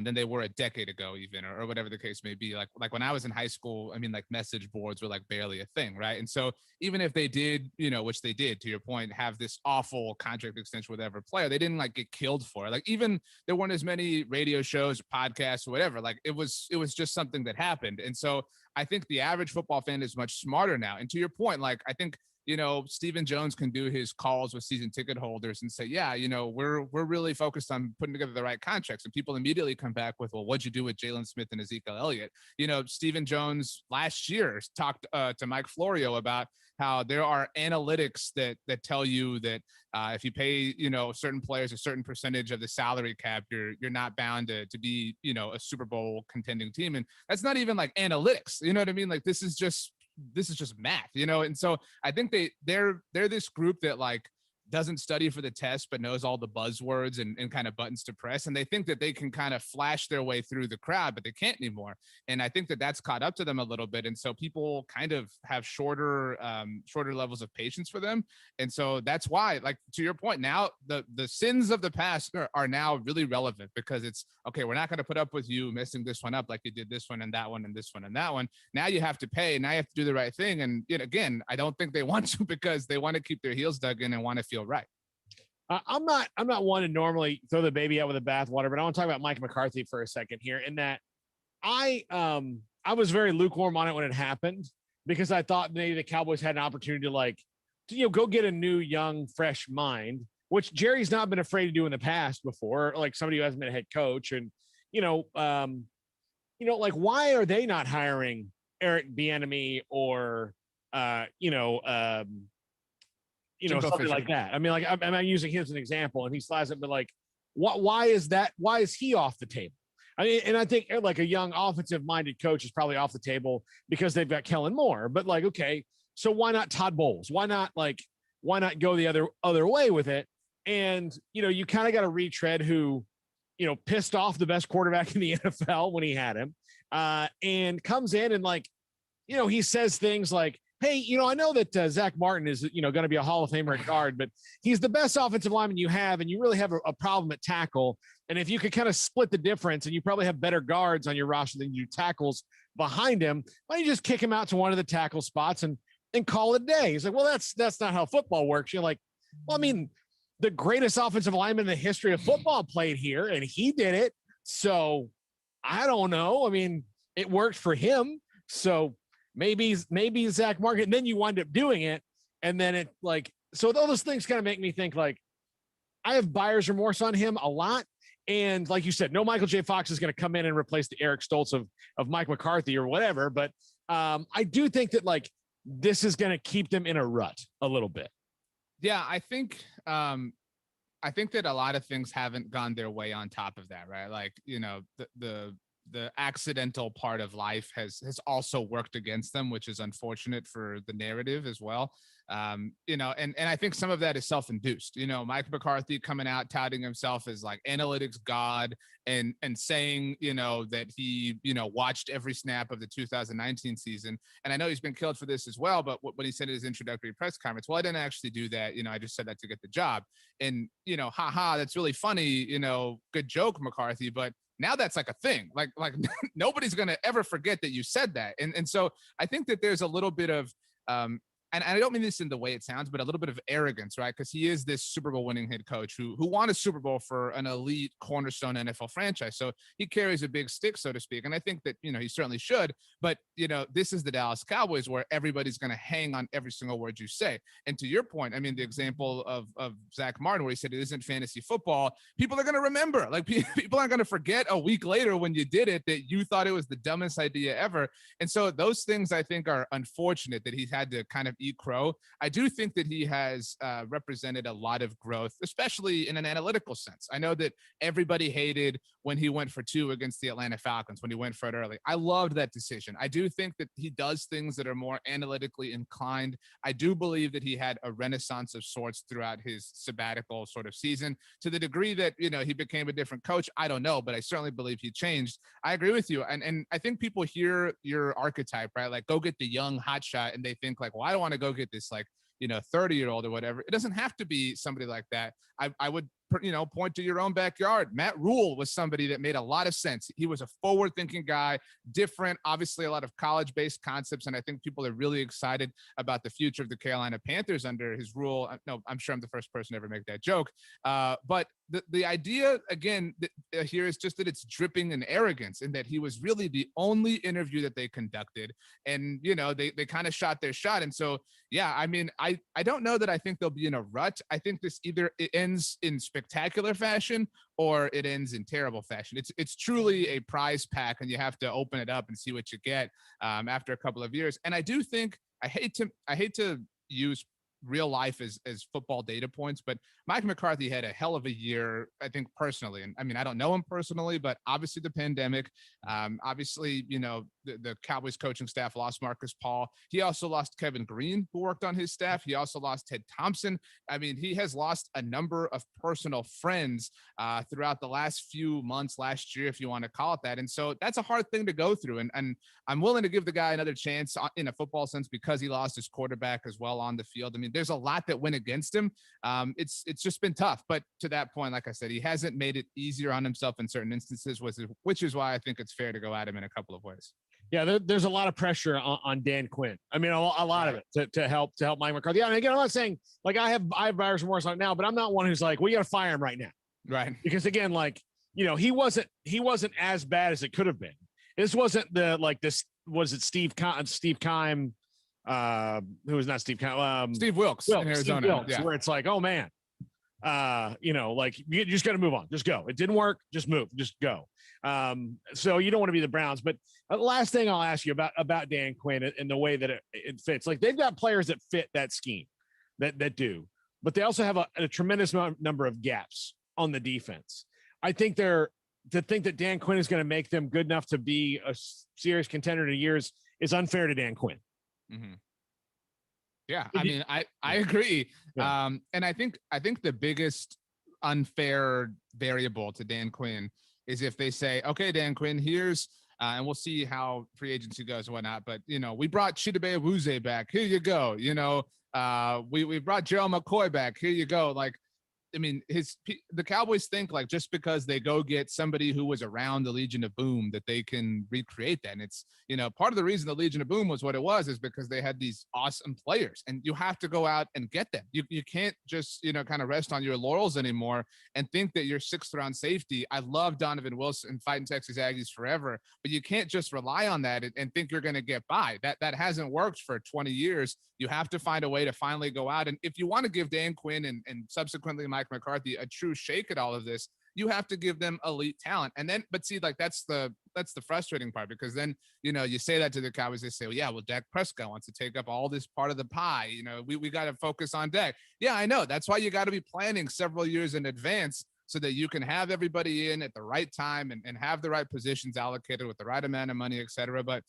than they were a decade ago, even, or whatever the case may be. Like when I was in high school, I mean, like, message boards were like barely a thing, right? And so even if they did, you know, which they did, to your point, have this awful contract extension with every player, they didn't like get killed for it. Like, even there weren't as many radio shows or podcasts or whatever. Like, it was just something that happened. And so I think the average football fan is much smarter now. And to your point, like, I think, you know, Stephen Jones can do his calls with season ticket holders and say, yeah, you know, we're really focused on putting together the right contracts. And people immediately come back with, well, what'd you do with Jalen Smith and Ezekiel Elliott? You know, Stephen Jones last year talked to Mike Florio about how there are analytics that tell you that if you pay, you know, certain players a certain percentage of the salary cap, you're not bound to be, you know, a Super Bowl contending team. And that's not even like analytics. You know what I mean? Like, this is just math, you know? And so I think they're this group that, like, doesn't study for the test, but knows all the buzzwords and kind of buttons to press. And they think that they can kind of flash their way through the crowd, but they can't anymore. And I think that that's caught up to them a little bit. And so people kind of have shorter levels of patience for them. And so that's why, like, to your point, now the sins of the past are now really relevant, because it's, okay, we're not going to put up with you messing this one up like you did this one and that one and this one and that one. Now you have to pay. Now you have to do the right thing. And yet again, I don't think they want to, because they want to keep their heels dug in and want to feel right. I'm not one to normally throw the baby out with the bathwater, but I want to talk about Mike McCarthy for a second here. In that I was very lukewarm on it when it happened, because I thought maybe the Cowboys had an opportunity to go get a new, young, fresh mind, which Jerry's not been afraid to do in the past before, like somebody who hasn't been a head coach. And, like, why are they not hiring Eric Bieniemy or, something like that? I mean, like, I'm using him as an example, and he slides it, but like, why is that? Why is he off the table? I mean, and I think like a young offensive-minded coach is probably off the table because they've got Kellen Moore. But like, okay, so why not Todd Bowles? Why not go the other way with it? And you kind of got to retread who, pissed off the best quarterback in the NFL when he had him, and comes in and he says things like, hey, I know that Zach Martin is, going to be a Hall of Famer at guard, but he's the best offensive lineman you have, and you really have a problem at tackle. And if you could kind of split the difference, and you probably have better guards on your roster than you tackles behind him, why don't you just kick him out to one of the tackle spots and call it a day? He's like, well, that's not how football works. You're like, well, I mean, the greatest offensive lineman in the history of football played here, and he did it. So I don't know. I mean, it worked for him. So maybe Zach Martin, and then you wind up doing it. And then so all those things kind of make me think, like, I have buyer's remorse on him a lot. And like you said, no Michael J. Fox is going to come in and replace the Eric Stoltz of Mike McCarthy or whatever. But I do think that this is going to keep them in a rut a little bit. Yeah, I think that a lot of things haven't gone their way on top of that, right? Like, the accidental part of life has also worked against them, which is unfortunate for the narrative as well. And I think some of that is self-induced. Mike McCarthy coming out touting himself as like analytics god and saying, that he, watched every snap of the 2019 season. And I know he's been killed for this as well, but when he said his introductory press conference, well, I didn't actually do that. I just said that to get the job. And, haha, that's really funny, good joke, McCarthy, but now that's like a thing, like nobody's going to ever forget that you said that. And so I think that there's a little bit of, and I don't mean this in the way it sounds, but a little bit of arrogance, right? Because he is this Super Bowl winning head coach who won a Super Bowl for an elite cornerstone NFL franchise. So he carries a big stick, so to speak. And I think that, he certainly should. But, this is the Dallas Cowboys where everybody's going to hang on every single word you say. And to your point, I mean, the example of Zach Martin, where he said it isn't fantasy football, people are going to remember. Like, people aren't going to forget a week later when you did it that you thought it was the dumbest idea ever. And so those things, I think, are unfortunate that he's had to kind of eat crow. I do think that he has represented a lot of growth, especially in an analytical sense. I know that everybody hated when he went for 2 against the Atlanta Falcons, when he went for it early. I loved that decision. I do think that he does things that are more analytically inclined. I do believe that he had a renaissance of sorts throughout his sabbatical sort of season. To the degree that, he became a different coach, I don't know, but I certainly believe he changed. I agree with you. And I think people hear your archetype, right? Like, go get the young hotshot, and they think like, well, I don't want to go get this 30-year-old or whatever. It doesn't have to be somebody like that. I would, point to your own backyard. Matt Rule was somebody that made a lot of sense. He was a forward-thinking guy, different, obviously a lot of college-based concepts, and I think people are really excited about the future of the Carolina Panthers under his rule. No, I'm sure I'm the first person to ever make that joke. But the idea, again, here is just that it's dripping in arrogance, and that he was really the only interview that they conducted. And, they kind of shot their shot. And so, yeah, I mean, I don't know that I think they'll be in a rut. I think this either it ends in spectacular fashion or it ends in terrible fashion. It's truly a prize pack, and you have to open it up and see what you get after a couple of years. And I do think I hate to use real life as football data points, but Mike McCarthy had a hell of a year, I think, personally. And I mean, I don't know him personally, but obviously the pandemic, obviously, the Cowboys coaching staff lost Marcus Paul. He also lost Kevin Green, who worked on his staff. He also lost Ted Thompson. I mean, he has lost a number of personal friends throughout the last few months, last year, if you want to call it that. And so that's a hard thing to go through. And I'm willing to give the guy another chance in a football sense because he lost his quarterback as well on the field. I mean, there's a lot that went against him. It's just been tough. But to that point, like I said, he hasn't made it easier on himself in certain instances, which is why I think it's fair to go at him in a couple of ways. Yeah, there's a lot of pressure on Dan Quinn. I mean, a lot of it to help Mike McCarthy. Yeah, and again, I'm not saying like I have buyer's remorse on it now, but I'm not one who's like, we got to fire him right now, right? Because again, like he wasn't as bad as it could have been. This wasn't this. Was it Steve Keim? Who was not Steve Keim? Steve Wilkes in Arizona. Steve Wilkes, where it's like, oh man, like you just got to move on. Just go. It didn't work. Just move. Just go. So you don't want to be the Browns. But the last thing I'll ask you about Dan Quinn and the way that it fits. Like they've got players that fit that scheme, that do, but they also have a tremendous number of gaps on the defense. I think to think that Dan Quinn is going to make them good enough to be a serious contender in years is unfair to Dan Quinn. Mm-hmm. Yeah, I mean, I agree. Yeah. And I think the biggest unfair variable to Dan Quinn is if they say, okay, Dan Quinn, here's, and we'll see how free agency goes and whatnot, but, we brought Chidobe Awuzie back. Here you go. We brought Gerald McCoy back. Here you go. Like, I mean, the Cowboys think like just because they go get somebody who was around the Legion of Boom that they can recreate that. And it's, part of the reason the Legion of Boom was what it was is because they had these awesome players and you have to go out and get them. You can't just, kind of rest on your laurels anymore and think that your 6th round safety. I love Donovan Wilson fighting Texas Aggies forever, but you can't just rely on that and think you're going to get by. That hasn't worked for 20 years. You have to find a way to finally go out. And if you want to give Dan Quinn and subsequently Mike McCarthy a true shake at all of this, you have to give them elite talent. And then, but see, like that's the frustrating part because then, you say that to the Cowboys, they say, well, Dak Prescott wants to take up all this part of the pie. We got to focus on Dak. Yeah, I know. That's why you got to be planning several years in advance so that you can have everybody in at the right time and have the right positions allocated with the right amount of money, et cetera. But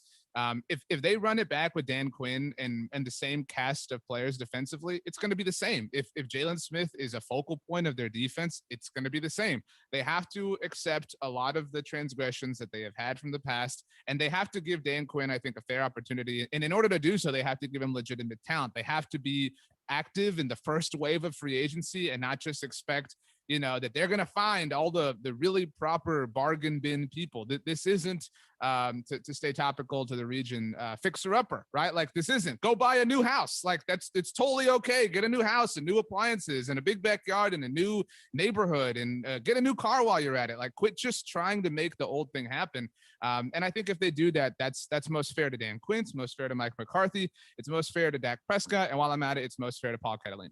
if they run it back with Dan Quinn and the same cast of players defensively, it's going to be the same. If Jalen Smith is a focal point of their defense, it's going to be the same. They have to accept a lot of the transgressions that they have had from the past, and they have to give Dan Quinn, I think, a fair opportunity. And in order to do so, they have to give him legitimate talent. They have to be active in the first wave of free agency and not just expect you know, that they're going to find all the really proper bargain bin people. That this isn't, to stay topical to the region, fixer upper, right? Like this isn't go buy a new house. Like it's totally okay. Get a new house and new appliances and a big backyard and a new neighborhood and get a new car while you're at it. Like quit just trying to make the old thing happen. And I think if they do that, that's most fair to Dan Quinn, most fair to Mike McCarthy. It's most fair to Dak Prescott. And while I'm at it, it's most fair to Paul Catalina.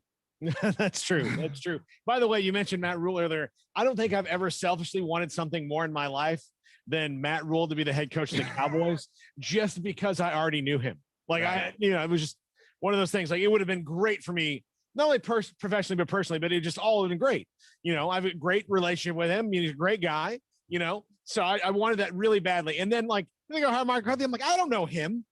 That's true. That's true. By the way, you mentioned Matt Rule earlier. I don't think I've ever selfishly wanted something more in my life than Matt Rule to be the head coach of the Cowboys, just because I already knew him. Like it was just one of those things. Like it would have been great for me, not only professionally, but personally, but it just all would have been great. You know, I have a great relationship with him. He's a great guy, you know, so I wanted that really badly. And then like, they go hire Mike McCarthy. I'm like, I don't know him.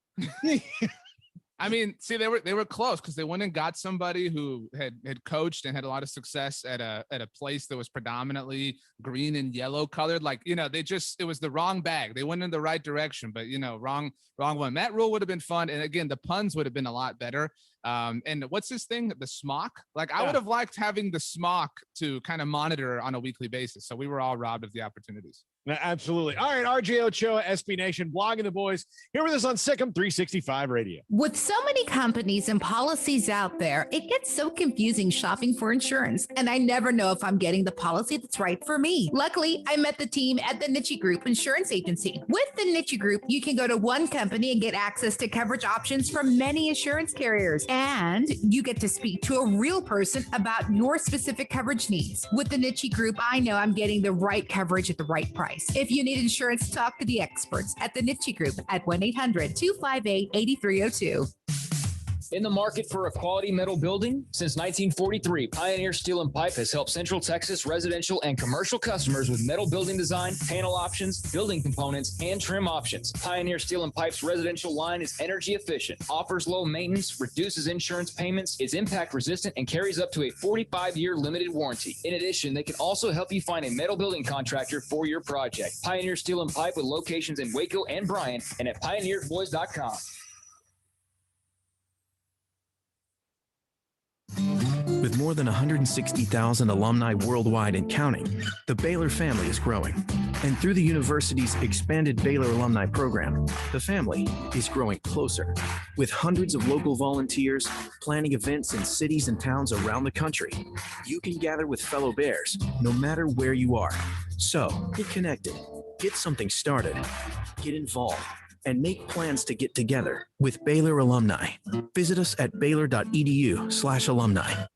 I mean, see, they were close because they went and got somebody who had coached and had a lot of success at a place that was predominantly green and yellow colored. Like, you know, it was the wrong bag. They went in the right direction, but you know, wrong one. Matt Rule would have been fun. And again, the puns would have been a lot better. And what's his thing? The Smoak? Like I would have liked having the Smoak to kind of monitor on a weekly basis. So we were all robbed of the opportunities. Absolutely. All right, RJ Ochoa, SB Nation, blogging the boys, here with us on SicEm365 Radio. With so many companies and policies out there, it gets so confusing shopping for insurance, and I never know if I'm getting the policy that's right for me. Luckily, I met the team at the Niche Group Insurance Agency. With the Niche Group, you can go to one company and get access to coverage options from many insurance carriers, and you get to speak to a real person about your specific coverage needs. With the Niche Group, I know I'm getting the right coverage at the right price. If you need insurance, talk to the experts at the Niche Group at 1-800-258-8302. In the market for a quality metal building? Since 1943, Pioneer Steel and Pipe has helped Central Texas residential and commercial customers with metal building design, panel options, building components, and trim options. Pioneer Steel and Pipe's residential line is energy efficient, offers low maintenance, reduces insurance payments, is impact resistant, and carries up to a 45-year limited warranty. In addition, they can also help you find a metal building contractor for your project. Pioneer Steel and Pipe with locations in Waco and Bryan and at pioneerboys.com. With more than 160,000 alumni worldwide and counting, the Baylor family is growing. And through the university's expanded Baylor alumni program, the family is growing closer. With hundreds of local volunteers planning events in cities and towns around the country, you can gather with fellow Bears no matter where you are. So get connected, get something started, get involved, and make plans to get together with Baylor alumni. Visit us at baylor.edu/alumni.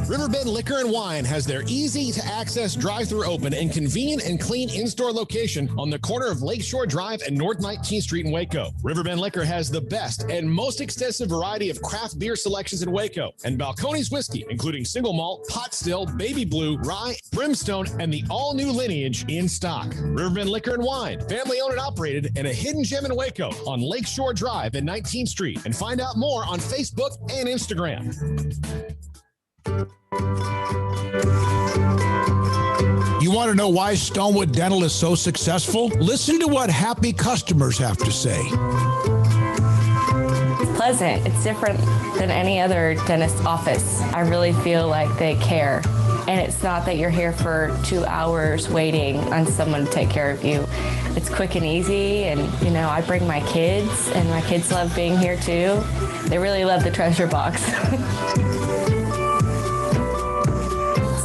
Riverbend Liquor and Wine has their easy-to-access drive-thru open and convenient and clean in-store location on the corner of Lakeshore Drive and North 19th Street in Waco. Riverbend Liquor has the best and most extensive variety of craft beer selections in Waco, and Balcones whiskey, including single malt, pot still, baby blue, rye, brimstone, and the all-new lineage in stock. Riverbend Liquor and Wine, family-owned and operated, and a hidden gem in Waco on Lakeshore Drive and 19th Street. And find out more on Facebook and Instagram. You want to know why Stonewood Dental is so successful? Listen to what happy customers have to say. It's pleasant. It's different than any other dentist office. I really feel like they care. And it's not that you're here for 2 hours waiting on someone to take care of you. It's quick and easy, and you know, I bring my kids, and my kids love being here too. They really love the treasure box.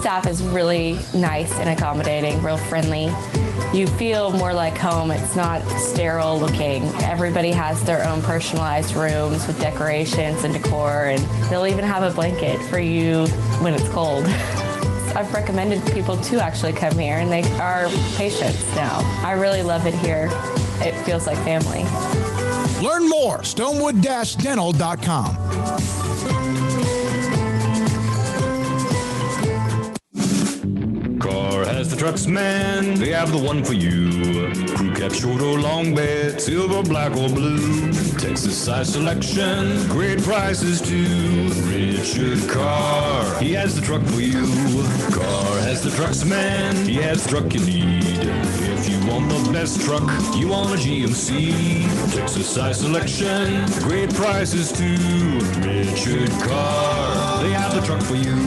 Staff is really nice and accommodating, real friendly. You feel more like home. It's not sterile looking. Everybody has their own personalized rooms with decorations and decor, and they'll even have a blanket for you when it's cold. I've recommended people to actually come here, and they are patients now. I really love it here. It feels like family. Learn more, stonewood-dental.com. Car has the trucks, man. They have the one for you. Crew cab, short or long bed, silver, black or blue. Texas size selection, great prices too. Richard Carr, he has the truck for you. Carr has the trucks, man. He has the truck you need. If you want the best truck, you want a GMC. Texas size selection, great prices too. Richard Carr, they have the truck for you.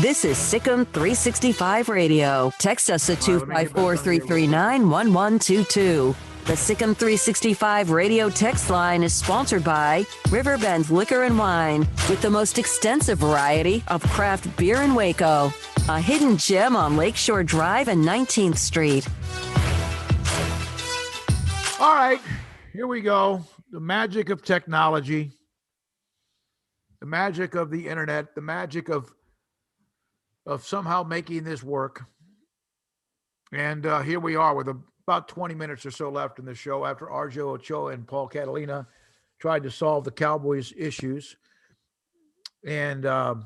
This is SicEm365 Radio. Text us at 254-339-1122. The SicEm365 Radio text line is sponsored by Riverbend Liquor and Wine, with the most extensive variety of craft beer in Waco. A hidden gem on Lakeshore Drive and 19th Street. All right, here we go. The magic of technology, the magic of the internet, the magic of somehow making this work. And here we are with about 20 minutes or so left in the show after Arjo Ochoa and Paul Catalina tried to solve the Cowboys' issues. And a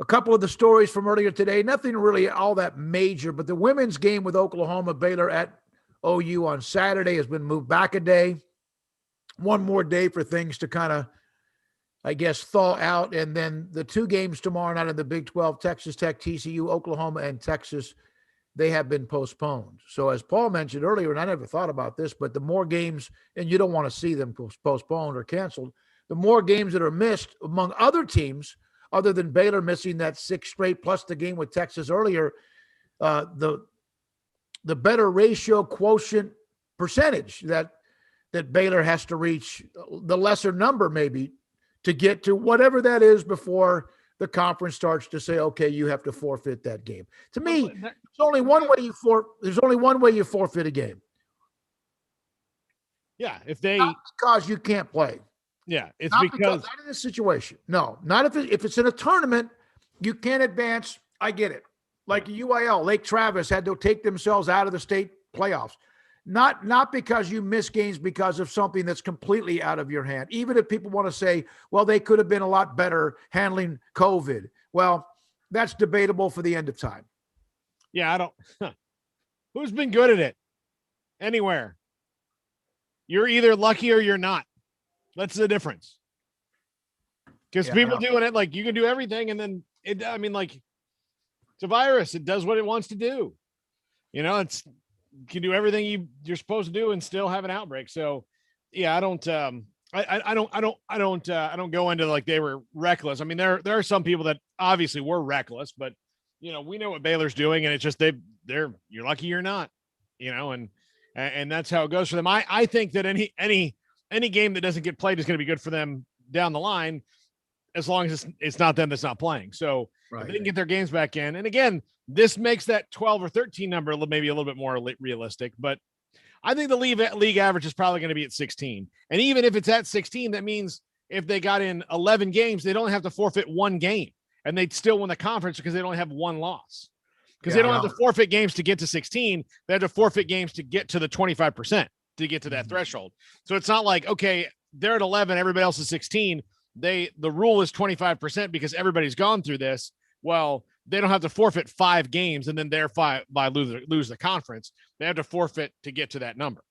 couple of the stories from earlier today, nothing really all that major, but the women's game with Oklahoma, Baylor at OU on Saturday has been moved back a day. One more day for things to kind of, I guess, thaw out. And then the two games tomorrow night in the Big 12, Texas Tech, TCU, Oklahoma, and Texas, they have been postponed. So as Paul mentioned earlier, and I never thought about this, but the more games, and you don't want to see them postponed or canceled, the more games that are missed among other teams, other than Baylor missing that 6 straight, plus the game with Texas earlier, the better ratio quotient percentage that Baylor has to reach, the lesser number maybe, to get to whatever that is before the conference starts to say, okay, you have to forfeit that game. To me, there's only one way you forfeit a game. Yeah, if they not because you can't play. Yeah, it's not because not in this situation. No, not if it's in a tournament, you can't advance. I get it. Like UIL, Lake Travis had to take themselves out of the state playoffs. Not because you miss games because of something that's completely out of your hand. Even if people want to say, well, they could have been a lot better handling COVID. Well, that's debatable for the end of time. Yeah, I don't. Who's been good at it? Anywhere. You're either lucky or you're not. That's the difference. Because people doing it, like, you can do everything, and then it's a virus. It does what it wants to do. You know, you can do everything you're supposed to do and still have an outbreak. So, yeah, I don't go into like they were reckless. I mean, there are some people that obviously were reckless, but we know what Baylor's doing, and it's just you're lucky you're not, and that's how it goes for them. I think that any game that doesn't get played is going to be good for them down the line, as long as it's not them that's not playing. So if they can get their games back in, and again, this makes that 12 or 13 number maybe a little bit more realistic, but I think the league average is probably going to be at 16. And even if it's at 16, that means if they got in 11 games, they'd only have to forfeit one game, and they'd still win the conference because they don't have one loss. Because they don't have to forfeit games to get to 16. They have to forfeit games to get to the 25% to get to that threshold. So it's not like, okay, they're at 11, everybody else is 16. The rule is 25% because everybody's gone through this. Well, they don't have to forfeit 5 games and then thereby lose the conference. They have to forfeit to get to that number.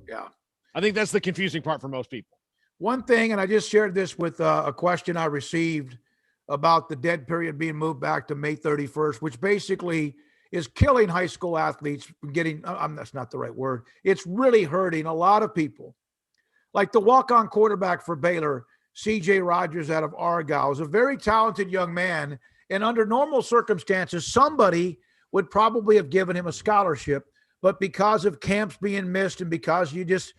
Yeah. I think that's the confusing part for most people. One thing, and I just shared this with a question I received about the dead period being moved back to May 31st, which basically is killing high school athletes from getting, that's not the right word. It's really hurting a lot of people. Like the walk-on quarterback for Baylor, C.J. Rogers out of Argyle, is a very talented young man. And under normal circumstances, somebody would probably have given him a scholarship, but because of camps being missed and because you just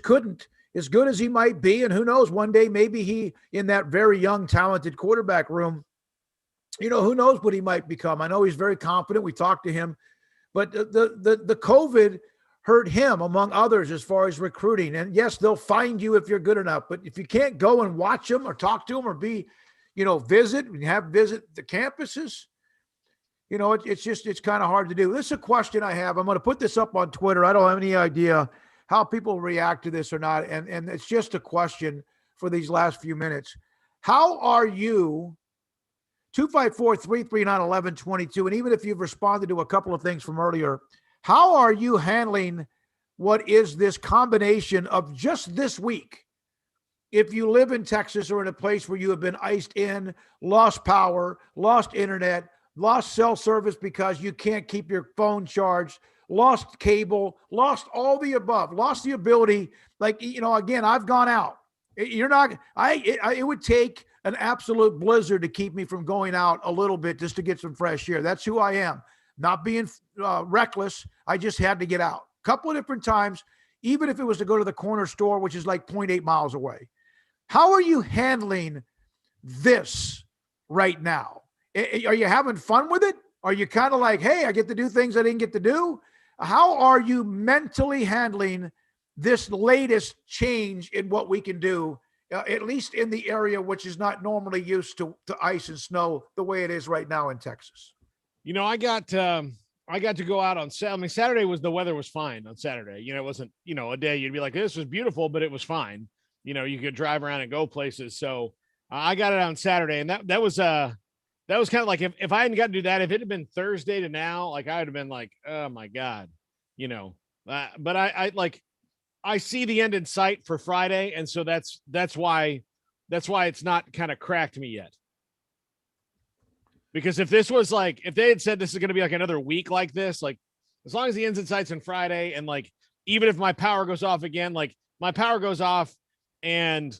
couldn't, as good as he might be, and who knows, one day maybe he, in that very young, talented quarterback room, who knows what he might become. I know he's very confident. We talked to him, but the COVID hurt him among others as far as recruiting. And yes, they'll find you if you're good enough, but if you can't go and watch them or talk to them or visit the campuses, it's kind of hard to do. This is a question I have. I'm going to put this up on Twitter. I don't have any idea how people react to this or not. And it's just a question for these last few minutes. How are you, 254-339-1122, and even if you've responded to a couple of things from earlier, how are you handling what is this combination of just this week? If you live in Texas or in a place where you have been iced in, lost power, lost internet, lost cell service because you can't keep your phone charged, lost cable, lost all the above, lost the ability, again, I've gone out You're not. It would take an absolute blizzard to keep me from going out a little bit just to get some fresh air. That's who I am. Not being reckless. I just had to get out. A couple of different times, even if it was to go to the corner store, which is like 0.8 miles away. How are you handling this right now? Are you having fun with it? Are you kind of like, hey, I get to do things I didn't get to do? How are you mentally handling this latest change in what we can do, at least in the area which is not normally used to ice and snow the way it is right now in Texas? I got to go out on Saturday. I mean, Saturday the weather was fine on Saturday. It wasn't, a day you'd be like, this was beautiful, but it was fine. You could drive around and go places. So I got it on Saturday, and that was kind of like, if I hadn't got to do that, if it had been Thursday to now, like I would have been like, oh my God, but I see the end in sight for Friday. And so that's why it's not kind of cracked me yet. Because if this was like, if they had said this is going to be like another week like this, like as long as the ends in sight's on Friday, and like, even if my power goes off again, like my power goes off and,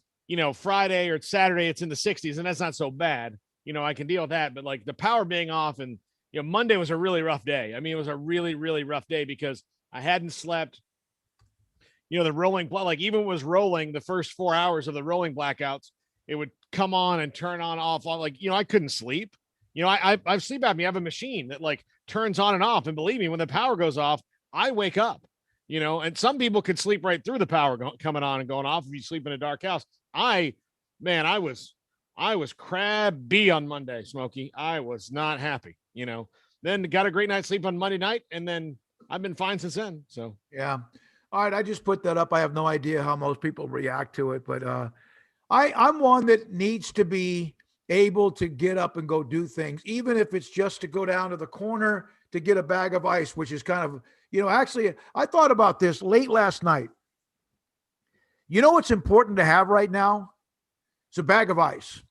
Friday or Saturday, it's in the 60s, and that's not so bad. I can deal with that, but like the power being off, and, Monday was a really rough day. I mean, it was a really, really rough day because I hadn't slept, the rolling, like even was rolling the first 4 hours of the rolling blackouts, it would come on and turn on, off, on, like, I couldn't sleep. I have sleep apnea. I have a machine that like turns on and off. And believe me, when the power goes off, I wake up, and some people could sleep right through the power coming on and going off if you sleep in a dark house. I was crabby on Monday, Smokey. I was not happy, then got a great night's sleep on Monday night. And then I've been fine since then. So, yeah. All right. I just put that up. I have no idea how most people react to it, but I'm one that needs to be able to get up and go do things, even if it's just to go down to the corner to get a bag of ice, which is kind of, actually, I thought about this late last night. What's important to have right now? It's a bag of ice.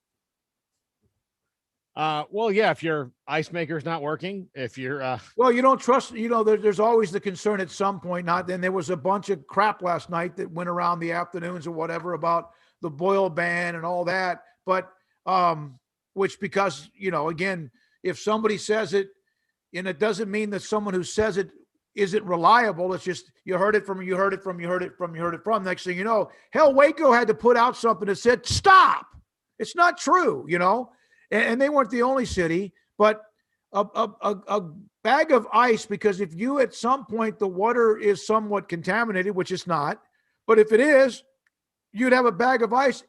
Well, yeah, if your ice maker's not working, if you're, well, you don't trust, there's always the concern at some point, then there was a bunch of crap last night that went around the afternoons or whatever about the boil ban and all that. But, which, because, again, if somebody says it, and it doesn't mean that someone who says it isn't reliable. It's just, you heard it from. Next thing you know, hell, Waco had to put out something that said, stop. It's not true, and they weren't the only city, but a bag of ice, because if you, at some point, the water is somewhat contaminated, which it's not, but if it is, you'd have a bag of ice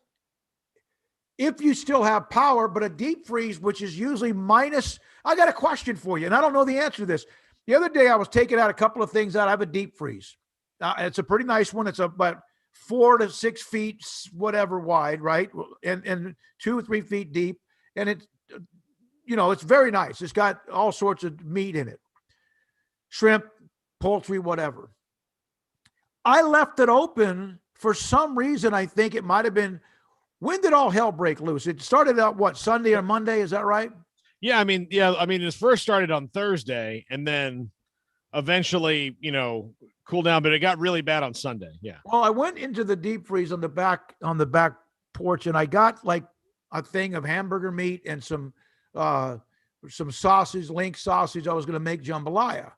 if you still have power. But a deep freeze, which is usually minus, I got a question for you, and I don't know the answer to this. The other day I was taking out a couple of things out. I have a deep freeze. It's a pretty nice one. It's about 4 to 6 feet, whatever, wide, right? And 2 or 3 feet deep. And it's, it's very nice. It's got all sorts of meat in it. Shrimp, poultry, whatever. I left it open for some reason. I think it might have been, when did all hell break loose? It started out, what, Sunday or Monday? Is that right? Yeah. I mean, it first started on Thursday, and then eventually, cooled down, but it got really bad on Sunday. Yeah. Well, I went into the deep freeze on the back porch, and I got like a thing of hamburger meat and some sausage, link sausage. I was going to make jambalaya.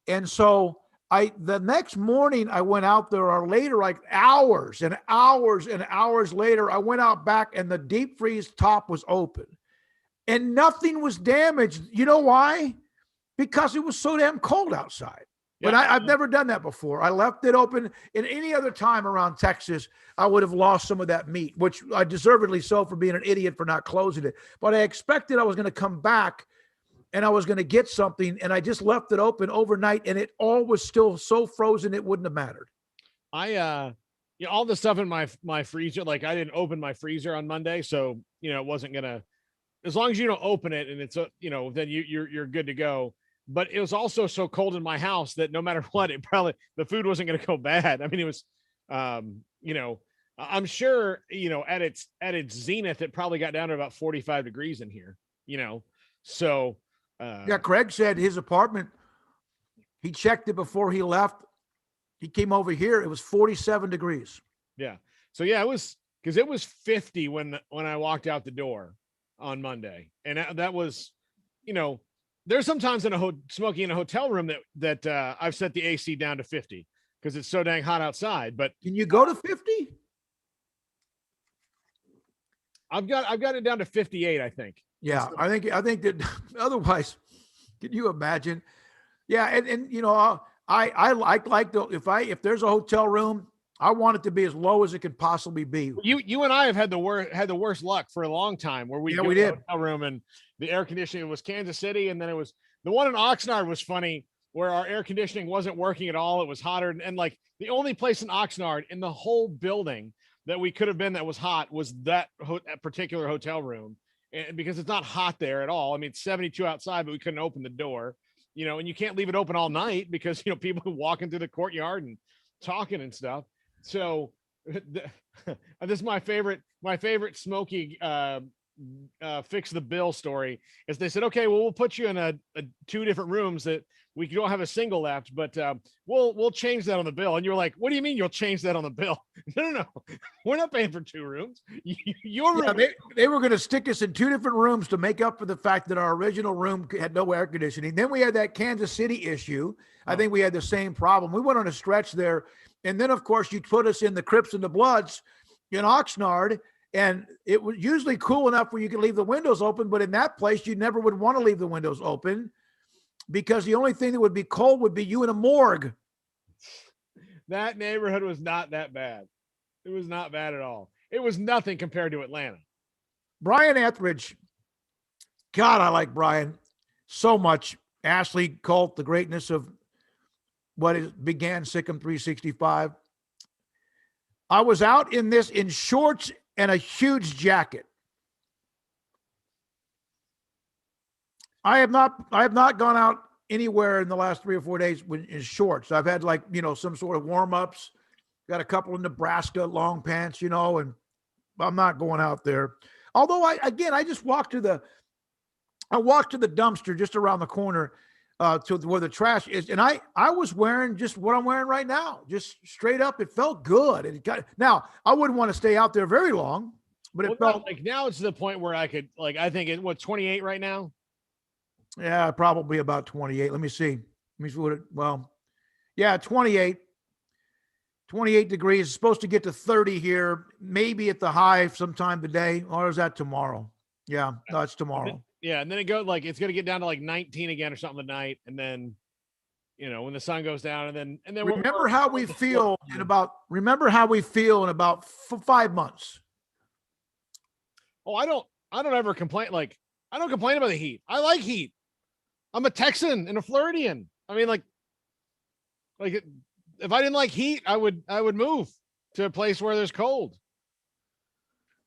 And so the next morning I went out there, or later, like hours and hours and hours later, I went out back, and the deep freeze top was open and nothing was damaged. You know why? Because it was so damn cold outside. But I've never done that before. I left it open. In any other time around Texas, I would have lost some of that meat, which I deservedly so for being an idiot for not closing it. But I expected I was going to come back and I was going to get something, and I just left it open overnight, and it all was still so frozen it wouldn't have mattered. All the stuff in my freezer, like I didn't open my freezer on Monday, so it wasn't gonna. As long as you don't open it and it's then you're good to go. But it was also so cold in my house that no matter what, the food wasn't going to go bad. I mean, it was, I'm sure, at its zenith, it probably got down to about 45 degrees in here, so. Yeah. Craig said his apartment, he checked it before he left. He came over here. It was 47 degrees. Yeah. So yeah, it was because it was 50 when I walked out the door on Monday, and that was, there's sometimes smoking in a hotel room that I've set the AC down to 50 because it's so dang hot outside. But can you go to 50? I've got it down to 58, I think. Yeah, I think that otherwise, can you imagine? Yeah, and I like if there's a hotel room, I want it to be as low as it could possibly be. You and I have had the worst luck for a long time where we did. A hotel room and the air conditioning was Kansas City, and then it was the one in Oxnard was funny where our air conditioning wasn't working at all. It was hotter, and like the only place in Oxnard in the whole building that we could have been that was hot was that particular hotel room, and because it's not hot there at all. I mean, it's 72 outside, but we couldn't open the door, and you can't leave it open all night because people walking through the courtyard and talking and stuff. So this is my favorite Smokey fix the bill story is they said, okay, well, we'll put you in a 2 different rooms that we don't have a single left, but we'll change that on the bill. And you're like, what do you mean you'll change that on the bill? No, we're not paying for 2 rooms. Your room. Yeah, they were going to stick us in 2 different rooms to make up for the fact that our original room had no air conditioning. Then we had that Kansas City issue. I think we had the same problem. We went on a stretch there. And then, of course, you put us in the Crips and the Bloods in Oxnard, and it was usually cool enough where you could leave the windows open. But in that place, you never would want to leave the windows open because the only thing that would be cold would be you in a morgue. That neighborhood was not that bad. It was not bad at all. It was nothing compared to Atlanta. Brian Etheridge. God, I like Brian so much. Ashley Colt, the greatness of began SicEm365. I was out in shorts and a huge jacket. I have not gone out anywhere in the last 3 or 4 days in shorts. I've had some sort of warm-ups. Got a couple in Nebraska, long pants, and I'm not going out there. Although I just walked to the dumpster just around the corner to where the trash is. And I was wearing just what I'm wearing right now, just straight up. It felt good. Now I wouldn't want to stay out there very long, but it felt like now it's to the point where I could, I think it, 28 right now. Yeah, probably about 28. Let me see what 28 degrees. It's supposed to get to 30 here, maybe at the high sometime today, or is that tomorrow? Yeah, no, it's tomorrow. Yeah, and then it's going to get down to 19 again or something tonight, and then when the sun goes down, and then remember how we feel in about 5 months. Oh, I don't ever complain. I don't complain about the heat. I like heat. I'm a Texan and a Floridian. I mean, if I didn't like heat, I would move to a place where there's cold.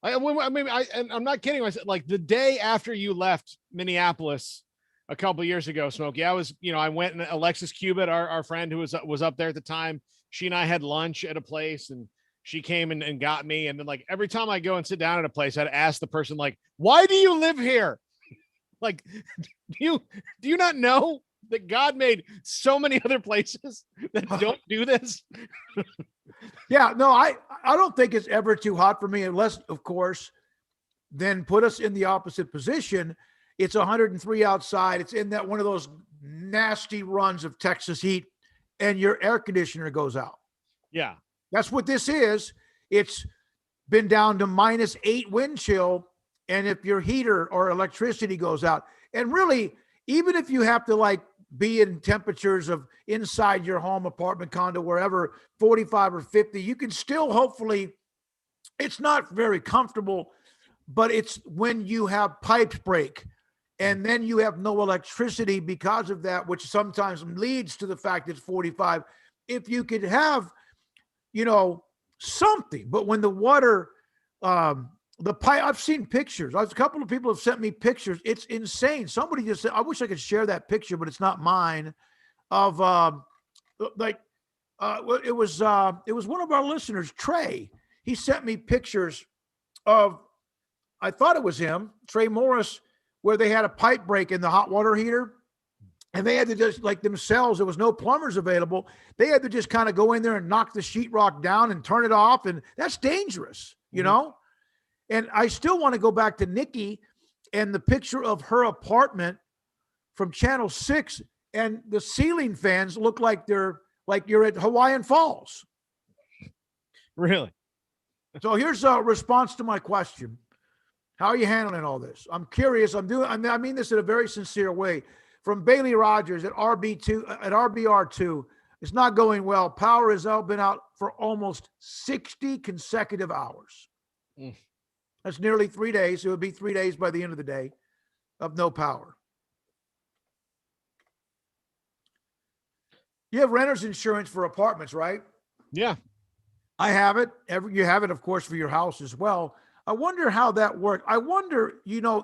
I'm not kidding. I said, the day after you left Minneapolis a couple of years ago, Smokey, I went and Alexis Cubitt, our friend who was up there at the time, she and I had lunch at a place, and she came and got me. And then every time I go and sit down at a place, I'd ask the person, why do you live here? Do you not know that God made so many other places that don't do this? Yeah, no, I don't think it's ever too hot for me, unless, of course, then put us in the opposite position. It's 103 outside. It's in that one of those nasty runs of Texas heat, and your air conditioner goes out. Yeah. That's what this is. It's been down to -8 wind chill, and if your heater or electricity goes out, and really, even if you have to be in temperatures of inside your home, apartment, condo, wherever, 45 or 50, you can still hopefully, it's not very comfortable, but it's when you have pipes break and then you have no electricity because of that, which sometimes leads to the fact it's 45. If you could have, something, but when the water, the pipe, I've seen pictures. A couple of people have sent me pictures. It's insane. Somebody just said, I wish I could share that picture, but it's not mine. Of it was one of our listeners, Trey. He sent me pictures of, I thought it was him, Trey Morris, where they had a pipe break in the hot water heater, And they had to just, like themselves, there was no plumbers available. They had to just kind of go in there and knock the sheetrock down and turn it off. And that's dangerous, you know? And I still want to go back to Nikki and the picture of her apartment from Channel 6, and the ceiling fans look like you're at Hawaiian Falls. Really? So here's a response to my question. How are you handling all this? I'm curious. I mean this in a very sincere way. From Bailey Rogers at RBR2, it's not going well. Power has been out for almost 60 consecutive hours. That's nearly 3 days. It would be 3 days by the end of the day of no power. You have renter's insurance for apartments, right? Yeah. I have it. You have it, of course, for your house as well. I wonder how that worked. I wonder,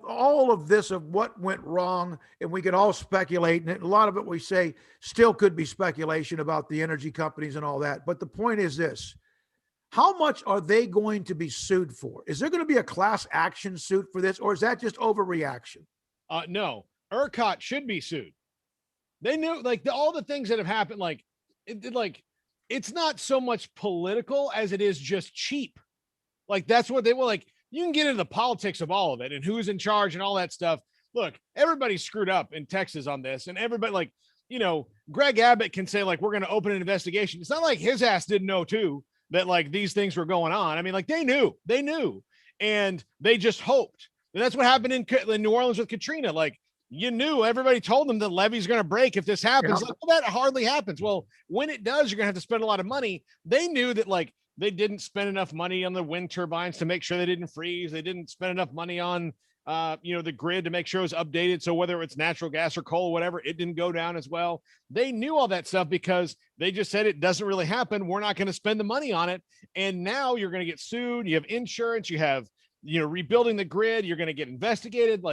all of this of what went wrong, and we could all speculate, and a lot of it we say still could be speculation about the energy companies and all that. But the point is this: how much are they going to be sued for? Is there going to be a class action suit for this, or is that just overreaction? No, ERCOT should be sued. They knew, all the things that have happened, it's not so much political as it is just cheap. That's what they were like. You can get into the politics of all of it and who's in charge and all that stuff. Look, everybody screwed up in Texas on this, and everybody, Greg Abbott can say, we're going to open an investigation. It's not like his ass didn't know too that these things were going on. I mean, they knew, and they just hoped. And that's what happened in New Orleans with Katrina. You knew, everybody told them the levee's going to break if this happens. Yeah. That hardly happens. Well, when it does, you're going to have to spend a lot of money. They knew that they didn't spend enough money on the wind turbines to make sure they didn't freeze. They didn't spend enough money on, the grid to make sure it was updated. So whether it's natural gas or coal, or whatever, it didn't go down as well. They knew all that stuff because they just said it doesn't really happen. We're not going to spend the money on it. And now you're going to get sued. You have insurance. You have, rebuilding the grid. You're going to get investigated.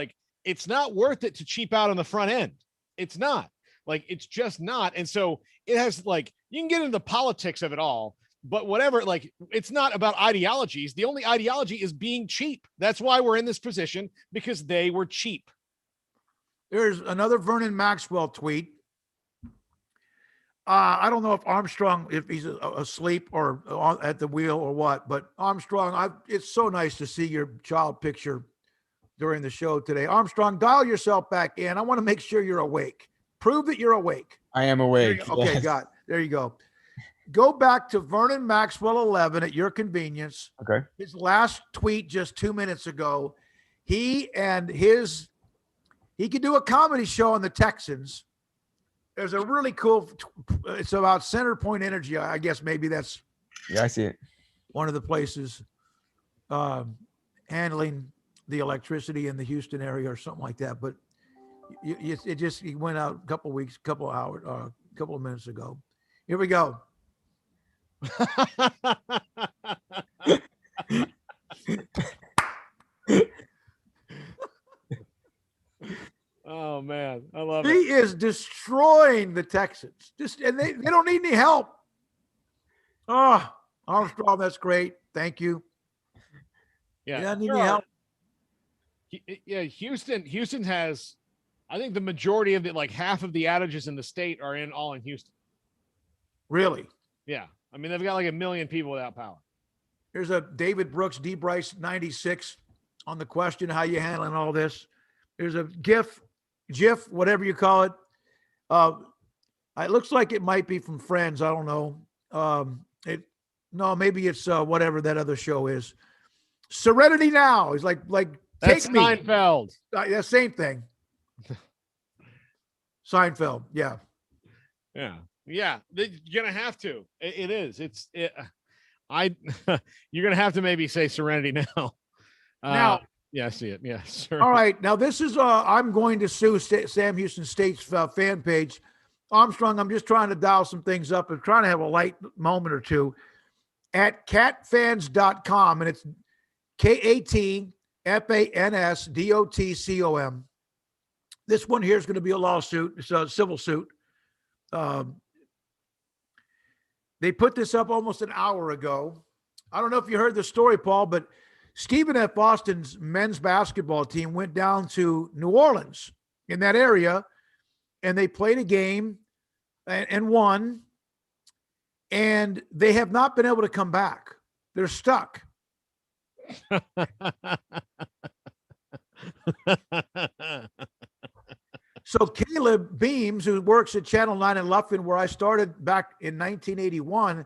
It's not worth it to cheap out on the front end. It's not. It's just not. And so it has you can get into the politics of it all. But whatever, it's not about ideologies. The only ideology is being cheap. That's why we're in this position, because they were cheap. There's another Vernon Maxwell tweet. I don't know if Armstrong, if he's asleep or at the wheel or what, but Armstrong, it's so nice to see your child picture during the show today. Armstrong, dial yourself back in. I want to make sure you're awake. Prove that you're awake. I am awake. Okay, yes. got it. There you go. Go back to Vernon Maxwell 11 at your convenience. Okay. His last tweet just 2 minutes ago. He could do a comedy show on the Texans. There's a really cool, it's about Center Point Energy. I guess maybe that's. Yeah, I see it. One of the places handling the electricity in the Houston area or something like that. But it went out a couple of minutes ago. Here we go. Oh man, I love it. He is destroying the Texans. And they don't need any help. Oh, Armstrong, that's great. Thank you. Yeah, you don't need any help. Yeah, Houston has, I think the majority of it, half of the outages in the state are all in Houston. Really? Yeah. I mean, they've got 1 million people without power. Here's a David Brooks, D. Bryce 96 on the question, how you handling all this. There's a GIF, whatever you call it. It looks like it might be from Friends. I don't know. Maybe it's whatever that other show is. Serenity Now. He's like that's take me. Seinfeld. Yeah, same thing. Seinfeld. Yeah. Yeah. Yeah, you're gonna have to. It is. You're gonna have to maybe say Serenity Now. Now, yeah, I see it. Yeah, sure. All right. Now this is. I'm going to sue Sam Houston State's fan page. Armstrong, I'm just trying to dial some things up and trying to have a light moment or two. At catfans.com, and it's KATFANSDOTCOM. This one here is going to be a lawsuit. It's a civil suit. They put this up almost an hour ago. I don't know if you heard the story, Paul, but Stephen F. Austin's men's basketball team went down to New Orleans in that area and they played a game and won, and they have not been able to come back. They're stuck. So Caleb Beams, who works at Channel 9 in Lufkin, where I started back in 1981,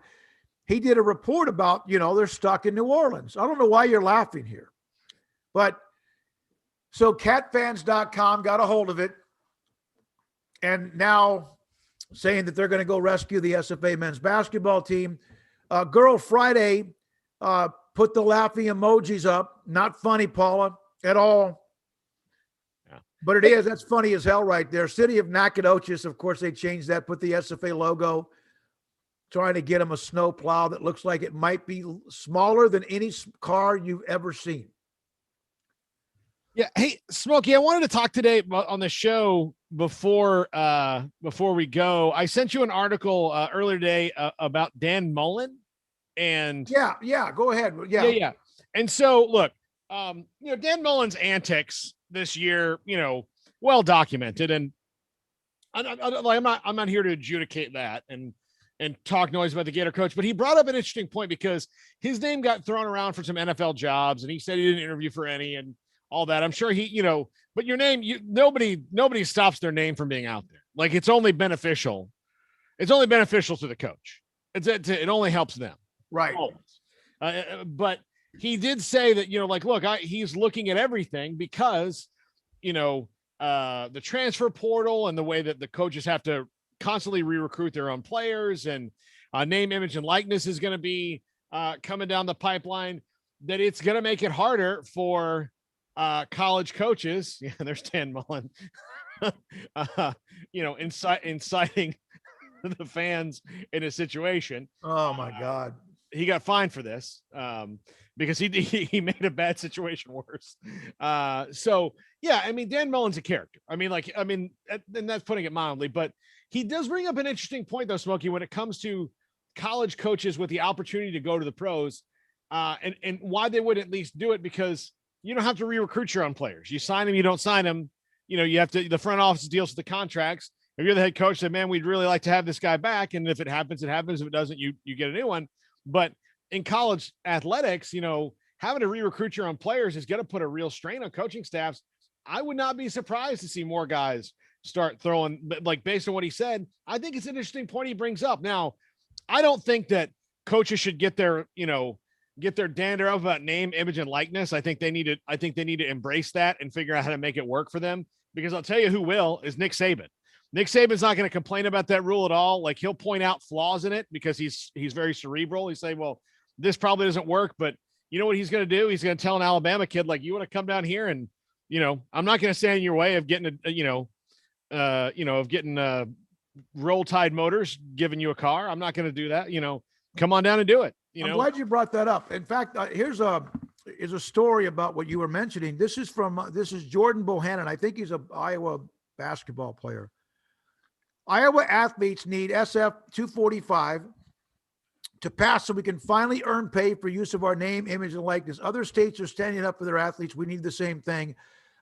he did a report about, they're stuck in New Orleans. I don't know why you're laughing here. But so catfans.com got a hold of it, and now saying that they're going to go rescue the SFA men's basketball team. Girl Friday put the laughing emojis up. Not funny, Paula, at all. But it is. That's funny as hell right there. City of Nacogdoches, of course, they changed that, put the SFA logo, trying to get them a snow plow that looks like it might be smaller than any car you've ever seen. Yeah. Hey, Smokey, I wanted to talk today on the show before we go. I sent you an article earlier today about Dan Mullen. And yeah, go ahead. Yeah. And so, look, Dan Mullen's antics this year, well documented, and I'm not here to adjudicate that and talk noise about the Gator coach, but he brought up an interesting point because his name got thrown around for some NFL jobs, and he said he didn't interview for any and all that. I'm sure but your name, nobody stops their name from being out there. Like, it's only beneficial. It's only beneficial to the coach. It only helps them. Right. But he did say that, look, he's looking at everything because, the transfer portal and the way that the coaches have to constantly re-recruit their own players, and name, image, and likeness is going to be coming down the pipeline, that it's going to make it harder for college coaches. Yeah, there's Dan Mullen, inciting the fans in a situation. Oh my God. He got fined for this because he made a bad situation worse. So yeah, I mean, Dan Mullen's a character. And that's putting it mildly, but he does bring up an interesting point though, Smokey, when it comes to college coaches with the opportunity to go to the pros, and why they would at least do it, because you don't have to re-recruit your own players. You sign them, you don't sign them. You have to, the front office deals with the contracts. If you're the head coach, say, man, we'd really like to have this guy back. And if it happens, it happens. If it doesn't, you get a new one. But in college athletics, having to re-recruit your own players is going to put a real strain on coaching staffs. I would not be surprised to see more guys start throwing, like, based on what he said. I think it's an interesting point he brings up. Now, I don't think that coaches should get their dander up about name, image, and likeness. I think they need to embrace that and figure out how to make it work for them, because I'll tell you who will is Nick Saban. Nick Saban's not going to complain about that rule at all. Like, he'll point out flaws in it because he's very cerebral. He's saying, well, this probably doesn't work, but you know what he's going to do? He's going to tell an Alabama kid, like, you want to come down here and, I'm not going to stand in your way of getting Roll Tide Motors giving you a car. I'm not going to do that. Come on down and do it. I'm glad you brought that up. In fact, here's a story about what you were mentioning. This is Jordan Bohannon. I think he's an Iowa basketball player. Iowa athletes need SF-245 to pass so we can finally earn pay for use of our name, image, and likeness. Other states are standing up for their athletes. We need the same thing.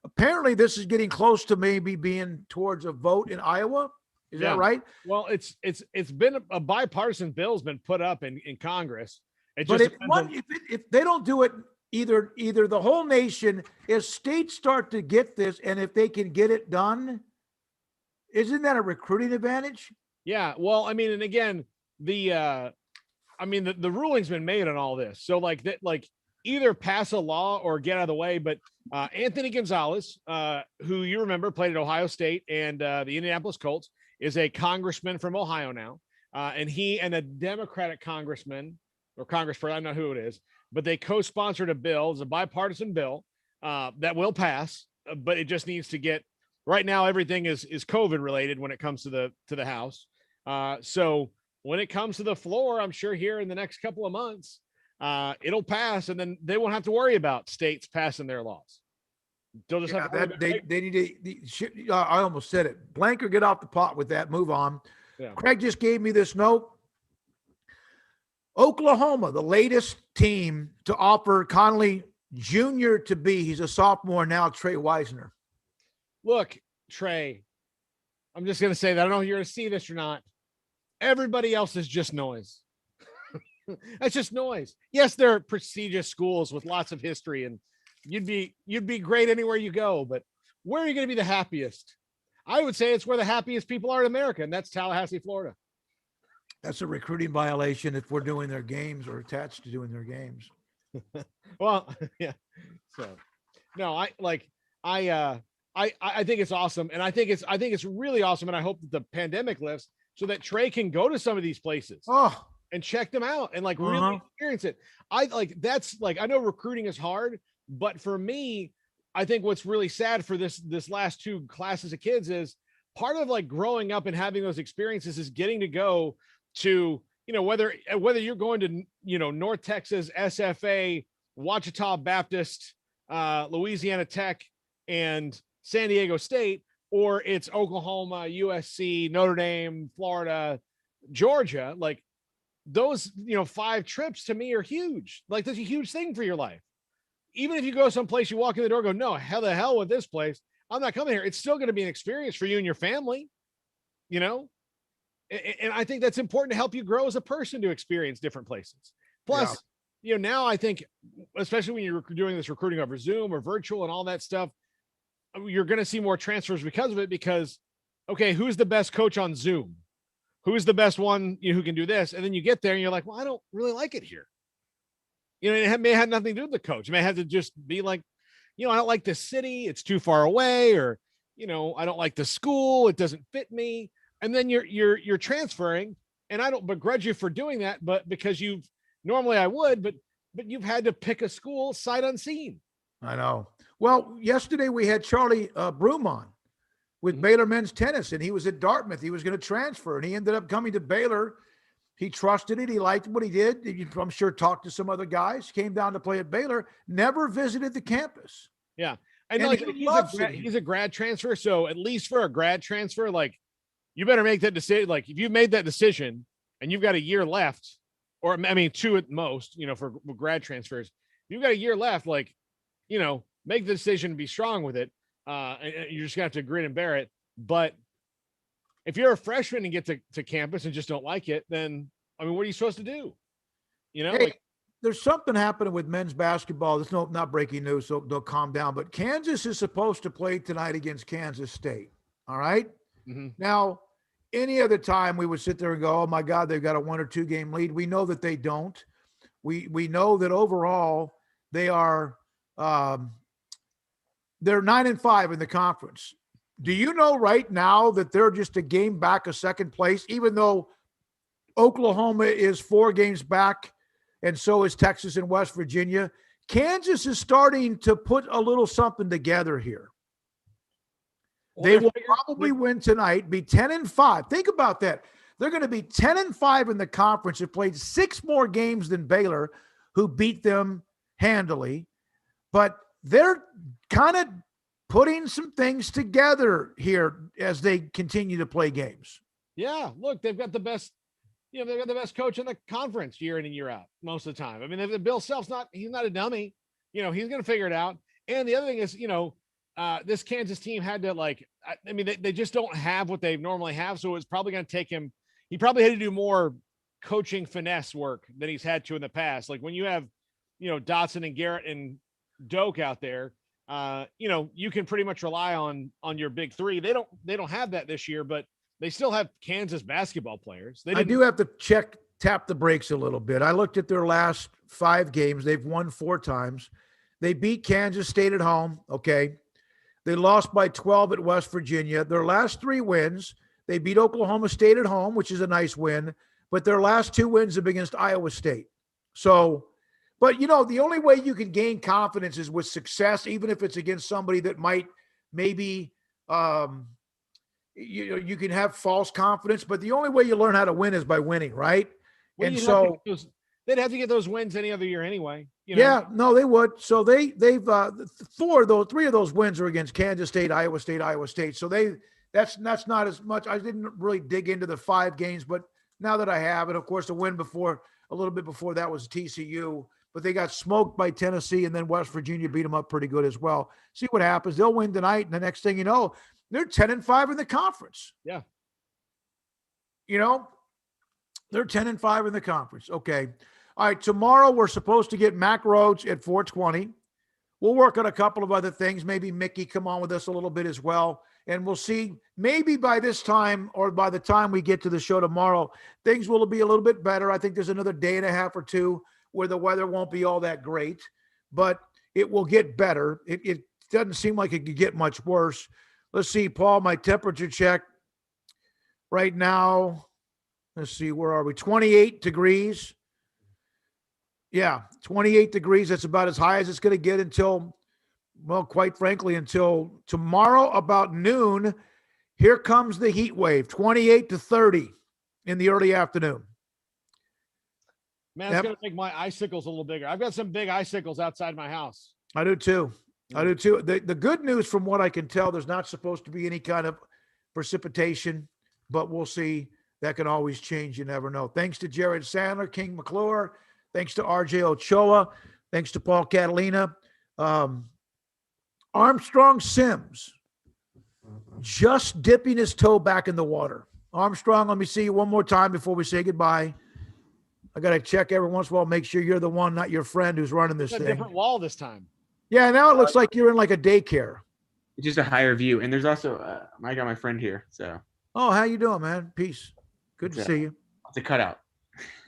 Apparently, this is getting close to maybe being towards a vote in Iowa. Is that right? Well, it's been a bipartisan bill's been put up in Congress. But if they don't do it, either the whole nation, if states start to get this, and if they can get it done, isn't that a recruiting advantage? Yeah. Well, I mean, and again, the ruling's been made on all this. So either pass a law or get out of the way. But Anthony Gonzalez, who you remember played at Ohio State and the Indianapolis Colts, is a congressman from Ohio now. And he and a Democratic congressman or congressperson, I don't know who it is, but they co-sponsored a bill. It's a bipartisan bill that will pass, but it just needs to get, right now, everything is COVID related when it comes to the House. So when it comes to the floor, I'm sure here in the next couple of months, it'll pass, and then they won't have to worry about states passing their laws. They'll just have to they need to. I almost said it. Blank or get off the pot with that. Move on. Yeah. Craig just gave me this note. Oklahoma, the latest team to offer Conley Jr. to be. He's a sophomore now. Trey Wisner. Look, Trey, I'm just going to say that. I don't know if you're going to see this or not. Everybody else is just noise. That's just noise. Yes, they're prestigious schools with lots of history, and you'd be great anywhere you go, but where are you going to be the happiest? I would say it's where the happiest people are in America, and that's Tallahassee, Florida. That's a recruiting violation if we're doing their games or attached to doing their games. Well, yeah. So, no, I think it's awesome, and I think it's really awesome, and I hope that the pandemic lifts so that Trey can go to some of these places. And check them out and really experience it. I know recruiting is hard, but for me, I think what's really sad for this last two classes of kids is part of growing up and having those experiences is getting to go to, whether you're going to, North Texas, SFA, Ouachita Baptist, Louisiana Tech, and San Diego State, or it's Oklahoma, USC, Notre Dame, Florida, Georgia, those 5 trips to me are huge. That's a huge thing for your life. Even if you go someplace, you walk in the door, go, no, hell the hell with this place, I'm not coming here. It's still going to be an experience for you and your family, and I think that's important to help you grow as a person, to experience different places. Plus, now I think, especially when you're doing this recruiting over Zoom or virtual and all that stuff, you're going to see more transfers because of it, because, okay, who's the best coach on Zoom? Who's the best one who can do this? And then you get there and you're like, well, I don't really like it here. It may have nothing to do with the coach. It may have to just be like, I don't like the city. It's too far away, or, I don't like the school. It doesn't fit me. And then you're transferring, and I don't begrudge you for doing that, but because normally I would, but you've had to pick a school sight unseen. I know. Well, yesterday we had Charlie Broom on with Baylor men's tennis, and he was at Dartmouth. He was going to transfer, and he ended up coming to Baylor. He trusted it. He liked what he did. I'm sure talked to some other guys, came down to play at Baylor, never visited the campus. Yeah. And he's a grad transfer. So at least for a grad transfer, you better make that decision. If you've made that decision and you've got a year left, or 2 at most, for grad transfers, you've got a year left, make the decision and be strong with it. And you're just gonna have to grin and bear it. But if you're a freshman and get to campus and just don't like it, then what are you supposed to do? Hey, there's something happening with men's basketball. There's not breaking news, so they'll calm down. But Kansas is supposed to play tonight against Kansas State. All right. Mm-hmm. Now, any other time we would sit there and go, oh my God, they've got a 1 or 2 game lead. We know that they don't. We know that overall they are they're 9-5 in the conference. Do you know right now that they're just a game back of second place, even though Oklahoma is 4 games back, and so is Texas and West Virginia? Kansas is starting to put a little something together here. They will probably win tonight, be 10-5. Think about that. They're going to be 10-5 in the conference. They've played 6 more games than Baylor, who beat them handily. But they're kind of putting some things together here as they continue to play games. Yeah, look, they've got the best, they've got the best coach in the conference year in and year out most of the time. Bill Self's he's not a dummy. He's going to figure it out. And the other thing is, this Kansas team had to they just don't have what they normally have. So it's probably going to take him. He probably had to do more coaching finesse work than he's had to in the past. When you have, Dotson and Garrett and Doak out there, you can pretty much rely on your big 3. They don't have that this year, but they still have Kansas basketball players. I do have to tap the brakes a little bit. I looked at their last 5 games. They've won 4 times. They beat Kansas State at home. Okay. They lost by 12 at West Virginia. Their last 3 wins, they beat Oklahoma State at home, which is a nice win, but their last 2 wins have been against Iowa State. So, but the only way you can gain confidence is with success, even if it's against somebody that might maybe, you can have false confidence, but the only way you learn how to win is by winning, right? Well, and so they'd have to get those wins any other year anyway. Yeah, no, they would. So they've 3 of those wins are against Kansas State, Iowa State. So that's not as much. I didn't really dig into the 5 games, but now that I have, and of course the win a little bit before that was TCU, but they got smoked by Tennessee, and then West Virginia beat them up pretty good as well. See what happens. They'll win tonight, and the next thing you know, They're 10-5 in the conference. Yeah. You know, they're 10-5 in the conference. Okay. All right. Tomorrow we're supposed to get Mac Rhodes at 420. We'll work on a couple of other things. Maybe Mickey come on with us a little bit as well. And we'll see, maybe by this time or by the time we get to the show tomorrow, things will be a little bit better. I think there's another day and a half or two where the weather won't be all that great, but it will get better. It doesn't seem like it could get much worse. Let's see, Paul, my temperature check right now. Let's see, where are we? 28 degrees. Yeah, 28 degrees. That's about as high as it's going to get until, well, quite frankly, until tomorrow about noon. Here comes the heat wave, 28 to 30 in the early afternoon. Man, it's going to make my icicles a little bigger. I've got some big icicles outside my house. I do too. The good news, from what I can tell, there's not supposed to be any kind of precipitation, but we'll see. That can always change. You never know. Thanks to Jared Sandler, King McClure. Thanks to RJ Ochoa. Thanks to Paul Catalina. Armstrong Sims just dipping his toe back in the water. Armstrong, let me see you one more time before we say goodbye. I got to check every once in a while, make sure you're the one, not your friend who's running this thing. A different wall this time. Yeah, now it looks like you're in like a daycare. It's just a higher view. And there's also, I got my friend here, so. Oh, how you doing, man? Peace. Good to see you. It's a cutout.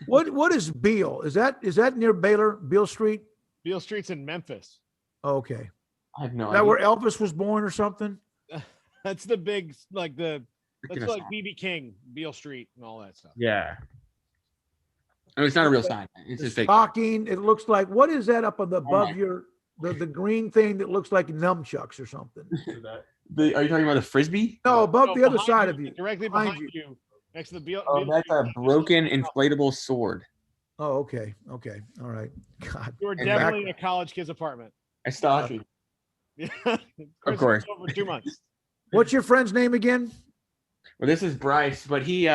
What is Beale? Is that near Baylor, Beale Street? Beale Street's in Memphis. Okay. I have no idea. Is that where Elvis was born or something? That's the big, like that's like BB King, Beale Street and all that stuff. Yeah. No, it's not a real sign. It's just fake. Stocking. It looks like, what is that up above the green thing that looks like nunchucks or something? Are you talking about a frisbee? No, above the other side of you. Directly behind you. Next to the Beale. Oh, that's a broken inflatable sword. Oh, okay. All right. God. You were definitely in a college kid's apartment. I stalked you. Yeah. Of course. Over 2 months. What's your friend's name again? Well, this is Bryce, but he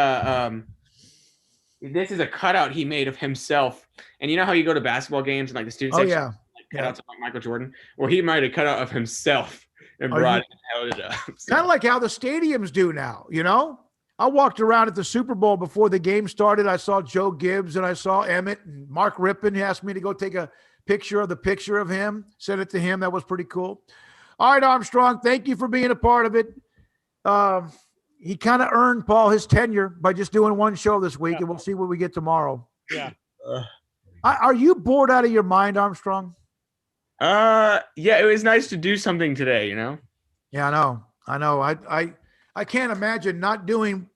this is a cutout he made of himself. And you know how you go to basketball games and like the student section, cutouts of like Michael Jordan? Well, he made a cutout of himself and brought it and held it up. So. Kind of like how the stadiums do now, you know? I walked around at the Super Bowl before the game started. I saw Joe Gibbs and I saw Emmett and Mark Rippon. He asked me to go take a picture of him, send it to him. That was pretty cool. All right, Armstrong, thank you for being a part of it. He kind of earned, Paul, his tenure by just doing one show this week, and we'll see what we get tomorrow. Yeah. Are you bored out of your mind, Armstrong? Yeah, it was nice to do something today, you know? Yeah, I know. I can't imagine not doing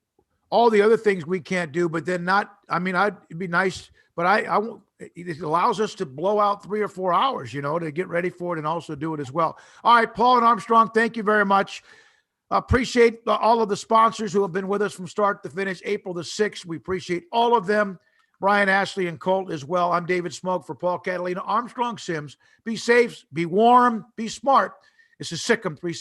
all the other things we can't do, but then it'd be nice, but it allows us to blow out 3 or 4 hours, you know, to get ready for it and also do it as well. All right, Paul and Armstrong, thank you very much. Appreciate all of the sponsors who have been with us from start to finish. April the 6th, we appreciate all of them. Brian, Ashley, and Colt as well. I'm David Smoak for Paul Catalina, Armstrong Sims. Be safe, be warm, be smart. This is SicEm365.